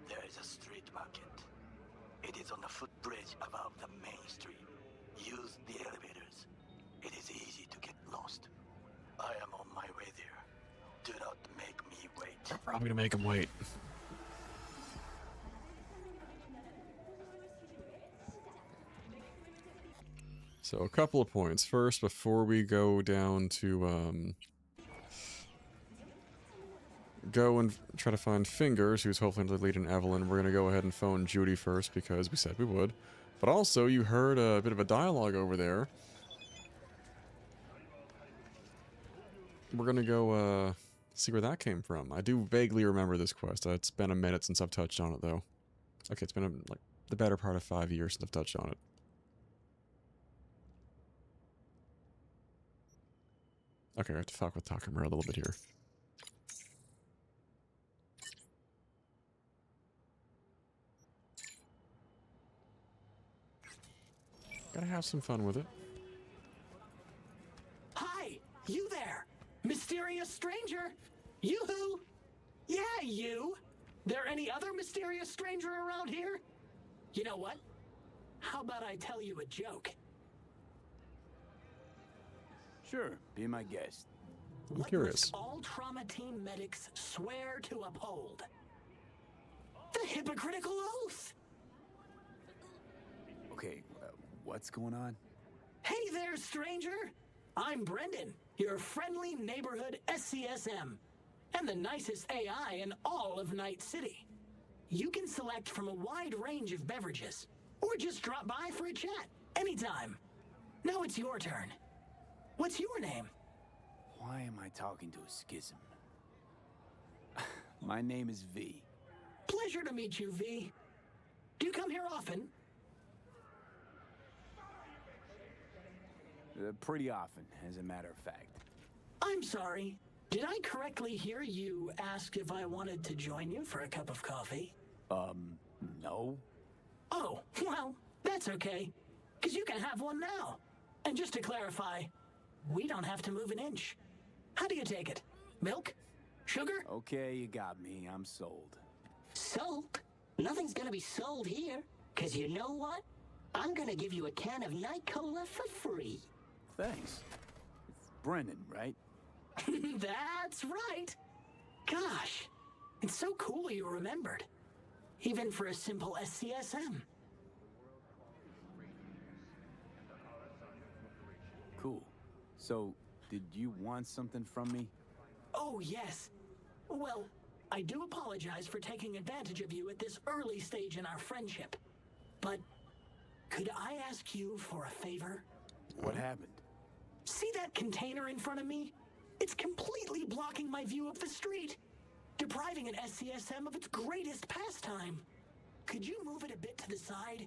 there is a street market. It is on the footbridge above the main street. Use the elevators. It is easy to get lost. I am on my way there. Do not make me wait. I'm probably gonna make him wait. So a couple of points. First, before we go down to go and try to find Fingers, who's hopefully the lead in Evelyn, we're gonna go ahead and phone Judy first because we said we would. But also, you heard a bit of a dialogue over there. We're gonna go see where that came from. I do vaguely remember this quest. It's been a minute since I've touched on it, though. Okay, it's been like the better part of 5 years since I've touched on it. Okay, I have to fuck with Takamura a little bit here. Gotta have some fun with it. Hi, you there, mysterious stranger. You-hoo. Yeah, you. There any other mysterious stranger around here? You know what? How about I tell you a joke? Sure, be my guest. I'm curious. Must all trauma team medics swear to uphold? The hypocritical oath! Okay, what's going on? Hey there, stranger! I'm Brendan, your friendly neighborhood SCSM, and the nicest AI in all of Night City. You can select from a wide range of beverages, or just drop by for a chat, anytime. Now it's your turn. What's your name? Why am I talking to a schism? My name is V. Pleasure to meet you, V. Do you come here often? Pretty often, as a matter of fact. I'm sorry. Did I correctly hear you ask if I wanted to join you for a cup of coffee? No. Oh, well, that's okay. Because you can have one now. And just to clarify, we don't have to move an inch. How do you take it? Milk? Sugar? Okay, you got me. I'm sold. Sold? Nothing's gonna be sold here. Because you know what? I'm gonna give you a can of Night Cola for free. Thanks. It's Brennan, right? That's right. Gosh, it's so cool you remembered. Even for a simple SCSM. Cool. So, did you want something from me? Oh, yes. Well, I do apologize for taking advantage of you at this early stage in our friendship. But could I ask you for a favor? What happened? See that container in front of me? It's completely blocking my view of the street, depriving an SCSM of its greatest pastime. Could you move it a bit to the side?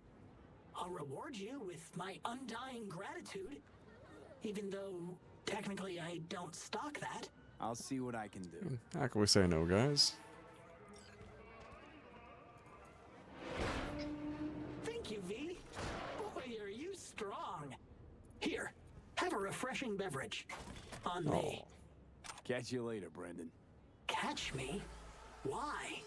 I'll reward you with my undying gratitude, even though technically I don't stock that. I'll see what I can do. How can we say no, guys? Thank you, V. Boy, are you strong. Here, have a refreshing beverage. On me. Catch you later, Brendan. Catch me? Why?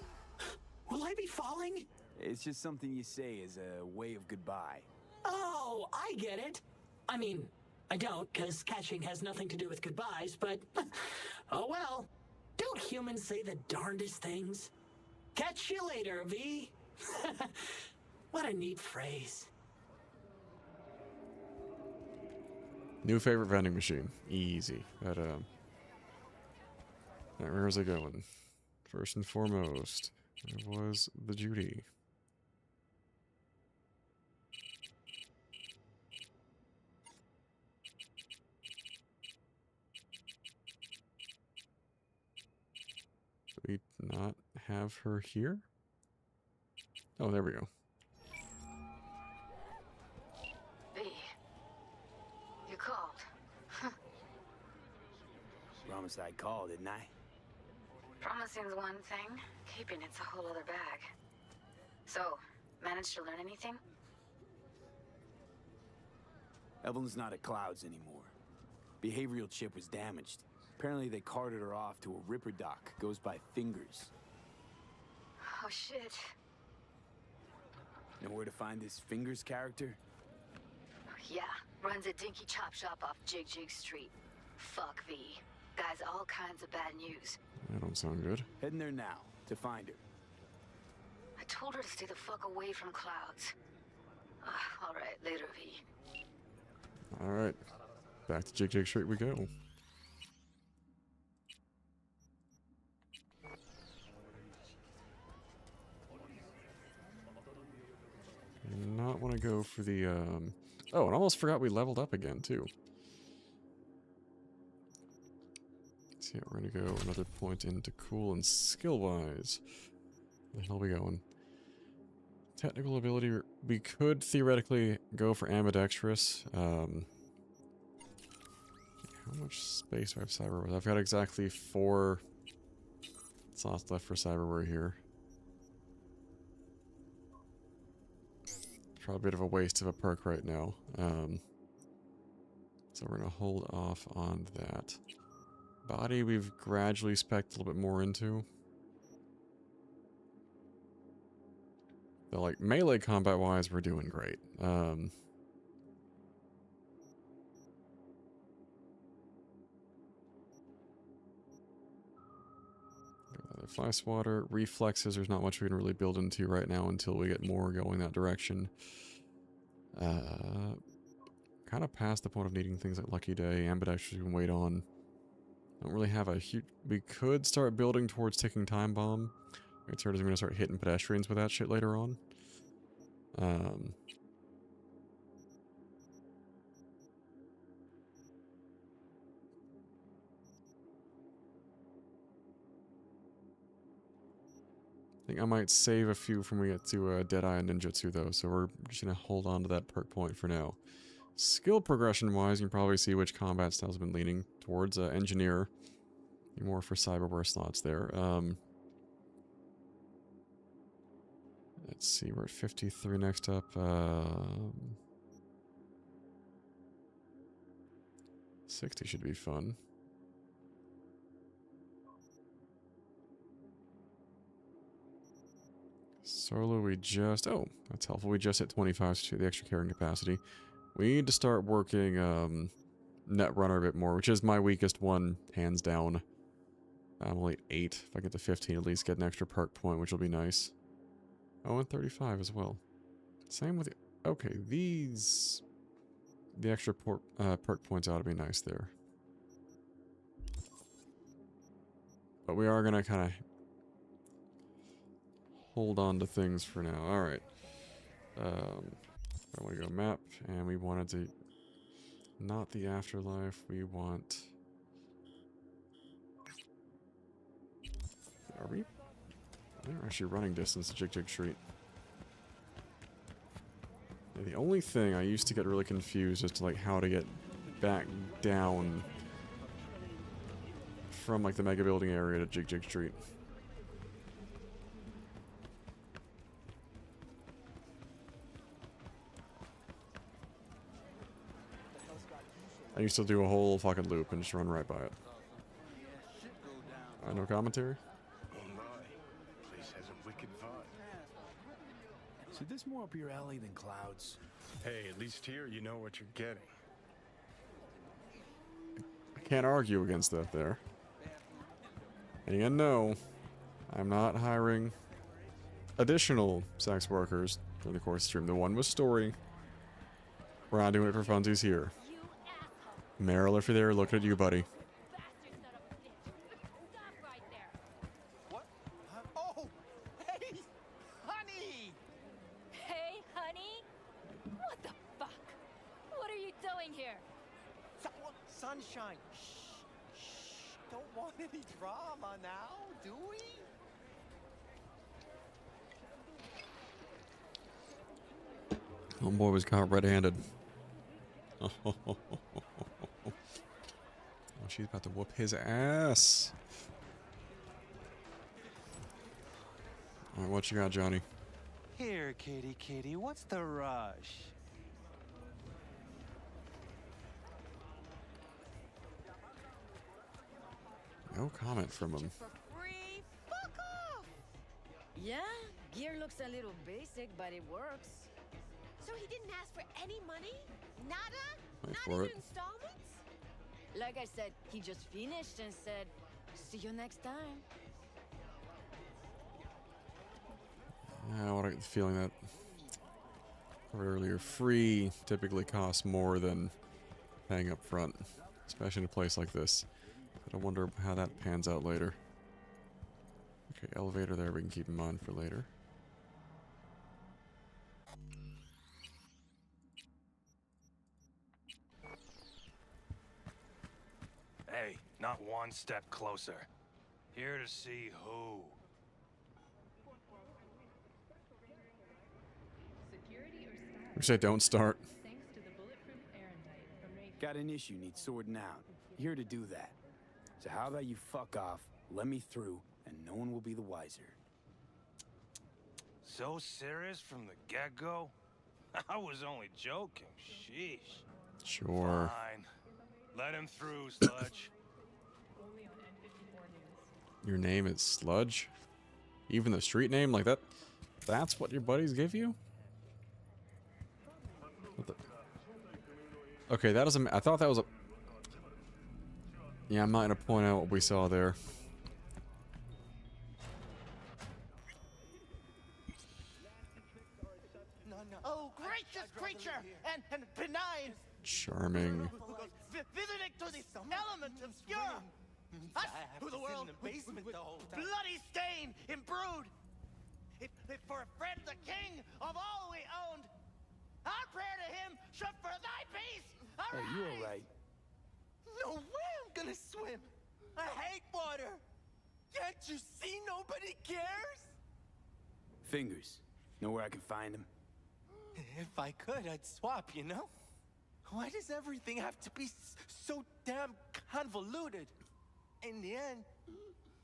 Will I be falling? It's just something you say as a way of goodbye. Oh, I get it. I mean, I don't, because catching has nothing to do with goodbyes, but oh well. Don't humans say the darndest things? Catch you later, V. What a neat phrase. New favorite vending machine. Easy. But, alright, where's it going? First and foremost, it was the Judy. Do we not have her here? Oh, there we go. V, you called. Promised I'd call, didn't I? Promising's one thing, keeping it's a whole other bag. So, managed to learn anything? Evelyn's not at Clouds anymore. Behavioral chip was damaged. Apparently they carted her off to a Ripper dock. Goes by Fingers. Oh shit. Know where to find this Fingers character? Yeah, runs a dinky chop shop off Jig Jig Street. Fuck V. Guy's all kinds of bad news. That don't sound good. Heading there now, to find her. I told her to stay the fuck away from Clouds. Alright, later, V. Alright. Back to Jig Jig Street we go. Not want to go for the, Oh, and I almost forgot we leveled up again, too. So yeah, we're gonna go another point into cool and skill-wise. Where the hell are we going? Technical ability, we could theoretically go for ambidextrous. How much space do I have cyberware? I've got exactly 4 slots left for cyberware here. Probably a bit of a waste of a perk right now. So we're gonna hold off on that. Body we've gradually spec'd a little bit more into. Though, like, melee combat-wise, we're doing great. The fly swatter, reflexes, there's not much we can really build into right now until we get more going that direction. Kind of past the point of needing things like Lucky Day, ambidextrous we can wait on. Don't really have a huge... We could start building towards Ticking Time Bomb. It's hard as we're going to start hitting pedestrians with that shit later on. I think I might save a few from when we get to Deadeye and Ninjutsu, though, so we're just going to hold on to that perk point for now. Skill progression-wise, you can probably see which combat styles have been leaning towards. Engineer, more for cyberware slots there. Let's see, we're at 53 next up. 60 should be fun. Solo, we just... Oh, that's helpful. We just hit 25 to the extra carrying capacity. We need to start working Netrunner a bit more, which is my weakest one, hands down. I'm only at 8. If I get to 15, at least get an extra perk point, which will be nice. Oh, and 35 as well. Same with... Okay, these... The extra perk points ought to be nice there. But we are going to kind of hold on to things for now. Alright. I want to go map, and we wanted to... Not the afterlife, we want... Are we? They're actually running distance to Jig Jig Street. Yeah, the only thing I used to get really confused as to like how to get back down from like the mega building area to Jig Jig Street. I used to do a whole fucking loop and just run right by it. No commentary? So this more up your alley than Cloud's? Hey, at least here you know what you're getting. I can't argue against that there. And again, no, I'm not hiring additional sex workers during the course of the stream. The one was story. We're not doing it for funsies here. Meryl, if you're there, look at you, buddy. Oh, hey, honey! Hey, honey? What the fuck? What are you doing here? Sunshine. Shh. Don't want any drama now, do we? Homeboy was caught red-handed. Oh, she's about to whoop his ass. Alright, what you got, Johnny? Here, kitty, what's the rush? No comment from him. Free? Fuck off! Yeah, gear looks a little basic, but it works. So he didn't ask for any money? Nada? Wait Not for even it. installments? Like I said, he just finished and said, see you next time. I get the feeling that earlier free typically costs more than paying up front, especially in a place like this. But I wonder how that pans out later. Okay, elevator there we can keep in mind for later. Hey, not one step closer. Here to see who. We say don't start. Got an issue needs sorting out. Here to do that. So how about you fuck off, let me through, and no one will be the wiser. So serious from the get-go? I was only joking. Sheesh. Sure. Fine. Let him through, Sludge. Your name is Sludge? Even the street name like that? That's what your buddies give you? What the? Okay, that doesn't... I thought that was a... Yeah, I'm not gonna point out what we saw there. Oh, gracious creature and benign. Charming. Visiting to the element obscure. Us, who the world bloody stain imbrued. If for a friend the king of all we owned, our prayer to him should for thy peace. Hey, you alright? No way I'm gonna swim. I hate water. Can't you see nobody cares? Fingers. Know where I can find him? If I could, I'd swap, you know? Why does everything have to be so damn convoluted? In the end,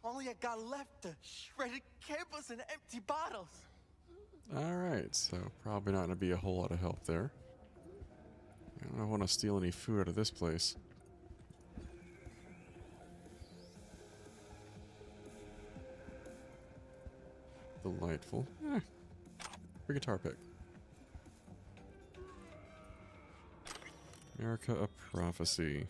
all I got left are shredded cables and empty bottles. Alright, so probably not gonna be a whole lot of help there. I don't want to steal any food out of this place. Delightful. Free guitar pick. America, a prophecy.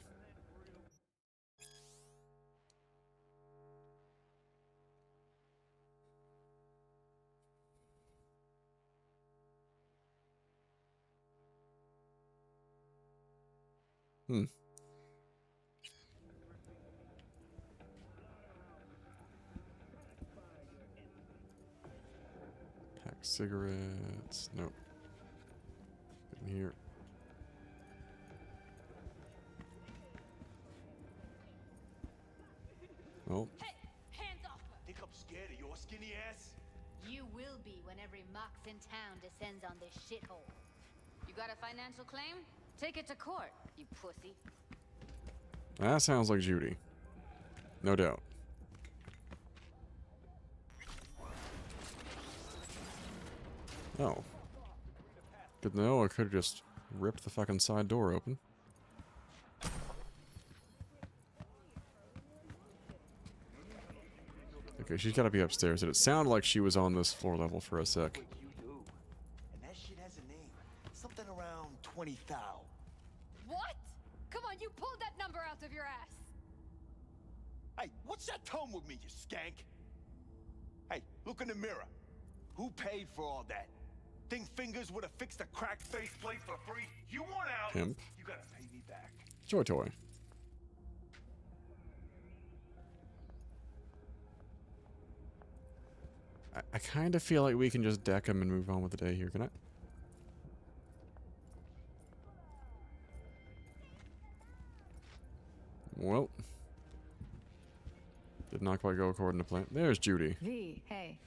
Pack cigarettes. Nope. In here. Oh. Hey, hands off her! Think I'm scared of your skinny ass? You will be when every mox in town descends on this shithole. You got a financial claim? Take it to court, you pussy. That sounds like Judy. No doubt. Oh. Good to know, I could have just ripped the fucking side door open. Okay, she's gotta be upstairs. It sounded like she was on this floor level for a sec. And that shit has a name. Something around 20,000. What? Come on, you pulled that number out of your ass. Hey, what's that tone with me, you skank? Hey, look in the mirror. Who paid for all that? Think fingers would have fixed a cracked faceplate for free? You want out? Pimp. You gotta pay me back. Joy toy. I kind of feel like we can just deck him and move on with the day here, can I? Well. Did not quite go according to plan. There's Judy. V, hey.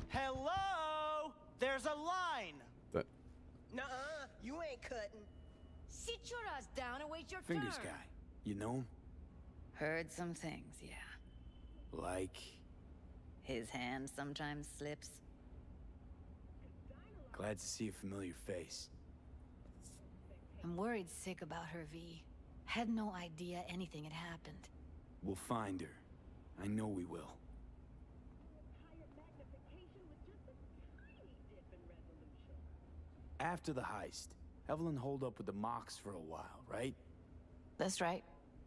Hello? There's a line. That. Nuh-uh, you ain't cutting. Sit your ass down and wait your Fingers turn. guy. You know him? Heard some things, yeah. Like? His hand sometimes slips. Glad to see a familiar face. I'm worried sick about her, V. Had no idea anything had happened. We'll find her. I know we will. After the heist, Evelyn holed up with the Mox for a while, right? That's right.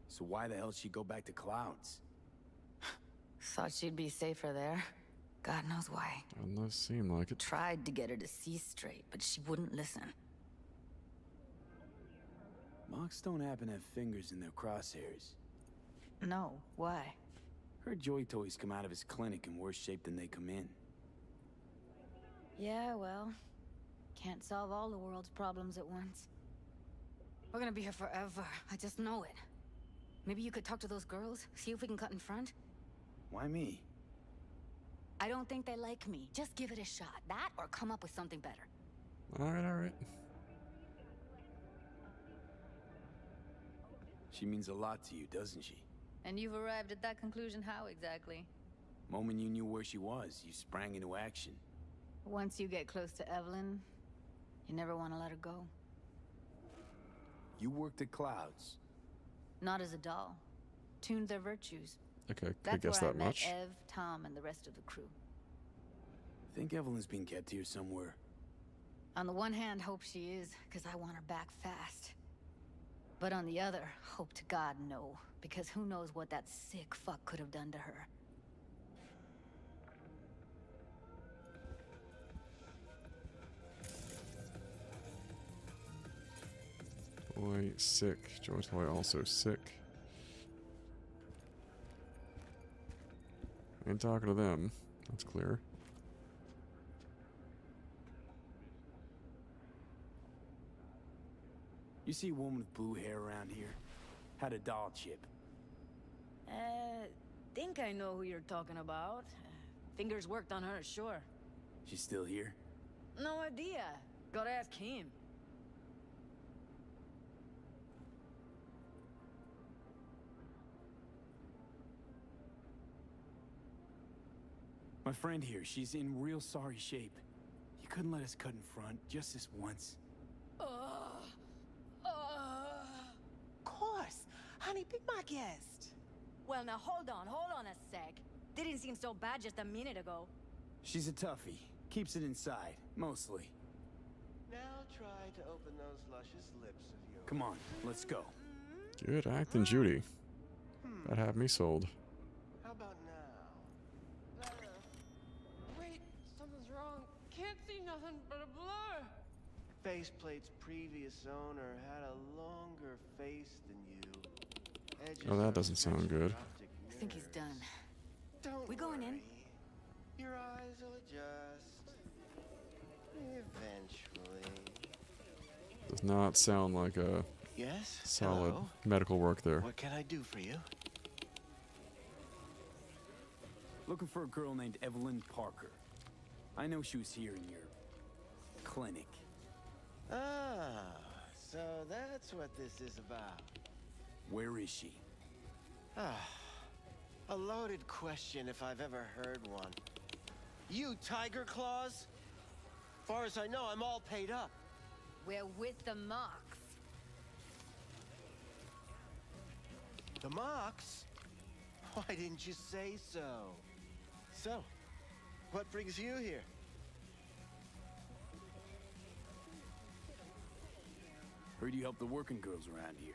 So why the hell did she go back to Clouds? Thought she'd be safer there. God knows why. Doesn't seem like it. Tried to get her to see straight, but she wouldn't listen. Mox don't happen to have fingers in their crosshairs. No, why? Heard Joy Toys come out of his clinic in worse shape than they come in. Yeah, well, can't solve all the world's problems at once. We're gonna be here forever. I just know it. Maybe you could talk to those girls, see if we can cut in front? Why me? I don't think they like me. Just give it a shot. That or come up with something better. Alright, alright. She means a lot to you, doesn't she? And you've arrived at that conclusion how exactly? Moment you knew where she was, you sprang into action. Once you get close to Evelyn, you never want to let her go. You worked at Clouds. Not as a doll. Tuned their virtues. Okay, I That's guess where that I met much. Ev, Tom, and the rest of the crew. Think Evelyn's being kept here somewhere. On the one hand, hope she is, because I want her back fast. But on the other, hope to God no, because who knows what that sick fuck could have done to her. Boy, sick. Joy Toy also sick. Ain't talking to them. That's clear. You see a woman with blue hair around here? Had a doll chip. Think I know who you're talking about. Fingers worked on her, sure. She's still here? No idea. Gotta ask him. My friend here, she's in real sorry shape. You couldn't let us cut in front, just this once. Of course. Honey, be my guest. Well, now hold on a sec. Didn't seem so bad just a minute ago. She's a toughie. Keeps it inside, mostly. Now try to open those luscious lips of yours. Come on, let's go. Good acting, Judy. That had me sold. How about now? Wait, something's wrong. Can't see nothing but a blur. Faceplate's previous owner had a longer face than you. Edges Oh, that of doesn't sound good. optic I think he's done. Don't We going in? worry. Your eyes will adjust. Eventually. Does not sound like a Yes? solid Hello? medical work there. What can I do for you? Looking for a girl named Evelyn Parker. I know she was here in your clinic. Ah, so that's what this is about. Where is she? Ah, a loaded question if I've ever heard one. You Tiger Claws? Far as I know, I'm all paid up. We're with the Mox. The Mox? Why didn't you say so? So, what brings you here? Heard you help the working girls around here.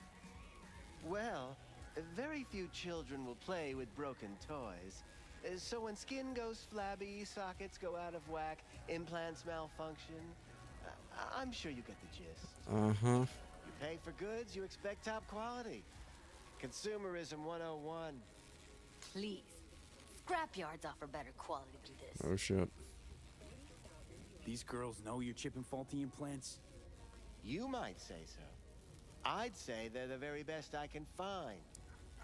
Well, very few children will play with broken toys. So when skin goes flabby, sockets go out of whack, implants malfunction, I'm sure you get the gist. Uh-huh. You pay for goods, you expect top quality. Consumerism 101. Please. Scrapyards offer better quality than this. Oh, shit. These girls know you're chipping faulty implants? You might say so. I'd say they're the very best I can find.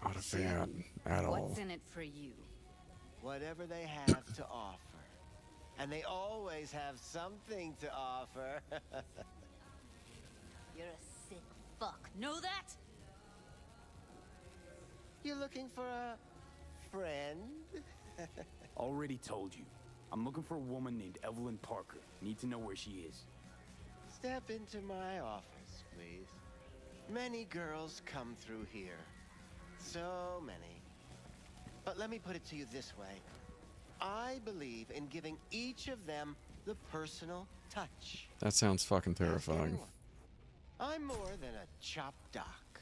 Not a fan at all. What's in it for you? Whatever they have to offer. And they always have something to offer. You're a sick fuck. Know that? You looking for a friend? Already told you. I'm looking for a woman named Evelyn Parker. Need to know where she is. Step into my office, please. Many girls come through here. So many. But let me put it to you this way. I believe in giving each of them the personal touch. That sounds fucking terrifying. I'm more than a chop doc.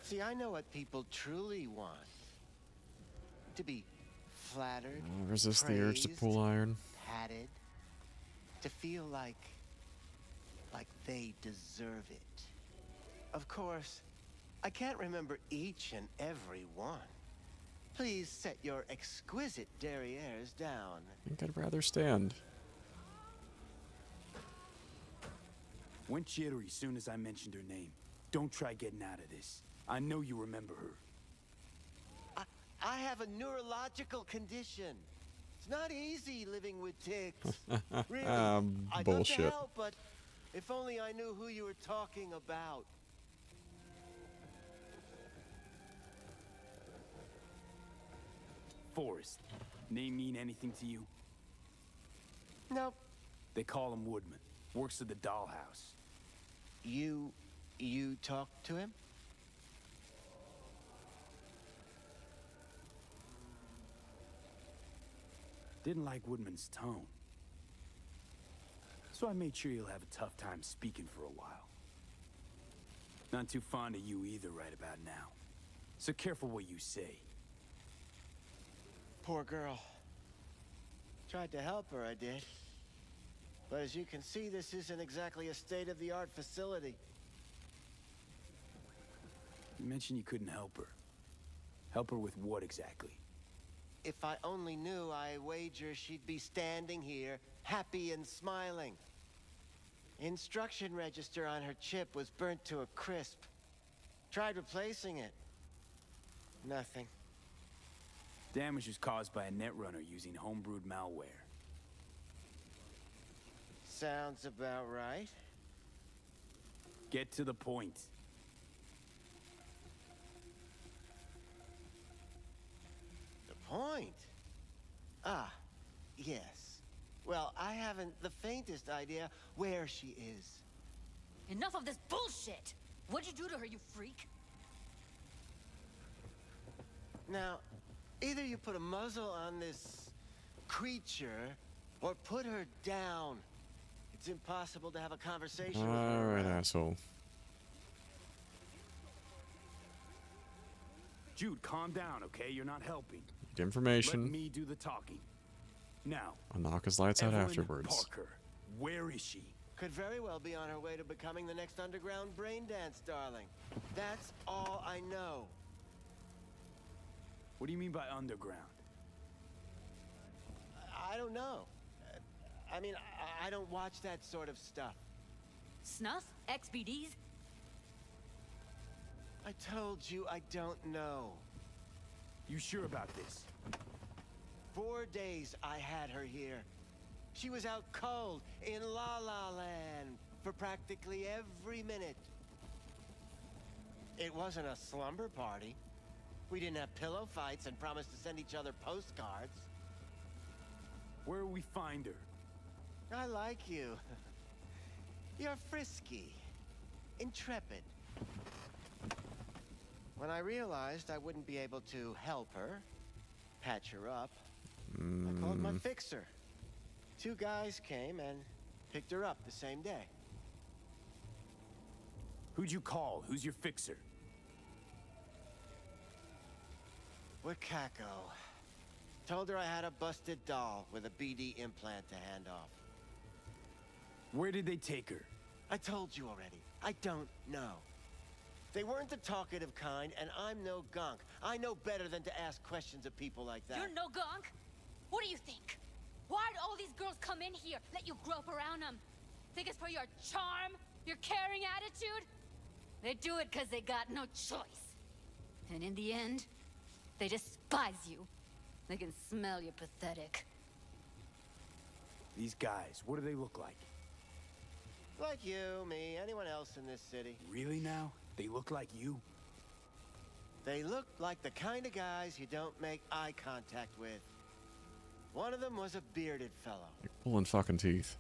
See, I know what people truly want. To be flattered, Resist the urge to praised, pull iron. patted. To feel like they deserve it. Of course, I can't remember each and every one. Please set your exquisite derrieres down. I think I'd rather stand. Went jittery soon as I mentioned her name. Don't try getting out of this. I know you remember her. I have a neurological condition. It's not easy living with tics. Really. I'd love to Bullshit. help, but if only I knew who you were talking about. Forrest. Name mean anything to you? Nope. They call him Woodman. Works at the dollhouse. You talked to him? Didn't like Woodman's tone. So I made sure he'll have a tough time speaking for a while. Not too fond of you either right about now. So careful what you say. Poor girl. Tried to help her, I did. But as you can see, this isn't exactly a state-of-the-art facility. You mentioned you couldn't help her. Help her with what exactly? If I only knew, I wager she'd be standing here, happy and smiling. Instruction register on her chip was burnt to a crisp. Tried replacing it. Nothing. Damage was caused by a netrunner using homebrewed malware. Sounds about right. Get to the point. The point? Ah, yes. Well, I haven't the faintest idea where she is. Enough of this bullshit! What'd you do to her, you freak? Now, either you put a muzzle on this creature, or put her down. It's impossible to have a conversation with her. Alright, asshole. Jude, calm down, okay? You're not helping. Get information. Let me do the talking. Now, I'll knock his lights out Evelyn afterwards. Parker, where is she? Could very well be on her way to becoming the next underground brain dance darling. That's all I know. What do you mean by underground? I don't know. I mean, I don't watch that sort of stuff. Snuff? XBDs? I told you I don't know. You sure about this? 4 days I had her here. She was out cold in La La Land for practically every minute. It wasn't a slumber party. We didn't have pillow fights and promised to send each other postcards. Where will we find her? I like you. You're frisky, intrepid. When I realized I wouldn't be able to help her, patch her up, I called my fixer. 2 guys came and picked her up the same day. Who'd you call? Who's your fixer? Wakako. Told her I had a busted doll with a BD implant to hand off. Where did they take her? I told you already. I don't know. They weren't the talkative kind, and I'm no gonk. I know better than to ask questions of people like that. You're no gonk? What do you think? Why'd all these girls come in here, let you grope around them? Think it's for your charm? Your caring attitude? They do it because they got no choice. And in the end, they despise you. They can smell you're pathetic. These guys, what do they look like? Like you, me, anyone else in this city. Really now? They look like you? They look like the kind of guys you don't make eye contact with. One of them was a bearded fellow. You're pulling fucking teeth.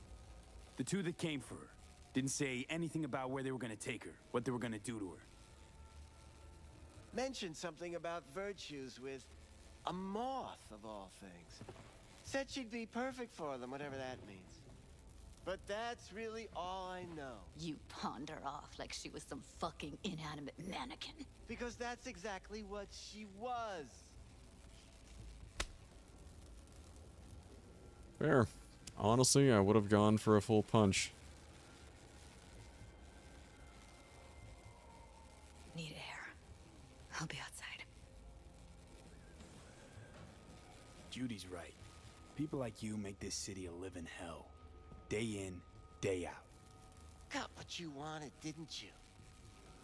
The 2 that came for her didn't say anything about where they were gonna take her, what they were gonna do to her. Mentioned something about virtues with a moth, of all things. Said she'd be perfect for them, whatever that means. But that's really all I know. You pawned her off like she was some fucking inanimate mannequin. Because that's exactly what she was. Fair. Honestly, I would have gone for a full punch. Need air. I'll be outside. Judy's right. People like you make this city a living hell. Day in, day out. Got what you wanted, didn't you?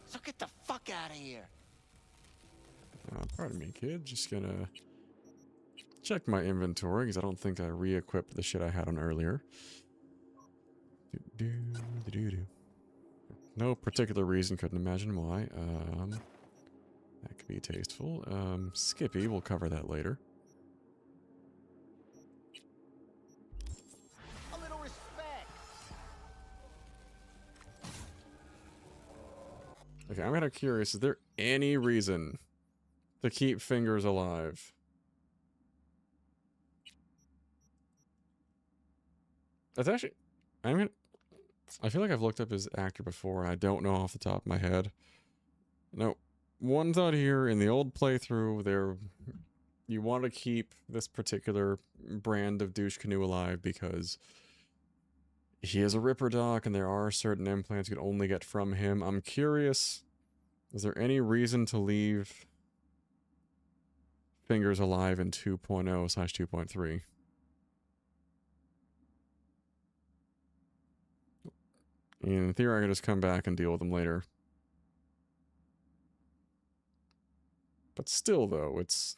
So get the fuck out of here. Pardon me, kid. Just gonna check my inventory because I don't think I re-equipped the shit I had on earlier. No particular reason, couldn't imagine why. That could be tasteful. Skippy, we'll cover that later. A little respect. Okay, I'm kind of curious. Is there any reason to keep Fingers alive? That's actually... I feel like I've looked up his actor before, and I don't know off the top of my head. No, one thought here, in the old playthrough, you want to keep this particular brand of douche canoe alive because he is a Ripper Doc, and there are certain implants you can only get from him. I'm curious, is there any reason to leave Fingers alive in 2.0/2.3? In theory, I can just come back and deal with them later. But still, though, it's...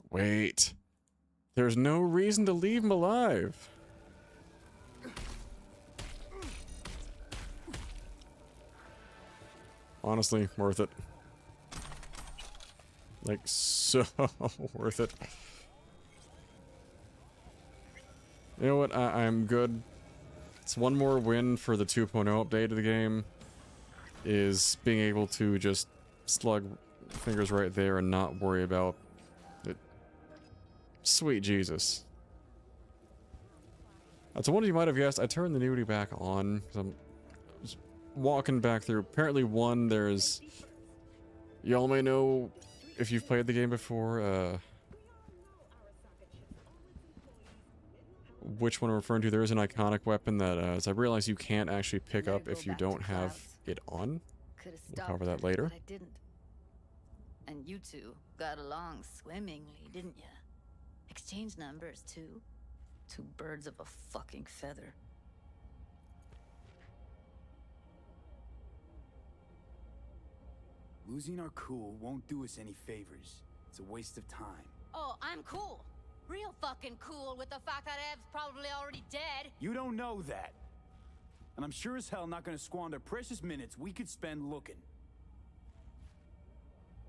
Wait. There's no reason to leave him alive. Honestly, worth it. Like, so worth it. You know what? I'm good. It's one more win for the 2.0 update of the game. Is being able to just slug fingers right there and not worry about it. Sweet Jesus. That's one you might have guessed. I turned the nudity back on because I'm just walking back through. Apparently, one, there's... Y'all may know if you've played the game before, which one I'm referring to. There is an iconic weapon that, as I realize, you can't actually pick up if you don't have it on. We'll cover that later. But I didn't. And you two got along swimmingly, didn't ya? Exchanged numbers, too? Two birds of a fucking feather. Losing our cool won't do us any favors. It's a waste of time. Oh, I'm cool. Real fucking cool with the fact that Ev's probably already dead. You don't know that. And I'm sure as hell not gonna squander precious minutes we could spend looking.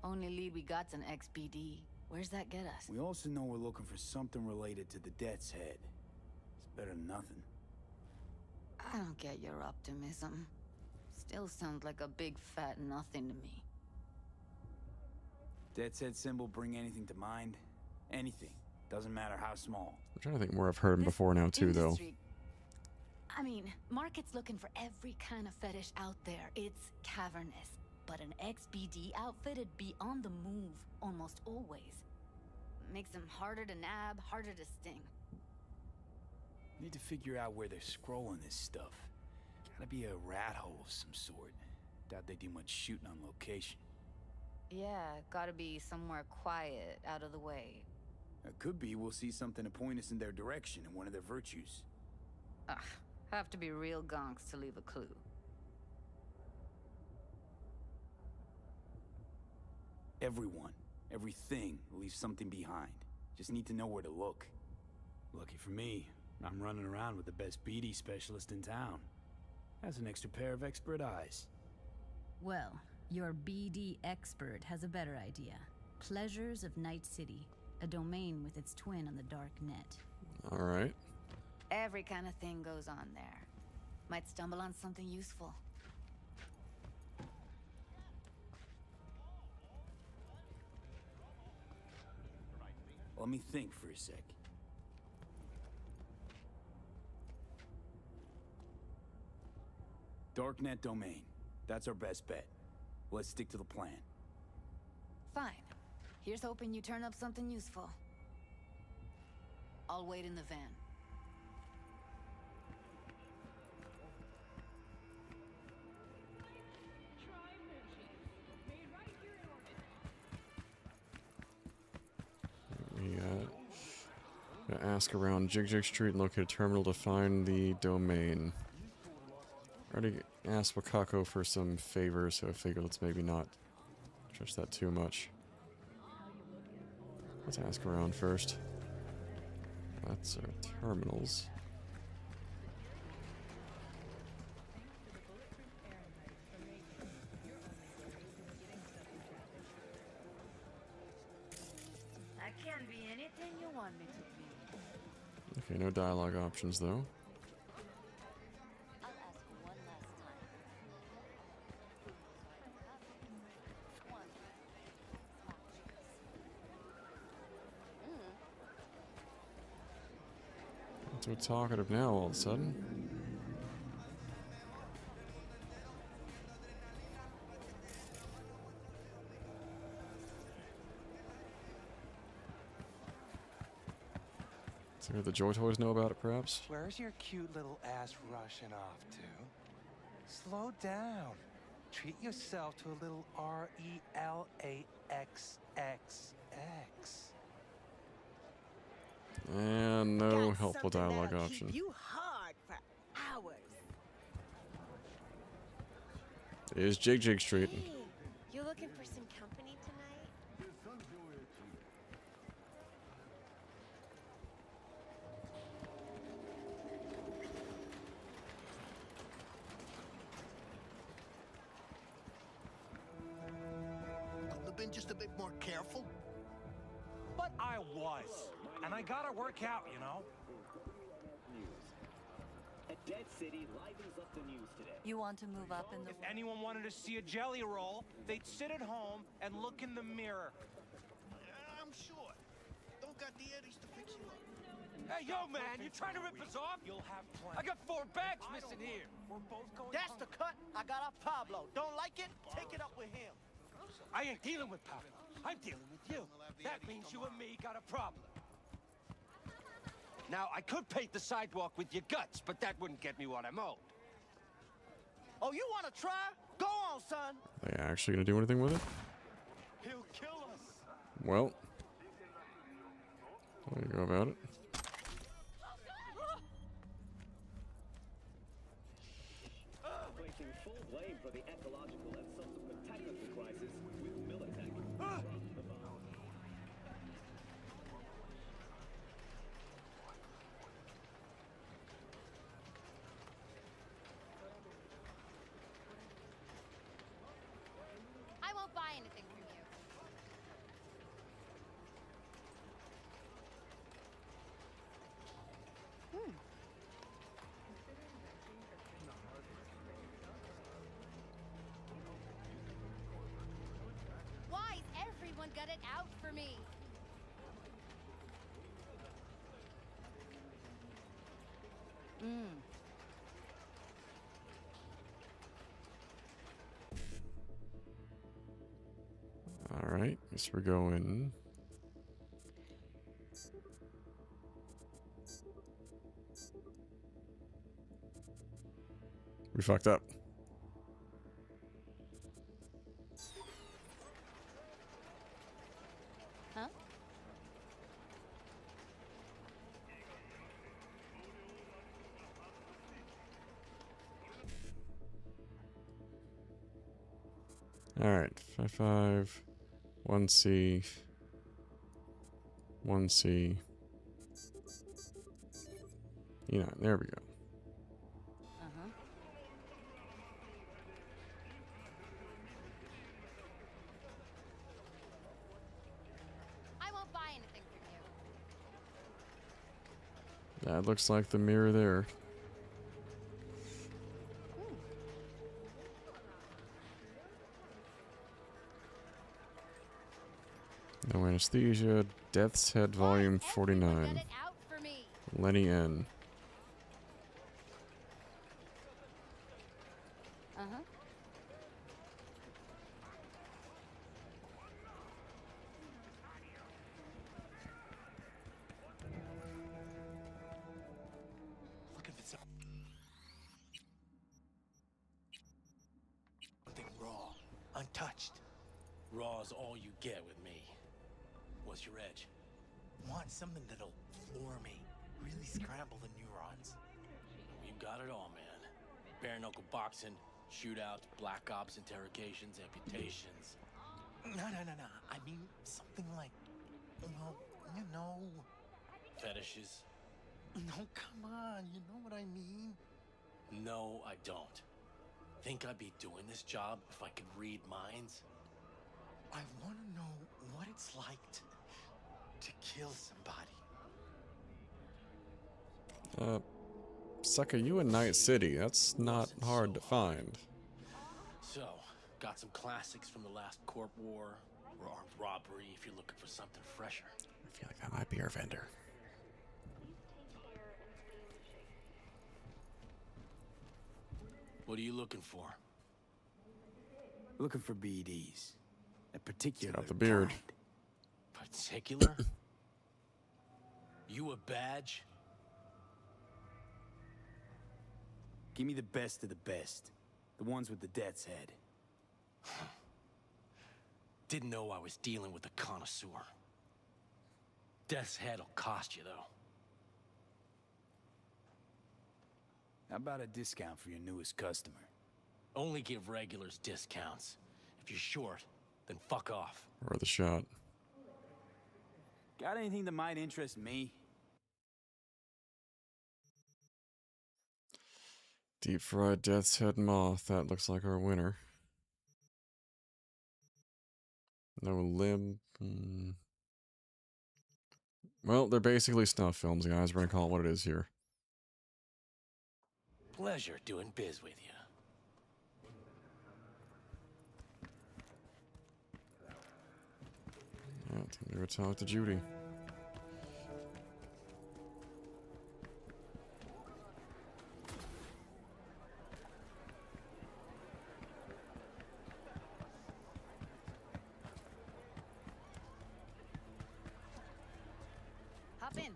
Only lead we got's an XBD. Where's that get us? We also know we're looking for something related to the Death's Head. It's better than nothing. I don't get your optimism. Still sounds like a big fat nothing to me. Death's Head symbol bring anything to mind? Anything. Doesn't matter how small. I'm trying to think more. I've heard him before now, too, though. I mean, market's looking for every kind of fetish out there. It's cavernous. But an XBD outfit'd be on the move almost always. Makes them harder to nab, harder to sting. Need to figure out where they're scrolling this stuff. Gotta be a rat hole of some sort. Doubt they do much shooting on location. Yeah, gotta be somewhere quiet, out of the way. It could be we'll see something to point us in their direction in one of their virtues. Ugh, have to be real gonks to leave a clue. Everyone, everything leaves something behind. Just need to know where to look. Lucky for me, I'm running around with the best BD specialist in town. Has an extra pair of expert eyes. Well, your BD expert has a better idea. Pleasures of Night City, a domain with its twin on the dark net. Alright. Every kind of thing goes on there. Might stumble on something useful. Let me think for a sec. Darknet domain. That's our best bet. Let's stick to the plan. Fine. Here's hoping you turn up something useful. I'll wait in the van. Gonna ask around Jig Street and locate a terminal to find the domain. Already asked Wakako for some favors, so I figured let's maybe not stretch that too much. Let's ask around first. That's our terminals. I can be anything you want me to be. Okay, no dialogue options though. So talkative now all of a sudden. So the Joy Toys know about it, perhaps? Where's your cute little ass rushing off to? Slow down. Treat yourself to a little RELAXXX. And no helpful dialogue option. You hard for hours. It is Jig Street. Hey, you looking for some company tonight? been just a bit more careful? But I was. And I gotta work out, you know? A dead city livens up the news today. You want to move up in the If anyone wanted to see a jelly roll, they'd sit at home and look in the mirror. I'm sure. Don't got the eddies to fix you up. Hey, yo, man, you trying to rip us off? You'll have plenty. I got 4 bags missing here. We're both going. That's the cut I got off Pablo. Don't like it? Take it up with him. I ain't dealing with Pablo. I'm dealing with you. That means you and me got a problem. Now, I could paint the sidewalk with your guts, but that wouldn't get me what I'm owed. Oh, you want to try? Go on, son. Are they actually gonna do anything with it? He'll kill us. Well, there you go about it. Placing full blame for the ecological and subsequent technical crisis with Militech from the bomb. I won't buy anything from you. Why's everyone got it out for me? Alright, guess we're going. We fucked up. Huh? Alright, 5-5, 1C, 1C. Yeah, there we go. I won't buy anything from you. That looks like the mirror there. No anesthesia. Death's Head Volume 49. Lenny N. Look if it's something raw, untouched. Raw's all you get with me. What's your edge? Want something that'll floor me, really scramble the neurons. You got it all, man. Bare knuckle boxing, shootouts, black ops, interrogations, amputations. No. I mean something like, well, you know. Fetishes? No, come on. You know what I mean? No, I don't. Think I'd be doing this job if I could read minds? I want to know what it's like to kill somebody. Sucker, you in Night City. That's not hard to find. So, got some classics from the last Corp War, or armed robbery if you're looking for something fresher. I feel like that might be our vendor. What are you looking for? Looking for BDs. A particular Got the beard. kind. Particular? You a badge? Give me the best of the best. The ones with the death's head. Didn't know I was dealing with a connoisseur. Death's head'll cost you, though. How about a discount for your newest customer? Only give regulars discounts. If you're short, then fuck off. Or the shot. Got anything that might interest me? Deep fried Death's Head Moth. That looks like our winner. No lib. Well, they're basically snuff films, guys. We're gonna call it what it is here. Pleasure doing biz with you. Yeah, we would talk to Judy. Hop in.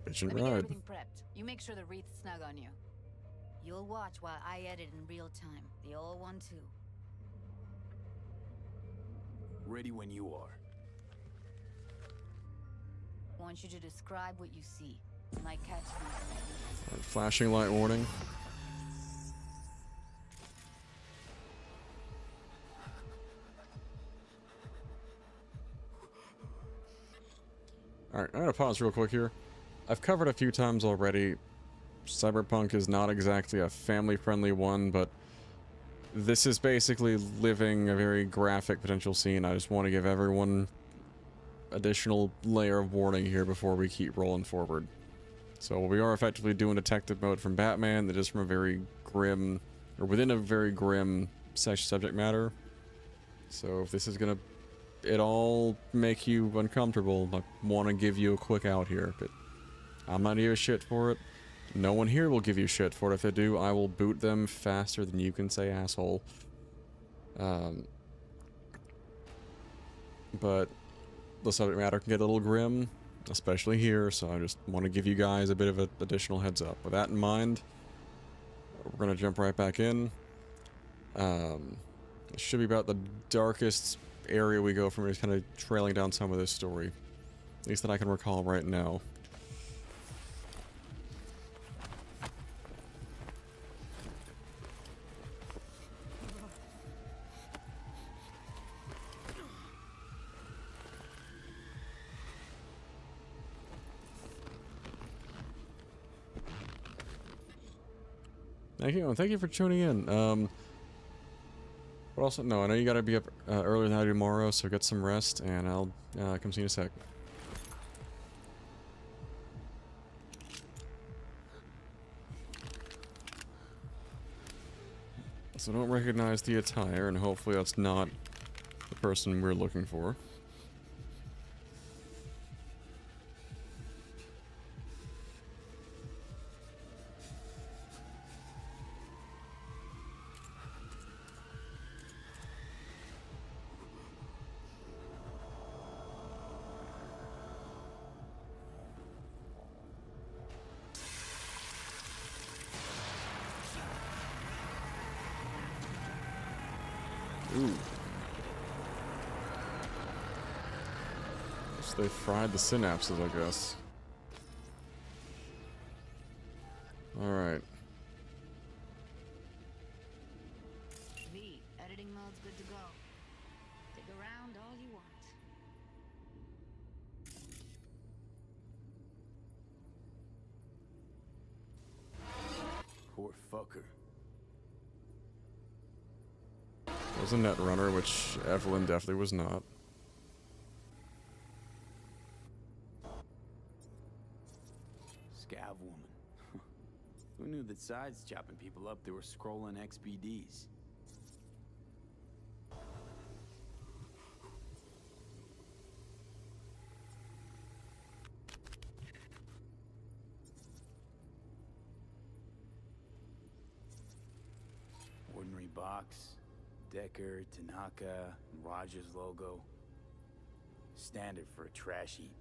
Bitch and Let me get ride. everything prepped. You make sure the wreath's snug on you. You'll watch while I edit in real time. The old one too. Ready when you are. Want you to describe what you see. Might catch something. Flashing light warning. Alright, I'm gonna pause real quick here. I've covered a few times already. Cyberpunk is not exactly a family-friendly one, but this is basically living a very graphic potential scene. I just want to give everyone additional layer of warning here before we keep rolling forward. So we are effectively doing detective mode from Batman that is from a very grim, or within a very grim subject matter. So if this is gonna at all make you uncomfortable, I want to give you a quick out here, but I'm not giving a shit for it. No one here will give you shit for it. If they do, I will boot them faster than you can say asshole. But the subject matter can get a little grim, especially here, so I just want to give you guys a bit of an additional heads up. With that in mind, we're going to jump right back in. It should be about the darkest area we go from, just kind of trailing down some of this story. At least that I can recall right now. Thank you, and thank you for tuning in. But also, no, I know you gotta be up earlier than I do tomorrow, so get some rest, and I'll come see you in a sec. So don't recognize the attire, and hopefully that's not the person we're looking for. Ooh. So they fried the synapses, I guess. Alright. V, editing mode's good to go. Dig around all you want. Poor fucker. Was a net runner, which Evelyn definitely was not. Scav woman. Who knew that besides chopping people up, they were scrolling XBDs? Ordinary box. Decker, Tanaka, and Rogers logo. Standard for a trash heap.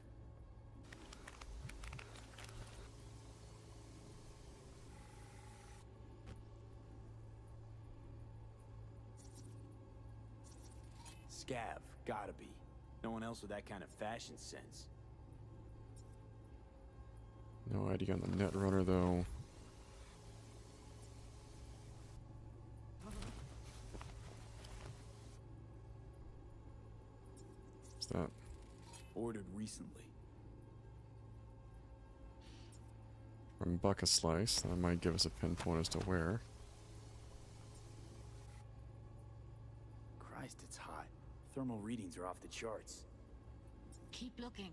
Scav, gotta be. No one else with that kind of fashion sense. No idea on the net runner though. What's that? Ordered recently. From Buck a Slice. That might give us a pinpoint as to where. Thermal readings are off the charts. Keep looking.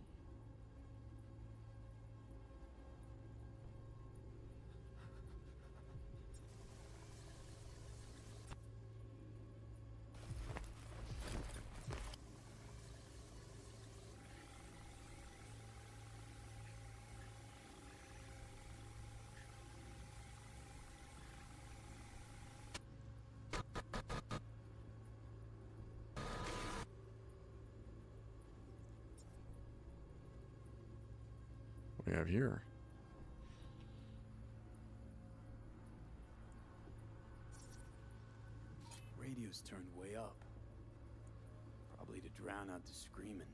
What do we have here? Radio's turned way up. Probably to drown out the screaming.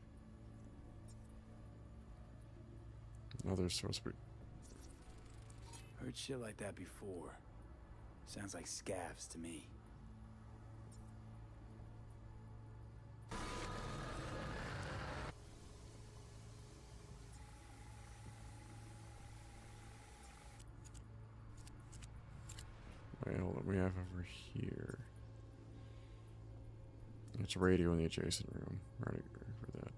Another source. Heard shit like that before. Sounds like scavs to me. Wait, hold on. We have over here. It's radio in the adjacent room. Already for that.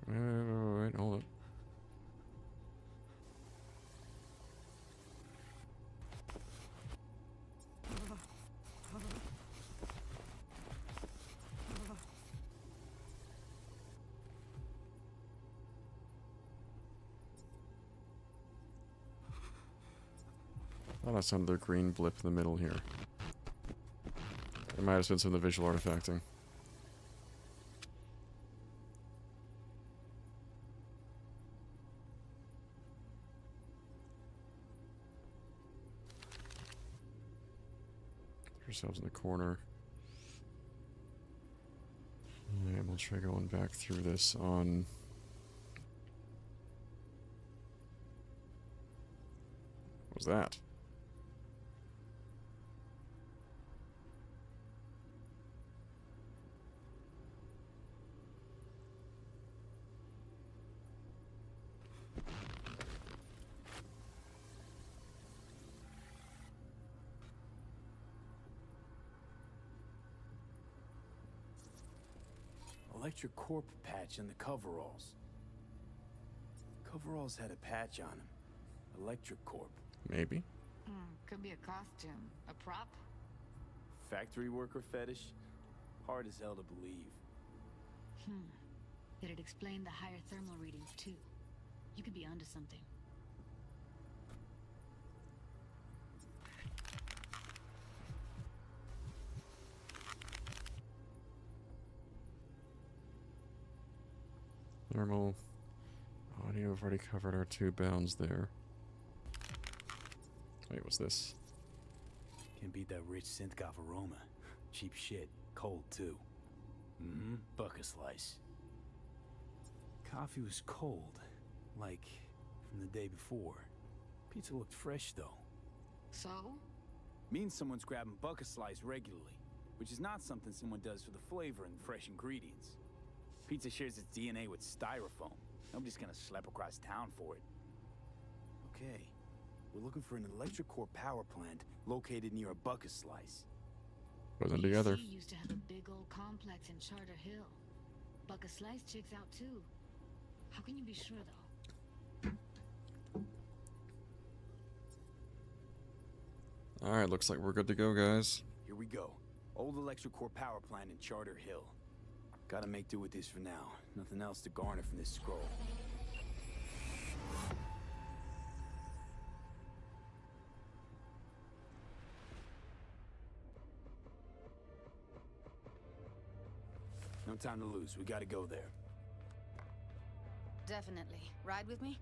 Wait, hold on. Oh, that's another green blip in the middle here. There might have been some of the visual artifacting. Put ourselves in the corner. And we'll try going back through this on... What was that? Electric Corp patch in the coveralls. Coveralls had a patch on them. Electric Corp. Maybe. Could be a costume. A prop? Factory worker fetish? Hard as hell to believe. It'd explain the higher thermal readings too. You could be onto something. Thermal audio. We've already covered our 2 bounds there. Wait, what's this? Can't beat that rich synth-goth aroma. Cheap shit. Cold, too. Bucket slice. Coffee was cold. Like, from the day before. Pizza looked fresh, though. So? Means someone's grabbing bucket slice regularly. Which is not something someone does for the flavor and fresh ingredients. Pizza shares its DNA with styrofoam. Nobody's gonna schlep across town for it. Okay. We're looking for an electric core power plant located near a bucket slice. Put them together. DC used to have a big old complex in Charter Hill. Bucket Slice checks out too. How can you be sure though? Alright, looks like we're good to go, guys. Here we go. Old electric core power plant in Charter Hill. Gotta make do with this for now. Nothing else to garner from this scroll. No time to lose. We gotta go there. Definitely. Ride with me?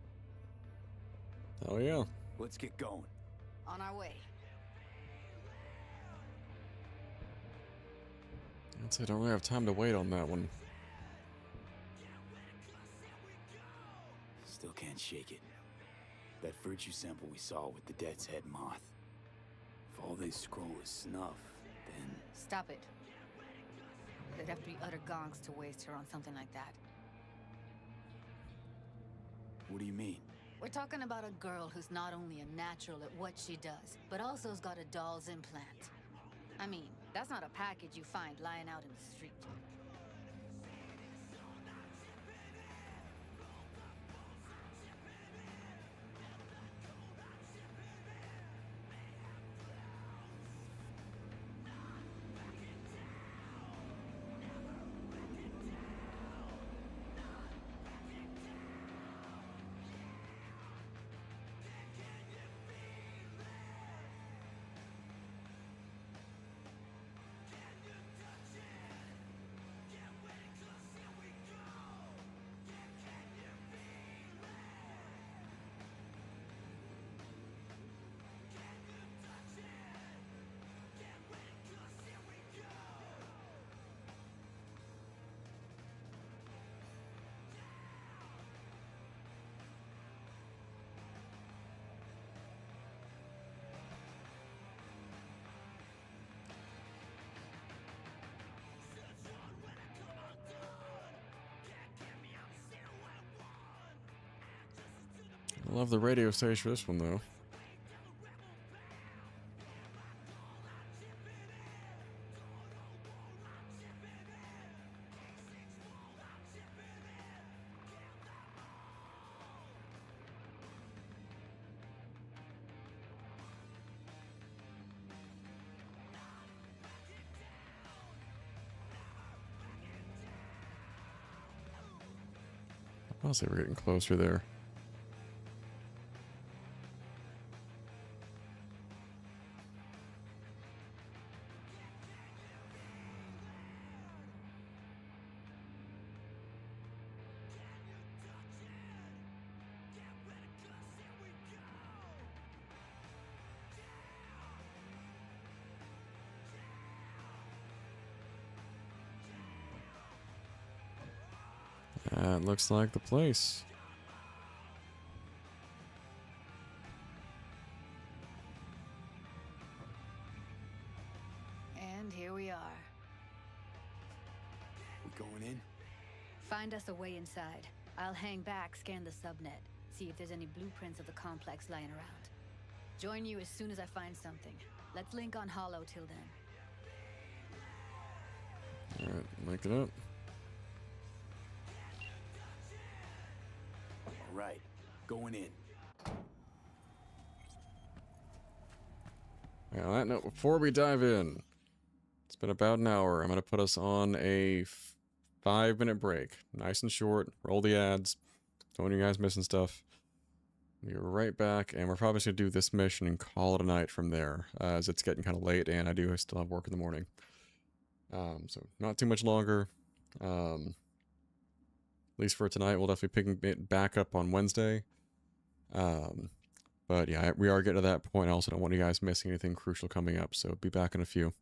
Oh yeah. Let's get going. On our way. I'd say I don't really have time to wait on that one. Still can't shake it. That virtue sample we saw with the Death's Head moth. If all they scroll is snuff, then... Stop it. They'd have to be utter gonks to waste her on something like that. What do you mean? We're talking about a girl who's not only a natural at what she does, but also's got a doll's implant. I mean, that's not a package you find lying out in the street. I love the radio stage for this one, though. I'll say we're getting closer there. That looks like the place. And here we are. We going in? Find us a way inside. I'll hang back, scan the subnet, see if there's any blueprints of the complex lying around. Join you as soon as I find something. Let's link on Hollow till then. Alright, link it up. Right, going in. Yeah, on that note, before we dive in, it's been about an hour. I'm going to put us on a 5-minute break. Nice and short. Roll the ads. Don't want you guys missing stuff. We'll be right back, and we're probably just going to do this mission and call it a night from there, as it's getting kind of late, and I still have work in the morning. So not too much longer. At least for tonight, we'll definitely pick it back up on Wednesday. But yeah, we are getting to that point. I also don't want you guys missing anything crucial coming up, so be back in a few.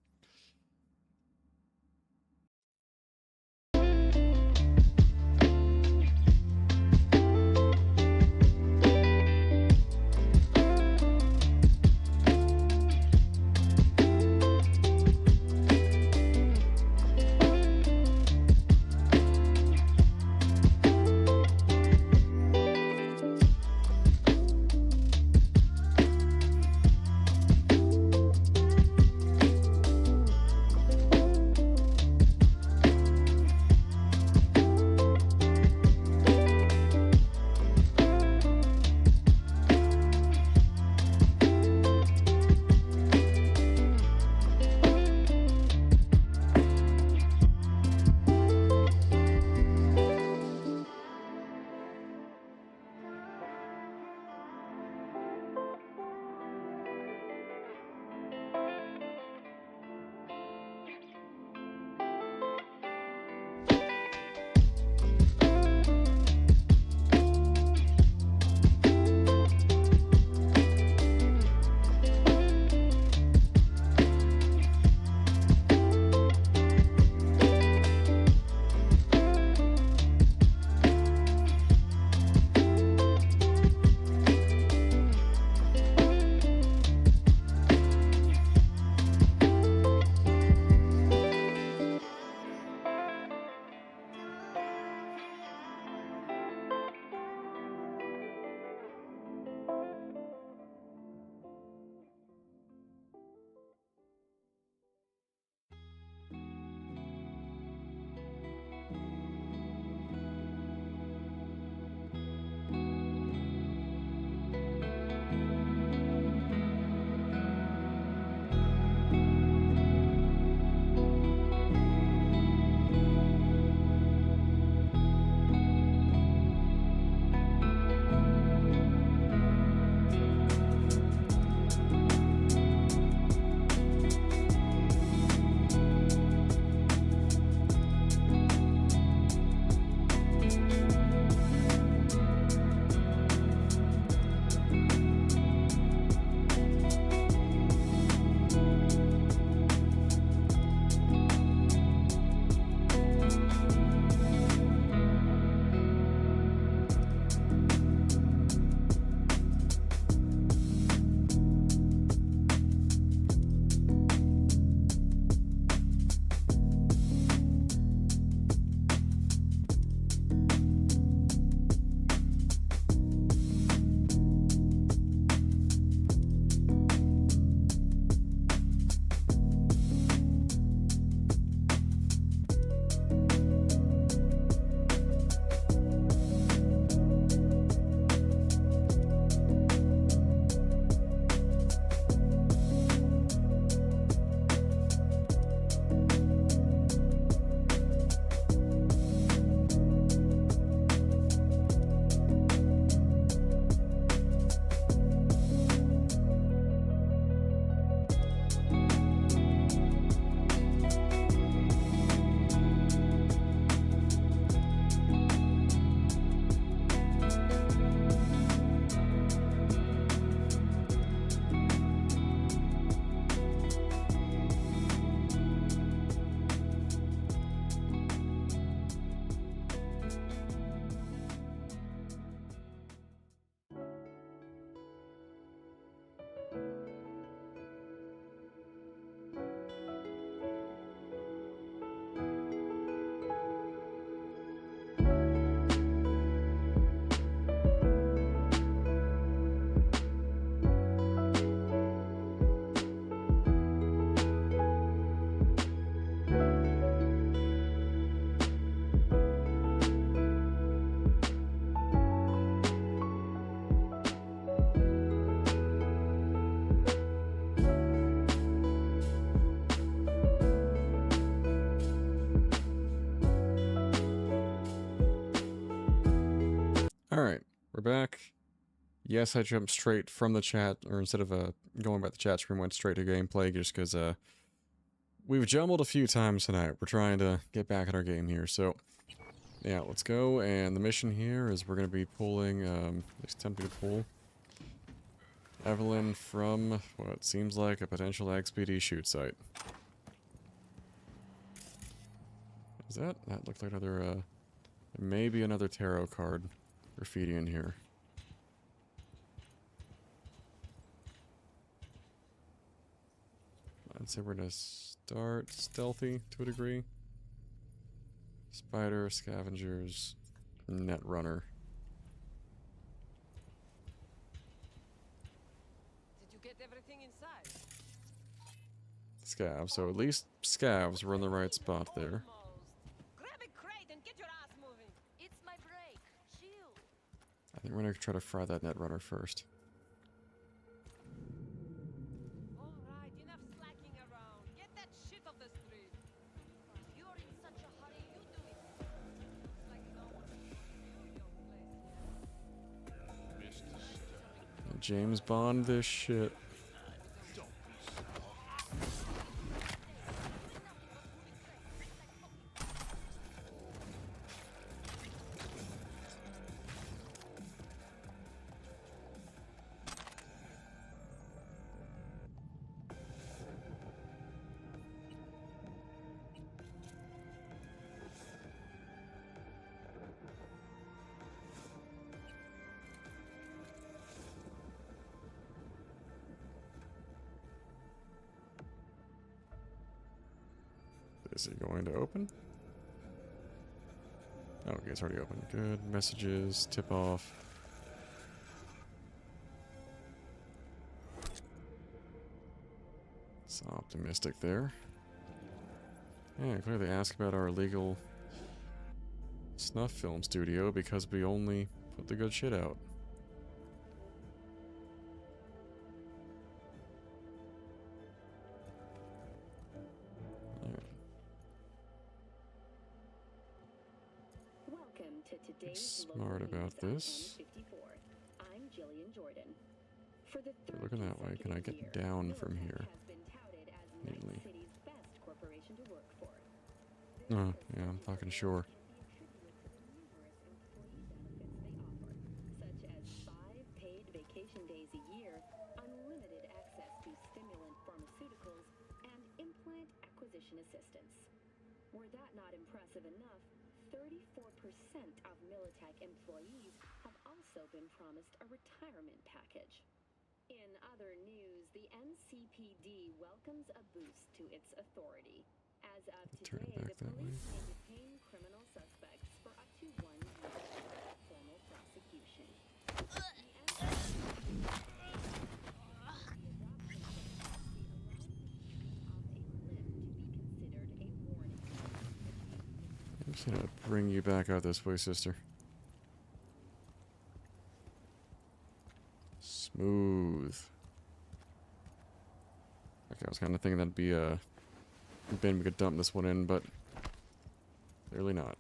Alright, we're back. Yes, I jumped straight from the chat, or instead of going by the chat screen, went straight to gameplay just because we've jumbled a few times tonight. We're trying to get back in our game here, so yeah, let's go. And the mission here is we're going to be pulling, at least attempting to pull Evelyn from what seems like a potential XPD shoot site. Is that? That looked like another, maybe another tarot card graffiti in here. I'd say we're gonna start stealthy to a degree. Spider, scavengers, net runner. Did you get everything inside? Scavs, so at least scavs were in the right spot there. Grab a crate and get your ass moving. It's my break. Chill. I think we're gonna try to fry that net runner first. Alright, enough slacking around. Get that shit off the street. You're in such a hurry, you do it. Looks like no one wants to your place. James Bond this shit. Is it going to open? Oh, okay, it's already open. Good. Messages, tip off. It's optimistic there. Yeah, clearly ask about our illegal snuff film studio because we only put the good shit out. Welcome to today's Smart about this. I'm Jillian Jordan. For the We're looking that way. Can I get down from here? Neatly. city's best corporation to work for. Oh, yeah, I'm fucking sure. Such as 5 paid vacation days a year, unlimited access to stimulant pharmaceuticals, and implant acquisition assistance. Were that not impressive enough, 34% of Militech employees have also been promised a retirement package. In other news, the NCPD welcomes a boost to its authority. As of today, the police may detain criminal suspects for up to 1 year without formal prosecution. I'm just gonna bring you back out this way, sister. Smooth. Okay, I was kind of thinking that'd be a bin we could dump this one in, but clearly not.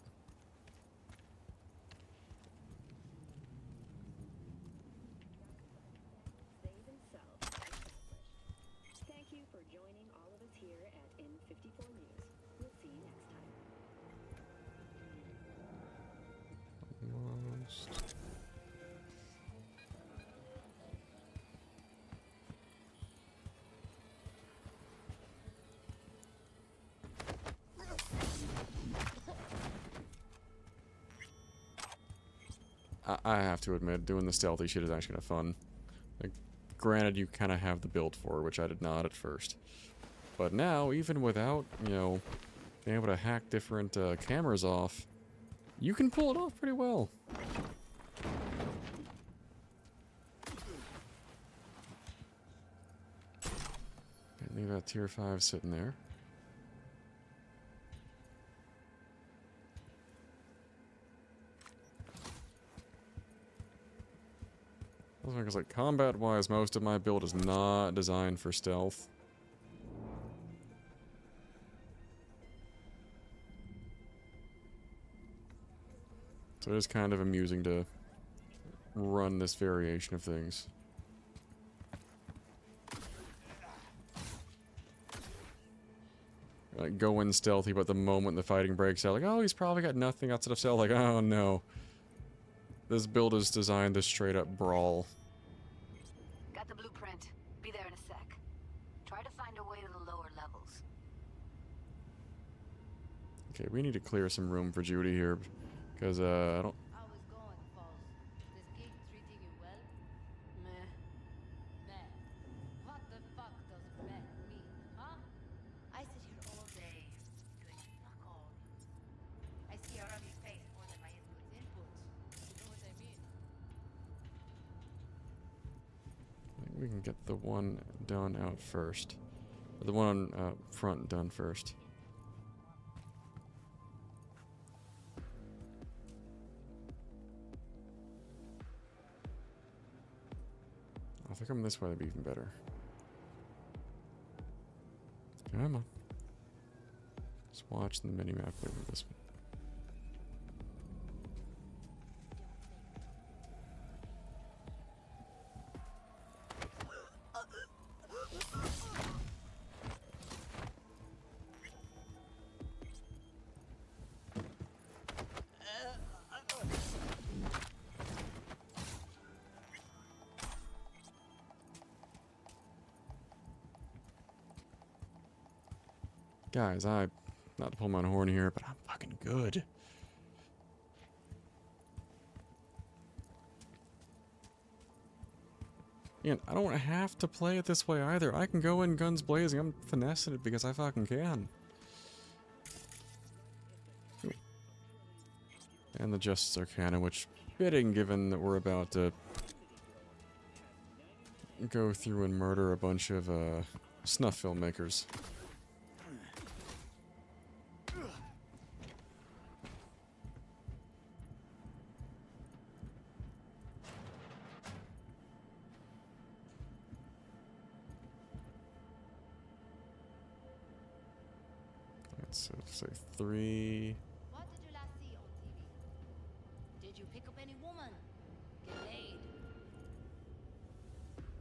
Thank you for joining all of us here at N54 News. We'll see you next time. Almost. I have to admit, doing the stealthy shit is actually kind of fun. Like, granted, you kind of have the build for it, which I did not at first. But now, even without, you know, being able to hack different cameras off, you can pull it off pretty well. Okay, leave that tier 5 sitting there. Because, like, combat-wise, most of my build is not designed for stealth. So it is kind of amusing to run this variation of things. Like, go in stealthy, but the moment the fighting breaks out, like, oh, he's probably got nothing outside of stealth. Like, oh no. This build is designed to straight up brawl. Got the blueprint. Be there in a sec. Try to find a way to the lower levels. Okay, we need to clear some room for Judy here. Because, I don't... How is going, Falls? This gig treating you well? Meh. Meh. What the fuck does meh mean, huh? I sit here all day, doing fuck all. I see Arabi's face more than my input's input. You know what I mean? I think we can get the one done out first. Or the one on front done first. If I come this way, that'd be even better. Come on. Just watch the minimap over this one. Guys, not to pull my own horn here, but I'm fucking good. And I don't have to play it this way either. I can go in guns blazing. I'm finessing it because I fucking can. And the Justice Arcana, which fitting given that we're about to go through and murder a bunch of snuff filmmakers. So say 3. What did you last see on TV? Did you pick up any woman? Get laid?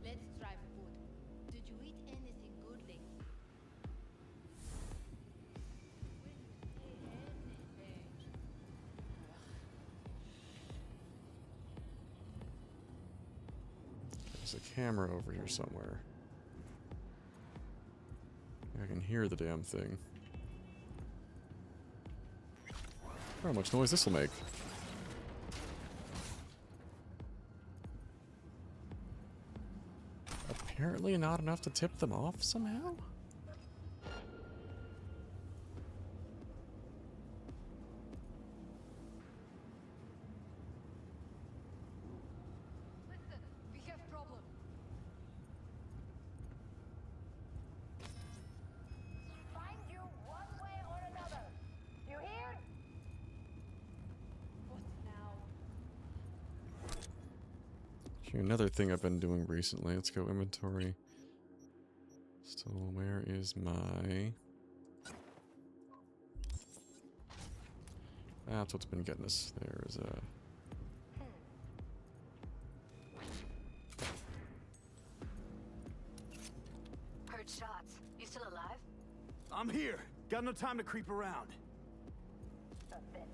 Let's try food. Did you eat anything good lately? There's a camera over here somewhere. I can hear the damn thing. How much noise this will make. Apparently not enough to tip them off somehow? Listen, we have problem. Find you one way or another. You hear? What now? Actually, another thing I've been doing recently. Let's go inventory. So where is my... That's what's been getting us. There's a... Heard shots. You still alive? I'm here. Got no time to creep around. Pathetic.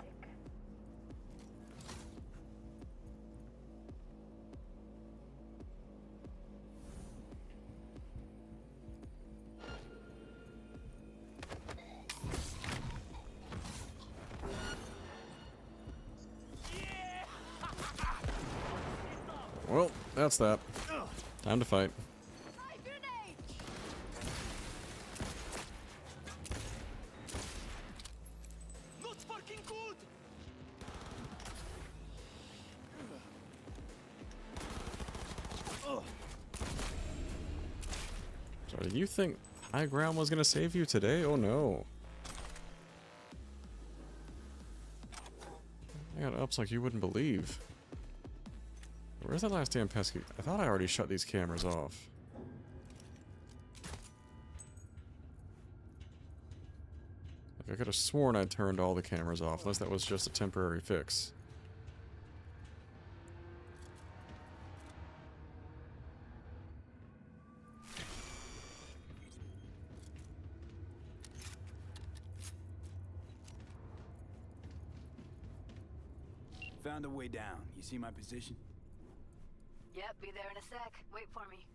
Well, that's that. Time to fight. Not fucking good. So did you think high ground was gonna save you today? Oh no. I got ups like you wouldn't believe. Where's that last damn pesky? I thought I already shut these cameras off. Like, I could have sworn I turned all the cameras off, unless that was just a temporary fix. Found a way down. You see my position? Yep, be there in a sec. Wait for me.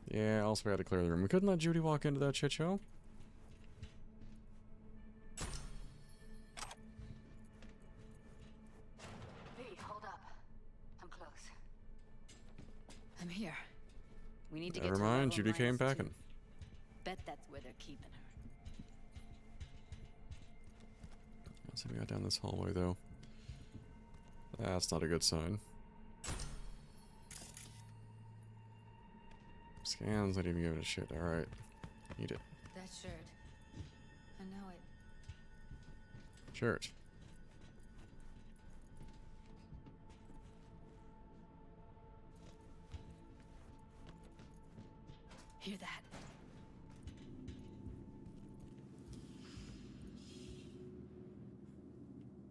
Yeah, also we had to clear the room. We couldn't let Judy walk into that shit show. V, hold up. I'm close. I'm here. We need to get Never to mind, level Judy came -2. packing. Bet that's where they're keeping her. Let's see, we got down this hallway though. That's not a good sign. Scans not even giving a shit. Alright. Eat it. That shirt. I know it. Shirt. Hear that?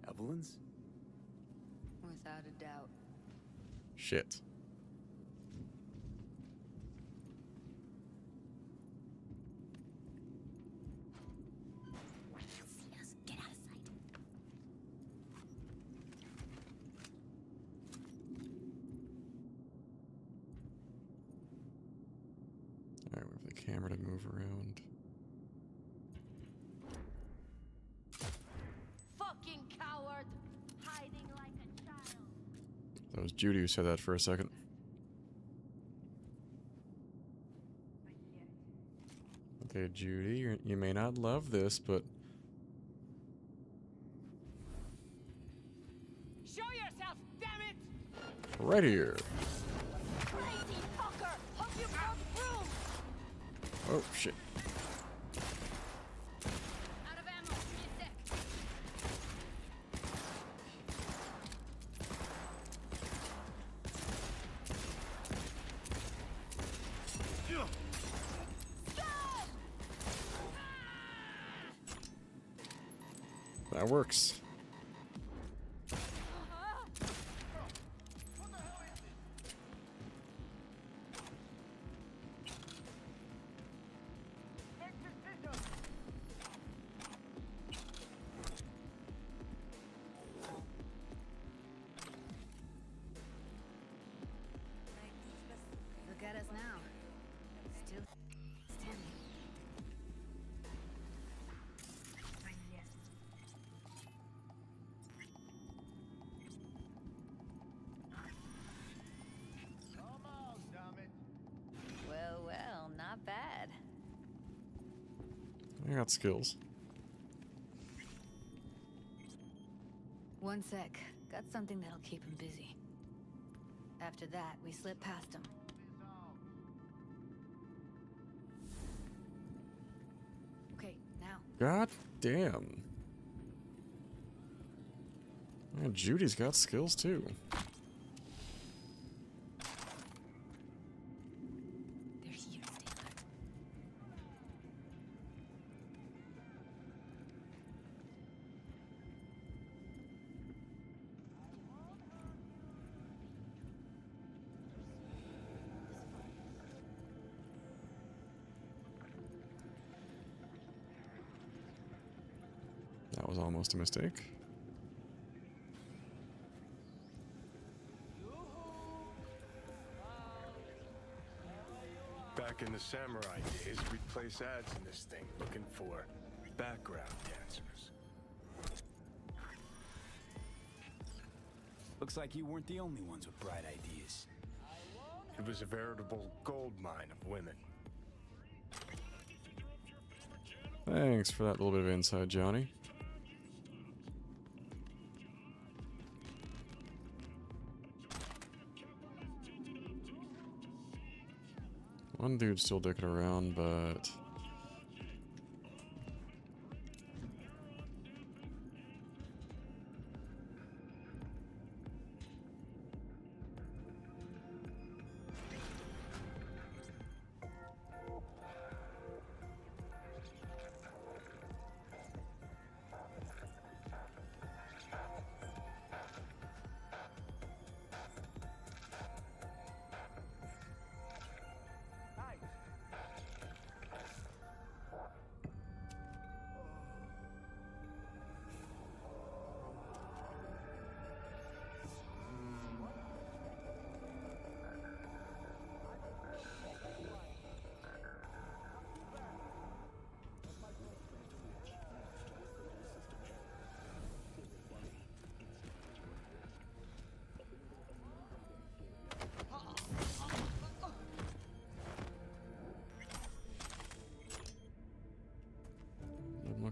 Evelyn's? Without a doubt. Shit. Get out of sight. Alright, we have the camera to move around. Fucking coward! Hiding like a child. That was Judy who said that for a second. Okay, Judy, you may not love this, but Show yourself, damn it! right here. Crazy fucker! Hope you broke through! Oh, shit. Out of ammo, give me a sec. That works. Look at us now. Still standing. Well, well, not bad. I got skills. One sec. Got something that'll keep him busy. After that, we slip past him. Okay, now. God damn. Man, Judy's got skills too. They're here, stay alert. That was almost a mistake. Back in the samurai days, we'd place ads in this thing looking for background dancers. Looks like you weren't the only ones with bright ideas. It was a veritable gold mine of women. Thanks for that little bit of insight, Johnny. One dude's still dicking around, but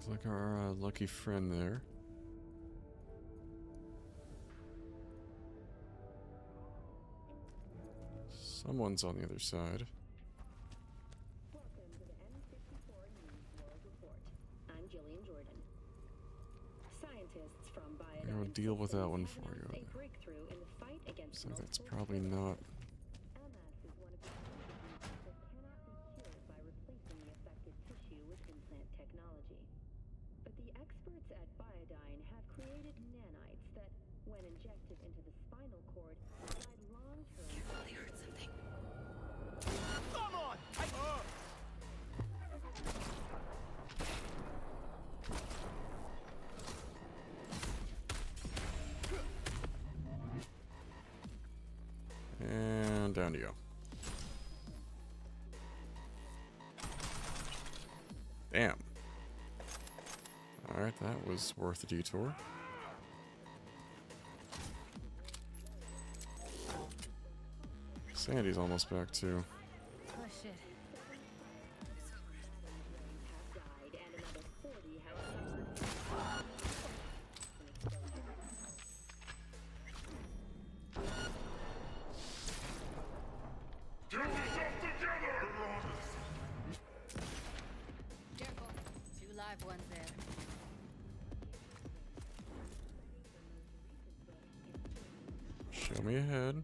Looks like our lucky friend there. Someone's on the other side. Welcome to the M54 News World Report. I'm Jillian Jordan. Scientists from I will deal with that one for you. a breakthrough in the fight against So that's probably not. MS is one of the diseases that cannot be cured by replacing the affected tissue with implant technology. But the experts at Biodyne have created nanites that, when injected into the spinal cord, provide long-term... Careful, they heard something. Come on! And down you go. Damn. Alright, that was worth a detour. Sandy's almost back too. Oh shit. Careful. Two live ones there. Show me ahead.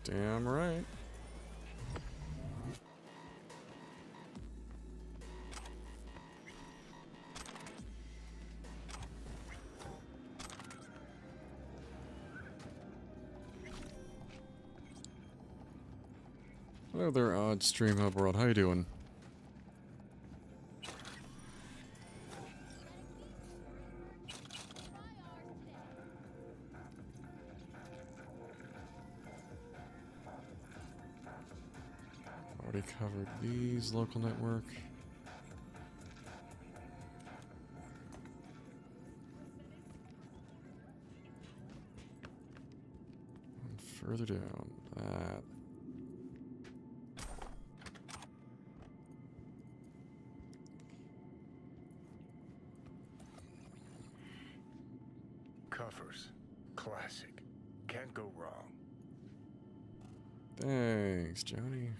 Damn right. Hello there, odd stream hub world. How you doing? Already covered these. Local network. And further down. That. Covers. Classic. Can't go wrong. Thanks, Johnny.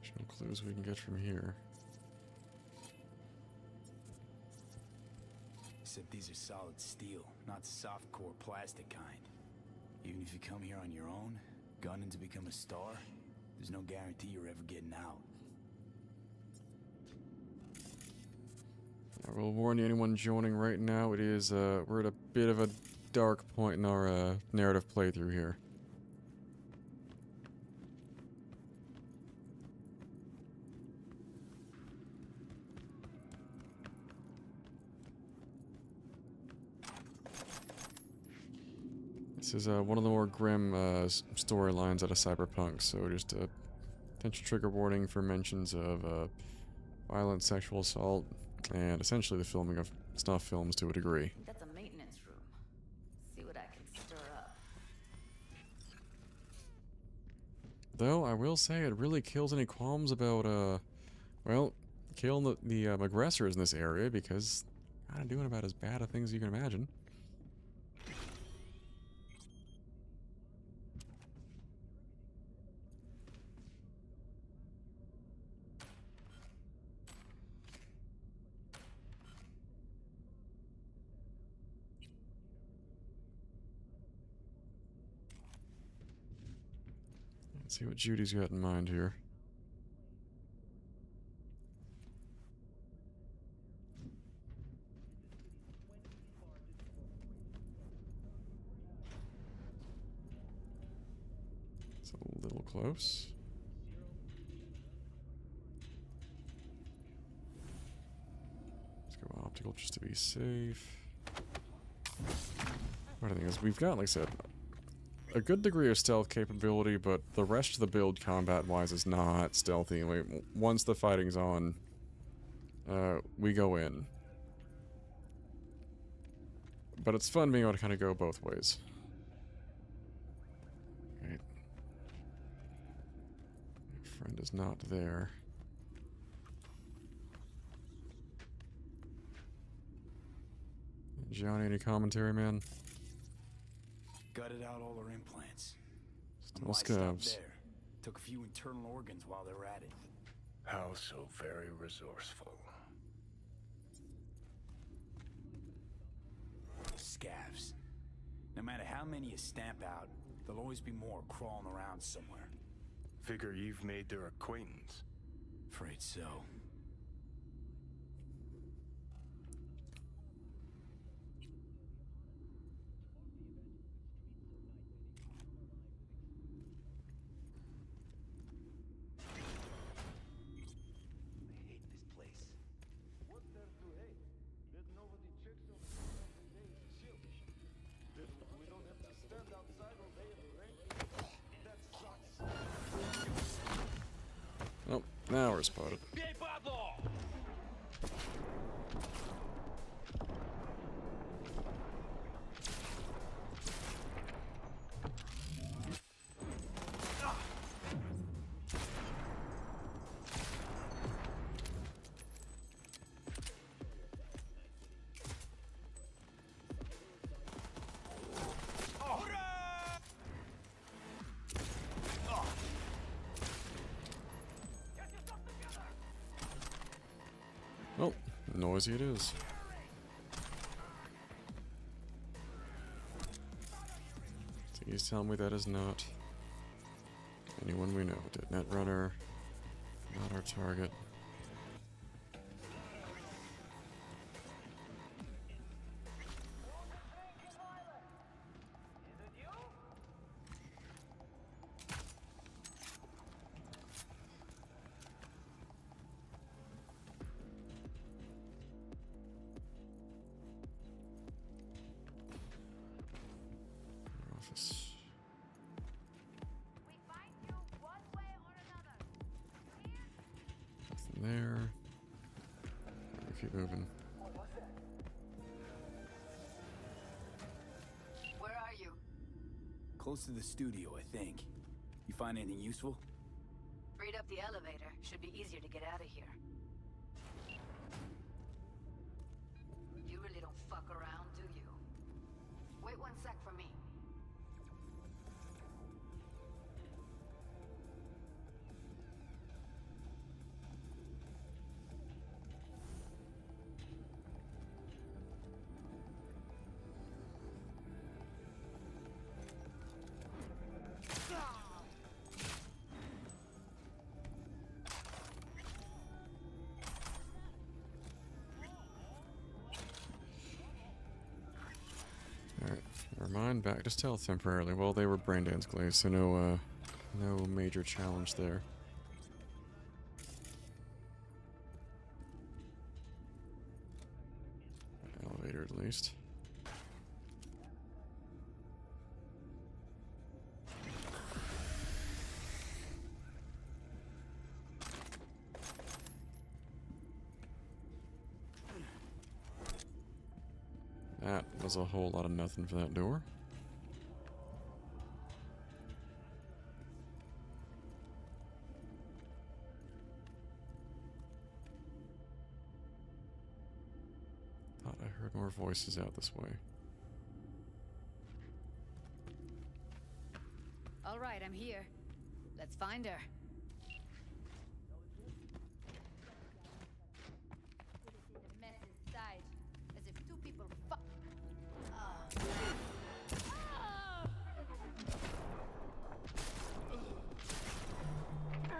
There's no clues we can get from here. Except these are solid steel, not soft core plastic kind. Even if you come here on your own, gunning to become a star, there's no guarantee you're ever getting out. I will warn you, anyone joining right now, it is, we're at a bit of a dark point in our, narrative playthrough here. This is, one of the more grim, storylines out of Cyberpunk, so just a potential trigger warning for mentions of, violent sexual assault, and essentially the filming of snuff films to a degree. That's a maintenance room. See what I can stir up. Though, I will say it really kills any qualms about, well, killing the aggressors in this area, because kind of doing about as bad a thing as you can imagine. Let's see what Judy's got in mind here. It's a little close. Let's go optical just to be safe. What I think is we've got, like I said, a good degree of stealth capability, but the rest of the build combat-wise is not stealthy. Once the fighting's on, we go in. But it's fun being able to kind of go both ways. Right. My friend is not there. Johnny, any commentary, man? Gutted out all her implants. Still Why stop scabs. there? Took a few internal organs while they were at it. How so very resourceful. Scavs. No matter how many you stamp out, there'll always be more crawling around somewhere. Figure you've made their acquaintance. Afraid so. Oh, now we're spotted. Oh, noisy it is. Please tell me that is not anyone we know. Netrunner, not our target. Office. Nothing there. We keep moving. Where are you? Close to the studio, I think. You find anything useful? Freed up the elevator. Should be easier to get out of here. You really don't fuck around, do you? Wait one sec for me. Alright, never mind. Back to stealth temporarily. Well, they were brain dance glazed, so no major challenge there. Elevator, at least. That was a whole lot of nothing for that door. Thought I heard more voices out this way. All right, I'm here. Let's find her. The mess inside, as if two people fuck.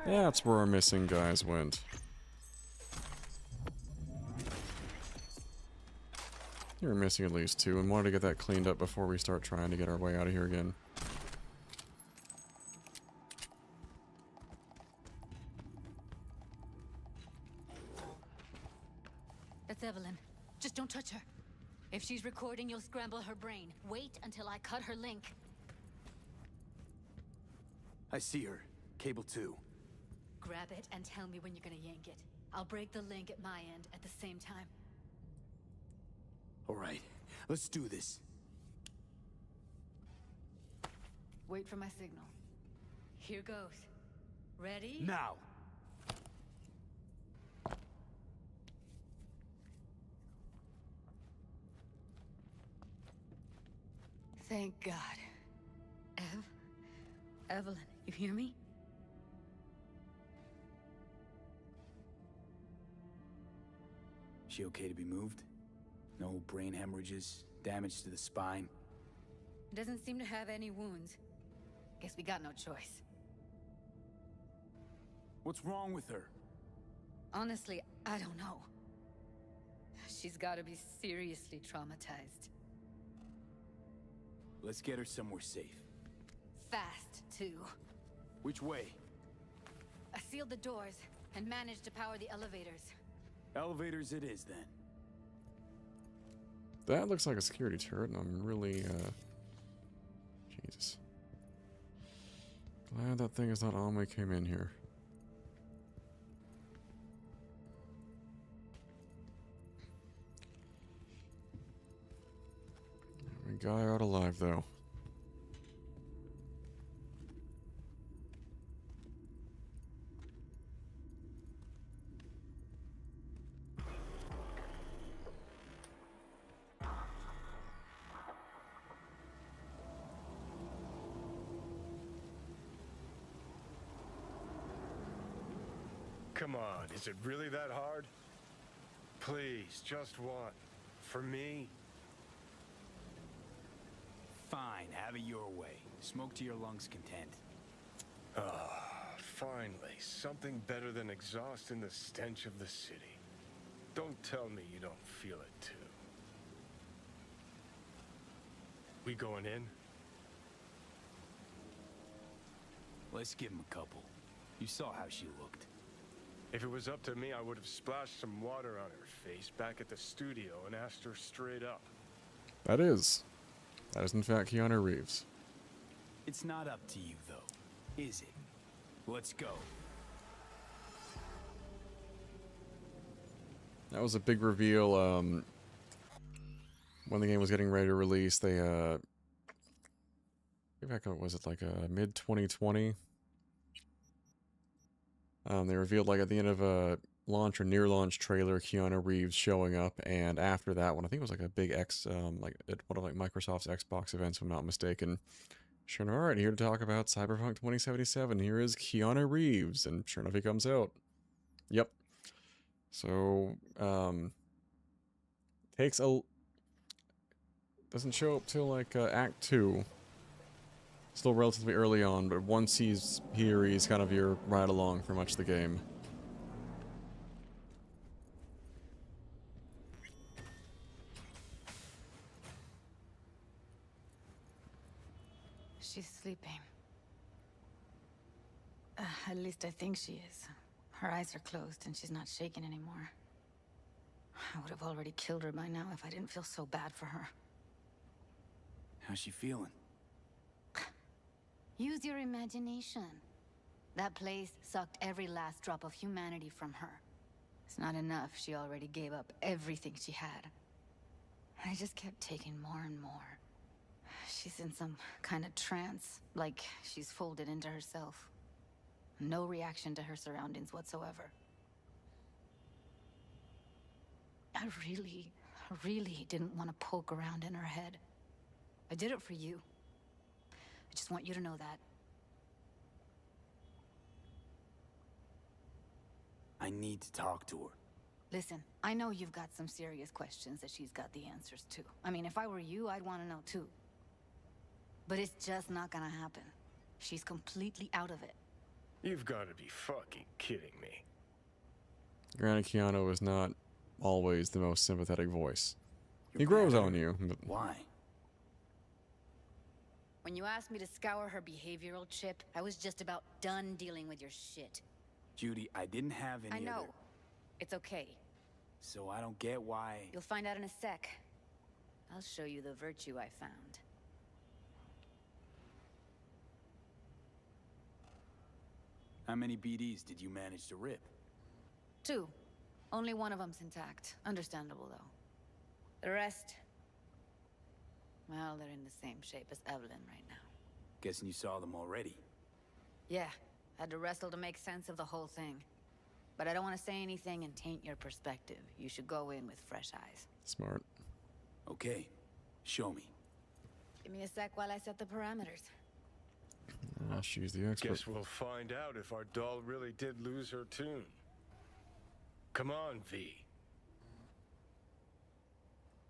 That's where our missing guys went. You were missing at least two and wanted to get that cleaned up before we start trying to get our way out of here again. That's Evelyn. Just don't touch her. If she's recording, you'll scramble her brain. Wait until I cut her link. I see her. Cable 2. Grab it and tell me when you're gonna yank it. I'll break the link at my end at the same time. Alright, let's do this. Wait for my signal. Here goes. Ready? Now! Thank God. Evelyn, you hear me? She okay to be moved? No brain hemorrhages, damage to the spine? Doesn't seem to have any wounds. Guess we got no choice. What's wrong with her? Honestly, I don't know. She's gotta be seriously traumatized. Let's get her somewhere safe. Fast, too. Which way? I sealed the doors and managed to power the elevators. Elevators it is, then. That looks like a security turret, and I'm really, Jesus. Glad that thing is not on when we came in here. We got out alive, though. Come on, is it really that hard? Please, just one. For me? Fine, have it your way. Smoke to your lungs' content. Finally, something better than exhaust in the stench of the city. Don't tell me you don't feel it, too. We going in? Let's give him a couple. You saw how she looked. If it was up to me, I would have splashed some water on her face back at the studio and asked her straight up. That is in fact Keanu Reeves. It's not up to you, though, is it? Let's go. That was a big reveal, when the game was getting ready to release. They, was it like mid-2020? They revealed, like, at the end of a launch or near launch trailer, Keanu Reeves showing up, and after that one, I think it was like a big like at one of like Microsoft's Xbox events, if I'm not mistaken. Sure enough, alright, here to talk about Cyberpunk 2077. Here is Keanu Reeves, and sure enough, he comes out. Yep. So, doesn't show up till like Act 2. Still relatively early on, but once he's here, he's kind of your ride along for much of the game. She's sleeping. At least I think she is. Her eyes are closed and she's not shaking anymore. I would have already killed her by now if I didn't feel so bad for her. How's she feeling? Use your imagination. That place sucked every last drop of humanity from her. It's not enough. She already gave up everything she had. I just kept taking more and more. She's in some kind of trance, like she's folded into herself. No reaction to her surroundings whatsoever. I really didn't want to poke around in her head. I did it for you. I just want you to know that. I need to talk to her. Listen, I know you've got some serious questions that she's got the answers to. I mean, if I were you, I'd want to know too. But it's just not gonna happen. She's completely out of it. You've got to be fucking kidding me. Granted, Keanu is not always the most sympathetic voice. He grows on you, but... Why? When you asked me to scour her behavioral chip, I was just about done dealing with your shit. Judy, I didn't have any I know. other... It's okay. So I don't get why... You'll find out in a sec. I'll show you the virtue I found. How many BDs did you manage to rip? 2. Only one of them's intact. Understandable, though. The rest... well, they're in the same shape as Evelyn right now. Guessing you saw them already. Yeah, had to wrestle to make sense of the whole thing. But I don't want to say anything and taint your perspective. You should go in with fresh eyes. Smart. Okay, show me. Give me a sec while I set the parameters. She's the expert. Guess we'll find out if our doll really did lose her tune. Come on, V.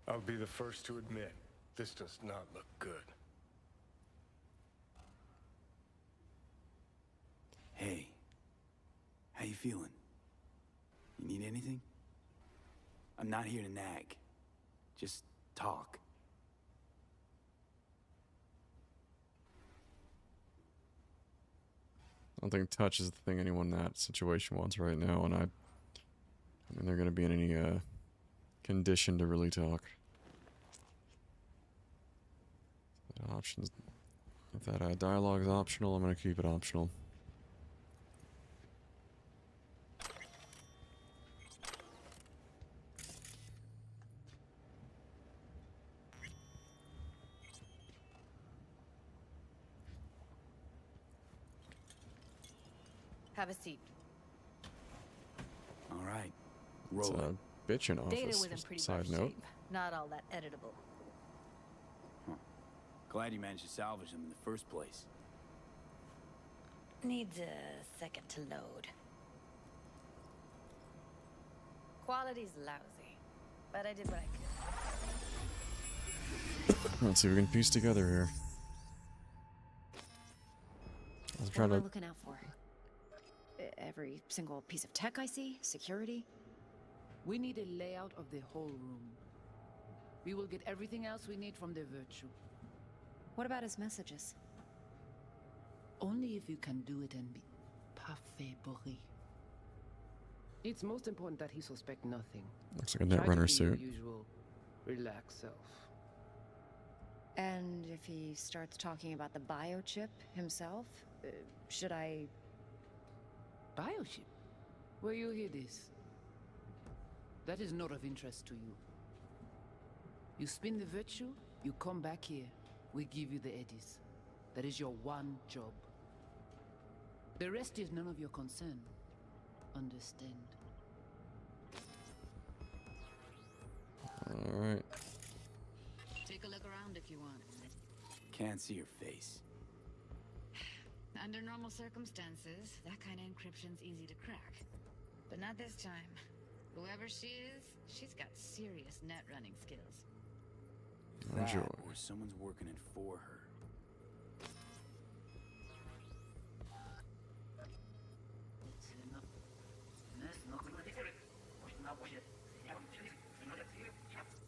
I'll be the first to admit, this does not look good. Hey, how you feeling? You need anything? I'm not here to nag. Just talk. I don't think touch is the thing anyone in that situation wants right now, and I mean, they're going to be in any condition to really talk. Options. If that dialogue is optional, I'm going to keep it optional. Have a seat. All right, It's roll a bitchin' Data office. was in pretty Side rough note. shape. Not all that editable. Glad you managed to salvage them in the first place. Needs a second to load. Quality's lousy, but I did what I could. Let's see what we can piece together here. I was trying What am I to. looking out for? Every single piece of tech I see? Security? We need a layout of the whole room. We will get everything else we need from the Virtue. What about his messages? Only if you can do it and be parfait bourré. It's most important that he suspect nothing. Looks like a Netrunner Try to be your suit. usual relaxed self. And if he starts talking about the biochip himself, should I... Biochip? Where you hear this? That is not of interest to you. You spin the Virtue, you come back here. We give you the eddies. That is your one job. The rest is none of your concern. Understand? Alright. Take a look around if you want. Can't see your face. Under normal circumstances, that kind of encryption's easy to crack. But not this time. Whoever she is, she's got serious net running skills. That, or someone's working it for her.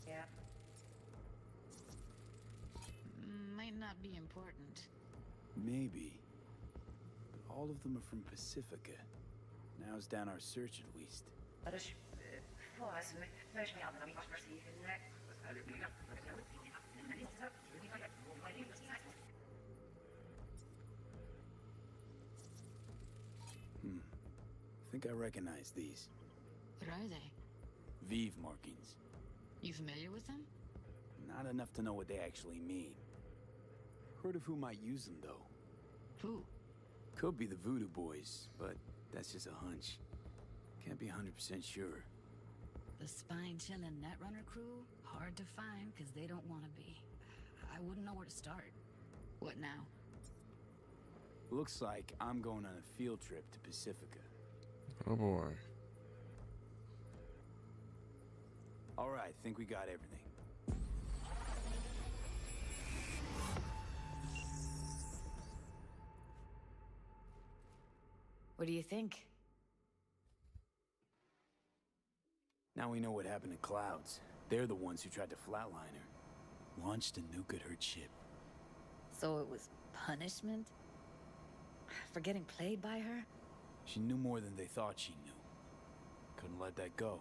Yeah. Might not be important. Maybe. But all of them are from Pacifica. Now's down our search at least. I think I recognize these. What are they? Vive markings. You familiar with them? Not enough to know what they actually mean. Heard of who might use them, though. Who? Could be the Voodoo Boys, but that's just a hunch. Can't be 100% sure. The spine-chilling Netrunner crew? Hard to find, because they don't want to be. I wouldn't know where to start. What now? Looks like I'm going on a field trip to Pacifica. Oh boy. All right, think we got everything. What do you think? Now we know what happened to Clouds. They're the ones who tried to flatline her. Launched a nuke at her ship. So it was punishment? For getting played by her? She knew more than they thought she knew. Couldn't let that go.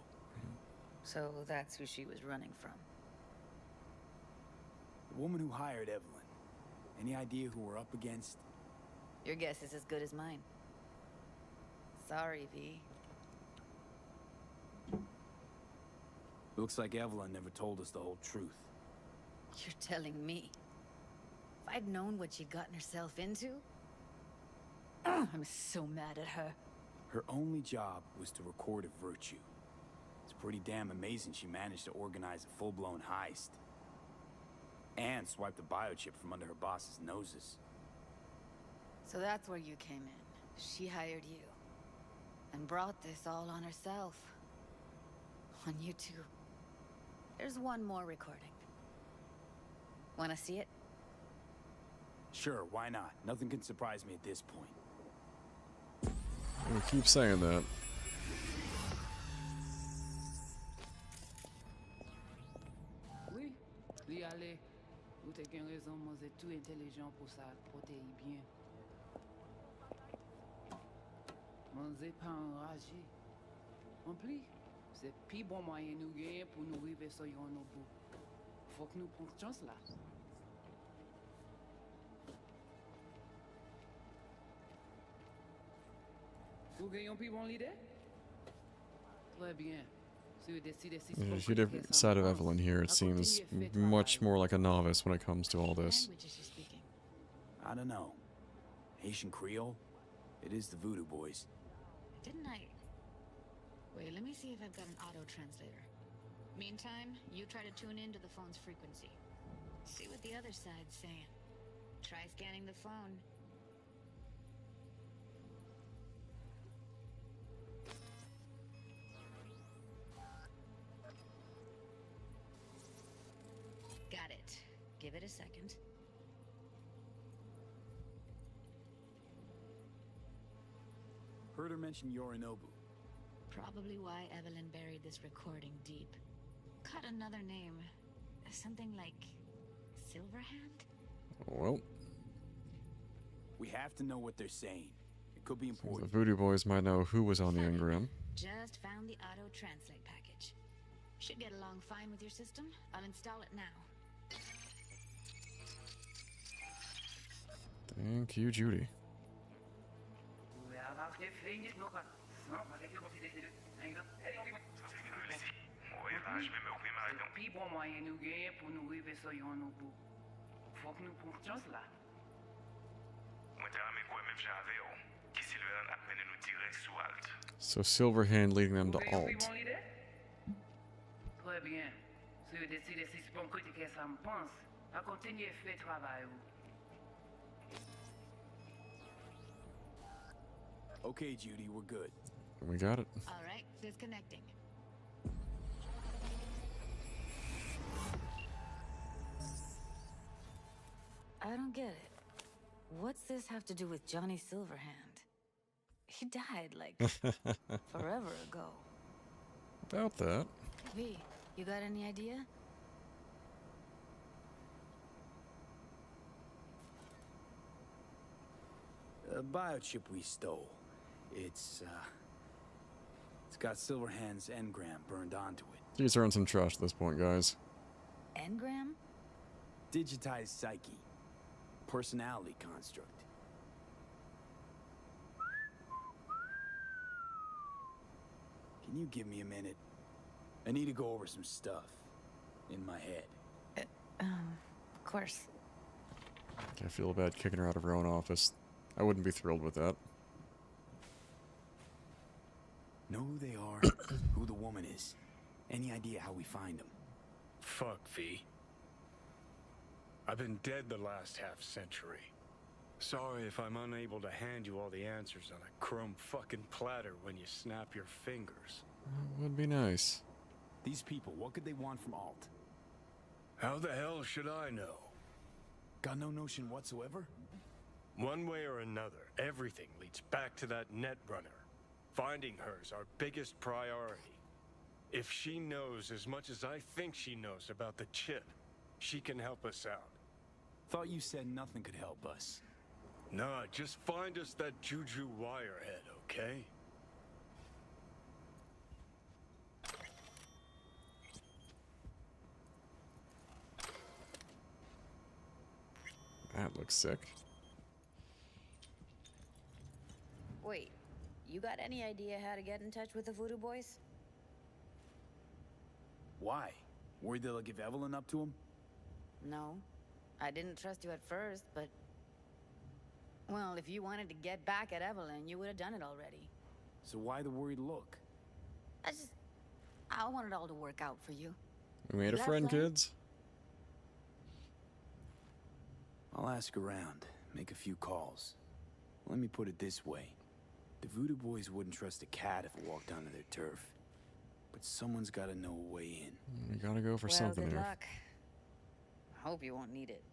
So that's who she was running from. The woman who hired Evelyn. Any idea who we're up against? Your guess is as good as mine. Sorry, V. Looks like Evelyn never told us the whole truth. You're telling me. If I'd known what she'd gotten herself into... I'm so mad at her. Her only job was to record a virtue. It's pretty damn amazing she managed to organize a full-blown heist. And swipe the biochip from under her boss's noses. So that's where you came in. She hired you. And brought this all on herself. On you two. There's one more recording. Wanna see it? Sure, why not? Nothing can surprise me at this point. We keep saying that. Oui, li ale. Ou te gen raison, moi c'est tout intelligent pour ça, protéger bien. Moi c'est pas enragé. En plus, c'est plus bon moyen nous gagner pour nous arriver sur yon au bout. Faut que nous prenions chance là. Vous gagnez plus bon l'idée? Très bien. Yeah, if you get side of Evelyn here, it seems much more like a novice when it comes to all this. I don't know. Haitian Creole? It is the Voodoo Boys. Didn't I... Wait, let me see if I've got an auto-translator. Meantime, you try to tune into the phone's frequency. See what the other side's saying. Try scanning the phone. Got it. Give it a second. Heard her mention Yorinobu. Probably why Evelyn buried this recording deep. Caught another name. Something like... Silverhand? Well, We have to know what they're saying. It could be the important. Voodoo Boys might know who was on the engram. Just found the auto-translate package. Should get along fine with your system. I'll install it now. Thank you, Judy. Plus bon moyen nous gagner pour nous arriver sur yon au bout. Faut que nous prenions chance là. So Silverhand leading them to Vous gagnez plus Alt. bon l'idée? Très bien. Si vous décidez si c'est bon côté que ça me pense, à continuer à faire travail. Okay, Judy, we're good. We got it. All right, disconnecting. I don't get it. What's this have to do with Johnny Silverhand? He died, like, forever ago. About that. V, you got any idea? A biochip we stole. It's got Silverhand's engram burned onto it. He's earned some trust at this point, guys. Engram? Digitized psyche. Personality construct. Can you give me a minute? I need to go over some stuff in my head. Of course. I feel bad kicking her out of her own office. I wouldn't be thrilled with that. Know who they are, who the woman is. Any idea how we find them? Fuck, V. I've been dead the last half-century. Sorry if I'm unable to hand you all the answers on a chrome fucking platter when you snap your fingers. That would be nice. These people, what could they want from Alt? How the hell should I know? Got no notion whatsoever? One way or another, everything leads back to that Netrunner. Finding her's our biggest priority. If she knows as much as I think she knows about the chip, she can help us out. Thought you said nothing could help us. Nah, just find us that Juju wirehead, okay? That looks sick. Wait, you got any idea how to get in touch with the Voodoo Boys? Why? Worried they'll give Evelyn up to him? No. I didn't trust you at first, but... Well, if you wanted to get back at Evelyn, you would have done it already. So why the worried look? I want it all to work out for you. We made a friend, kids. I'll ask around, make a few calls. Let me put it this way. The Voodoo Boys wouldn't trust a cat if it walked onto their turf. But someone's gotta know a way in. We gotta go for something good here. luck. I hope you won't need it.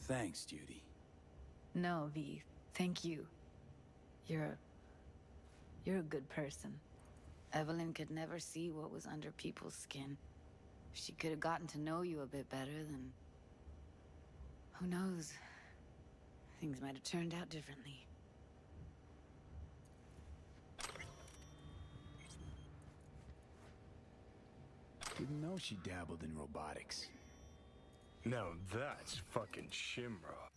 Thanks, Judy. No, V. Thank you. You're a good person. Evelyn could never see what was under people's skin. If she could have gotten to know you a bit better, then... who knows? Things might have turned out differently. Didn't know she dabbled in robotics. Now that's fucking Shimra.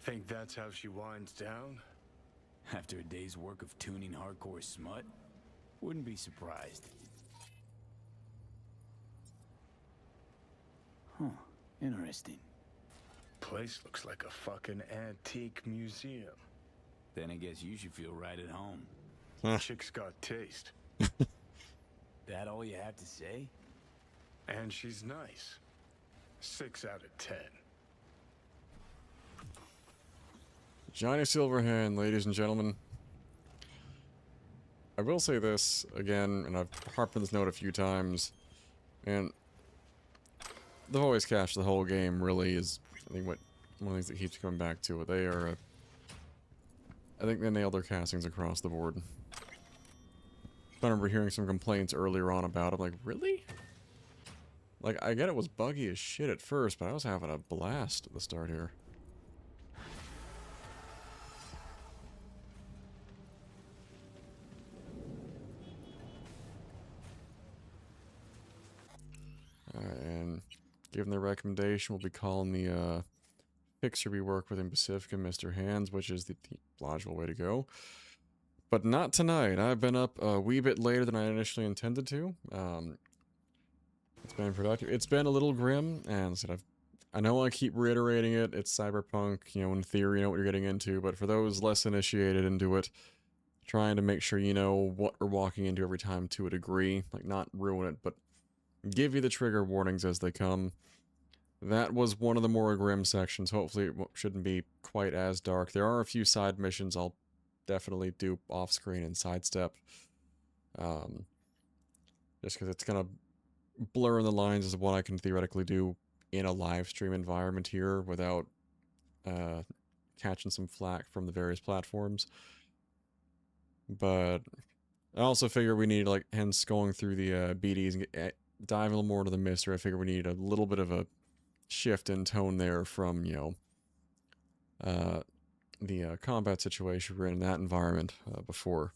Think that's how she winds down? After a day's work of tuning hardcore smut? Wouldn't be surprised. Huh. Interesting. Place looks like a fucking antique museum. Then I guess you should feel right at home. Chick's got taste. That all you have to say? And she's nice. 6 out of 10. Johnny Silverhand, ladies and gentlemen. I will say this again, and I've harped on this note a few times, and the voice cast of the whole game really is, I think, what one of the things that keeps coming back to it. They are, I think they nailed their castings across the board. I remember hearing some complaints earlier on about it. I'm like, really? Like, I get it was buggy as shit at first, but I was having a blast at the start here. And given their recommendation, we'll be calling the fixer we work with in Pacifica Mr. Hands, which is the logical way to go. But not tonight. I've been up a wee bit later than I initially intended to. It's been productive. It's been a little grim, and I know I keep reiterating it. It's Cyberpunk, you know, in theory, you know what you're getting into, but for those less initiated into it, trying to make sure you know what we're walking into every time to a degree. Like, not ruin it, but give you the trigger warnings as they come. That was one of the more grim sections. Hopefully it shouldn't be quite as dark. There are a few side missions I'll definitely do off-screen and sidestep. Just because it's going to blur in the lines as to what I can theoretically do in a live stream environment here without catching some flack from the various platforms. But I also figure we need, like, hence going through the BDs and dive a little more into the mystery. I figure we need a little bit of a shift in tone there from, you know, the combat situation we're in that environment before.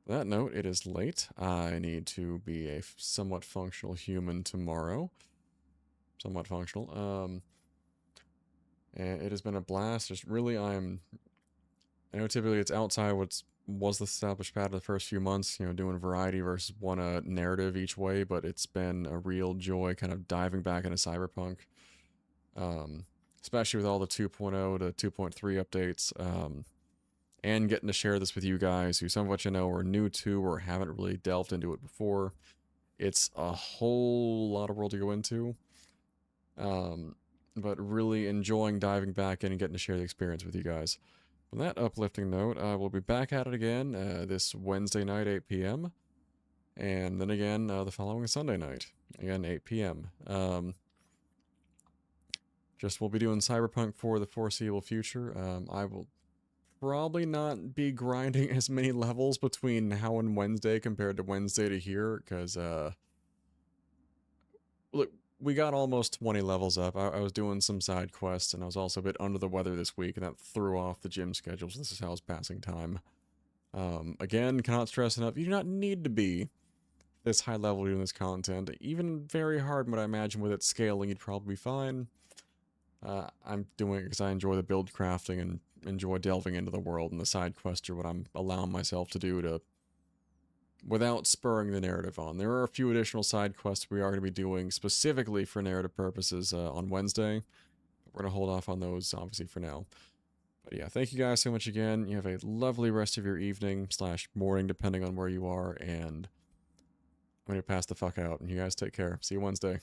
On that note, it is late. I need to be a somewhat functional human tomorrow. Somewhat functional. And it has been a blast. Just really, I know typically it's outside what's was the established pattern the first few months, you know, doing variety versus one narrative each way, but it's been a real joy kind of diving back into Cyberpunk, especially with all the 2.0 to 2.3 updates, and getting to share this with you guys who some of what you know are new to or haven't really delved into it before. It's a whole lot of world to go into, but really enjoying diving back in and getting to share the experience with you guys. On that uplifting note, we'll be back at it again this Wednesday night, 8 p.m. And then again the following Sunday night, again, 8 p.m. Just we'll be doing Cyberpunk for the foreseeable future. I will probably not be grinding as many levels between now and Wednesday compared to Wednesday to here, because, look, we got almost 20 levels up. I was doing some side quests, and I was also a bit under the weather this week, and that threw off the gym schedule, so this is how I was passing time. Again, cannot stress enough, you do not need to be this high level doing this content. Even very hard, but I imagine with it scaling, you'd probably be fine. I'm doing it because I enjoy the build crafting and enjoy delving into the world, and the side quests are what I'm allowing myself to do to, without spurring the narrative on. There are a few additional side quests we are going to be doing specifically for narrative purposes on Wednesday. We're going to hold off on those, obviously, for now. But yeah, thank you guys so much again. You have a lovely rest of your evening / morning, depending on where you are, and I'm going to pass the fuck out, and you guys take care. See you Wednesday.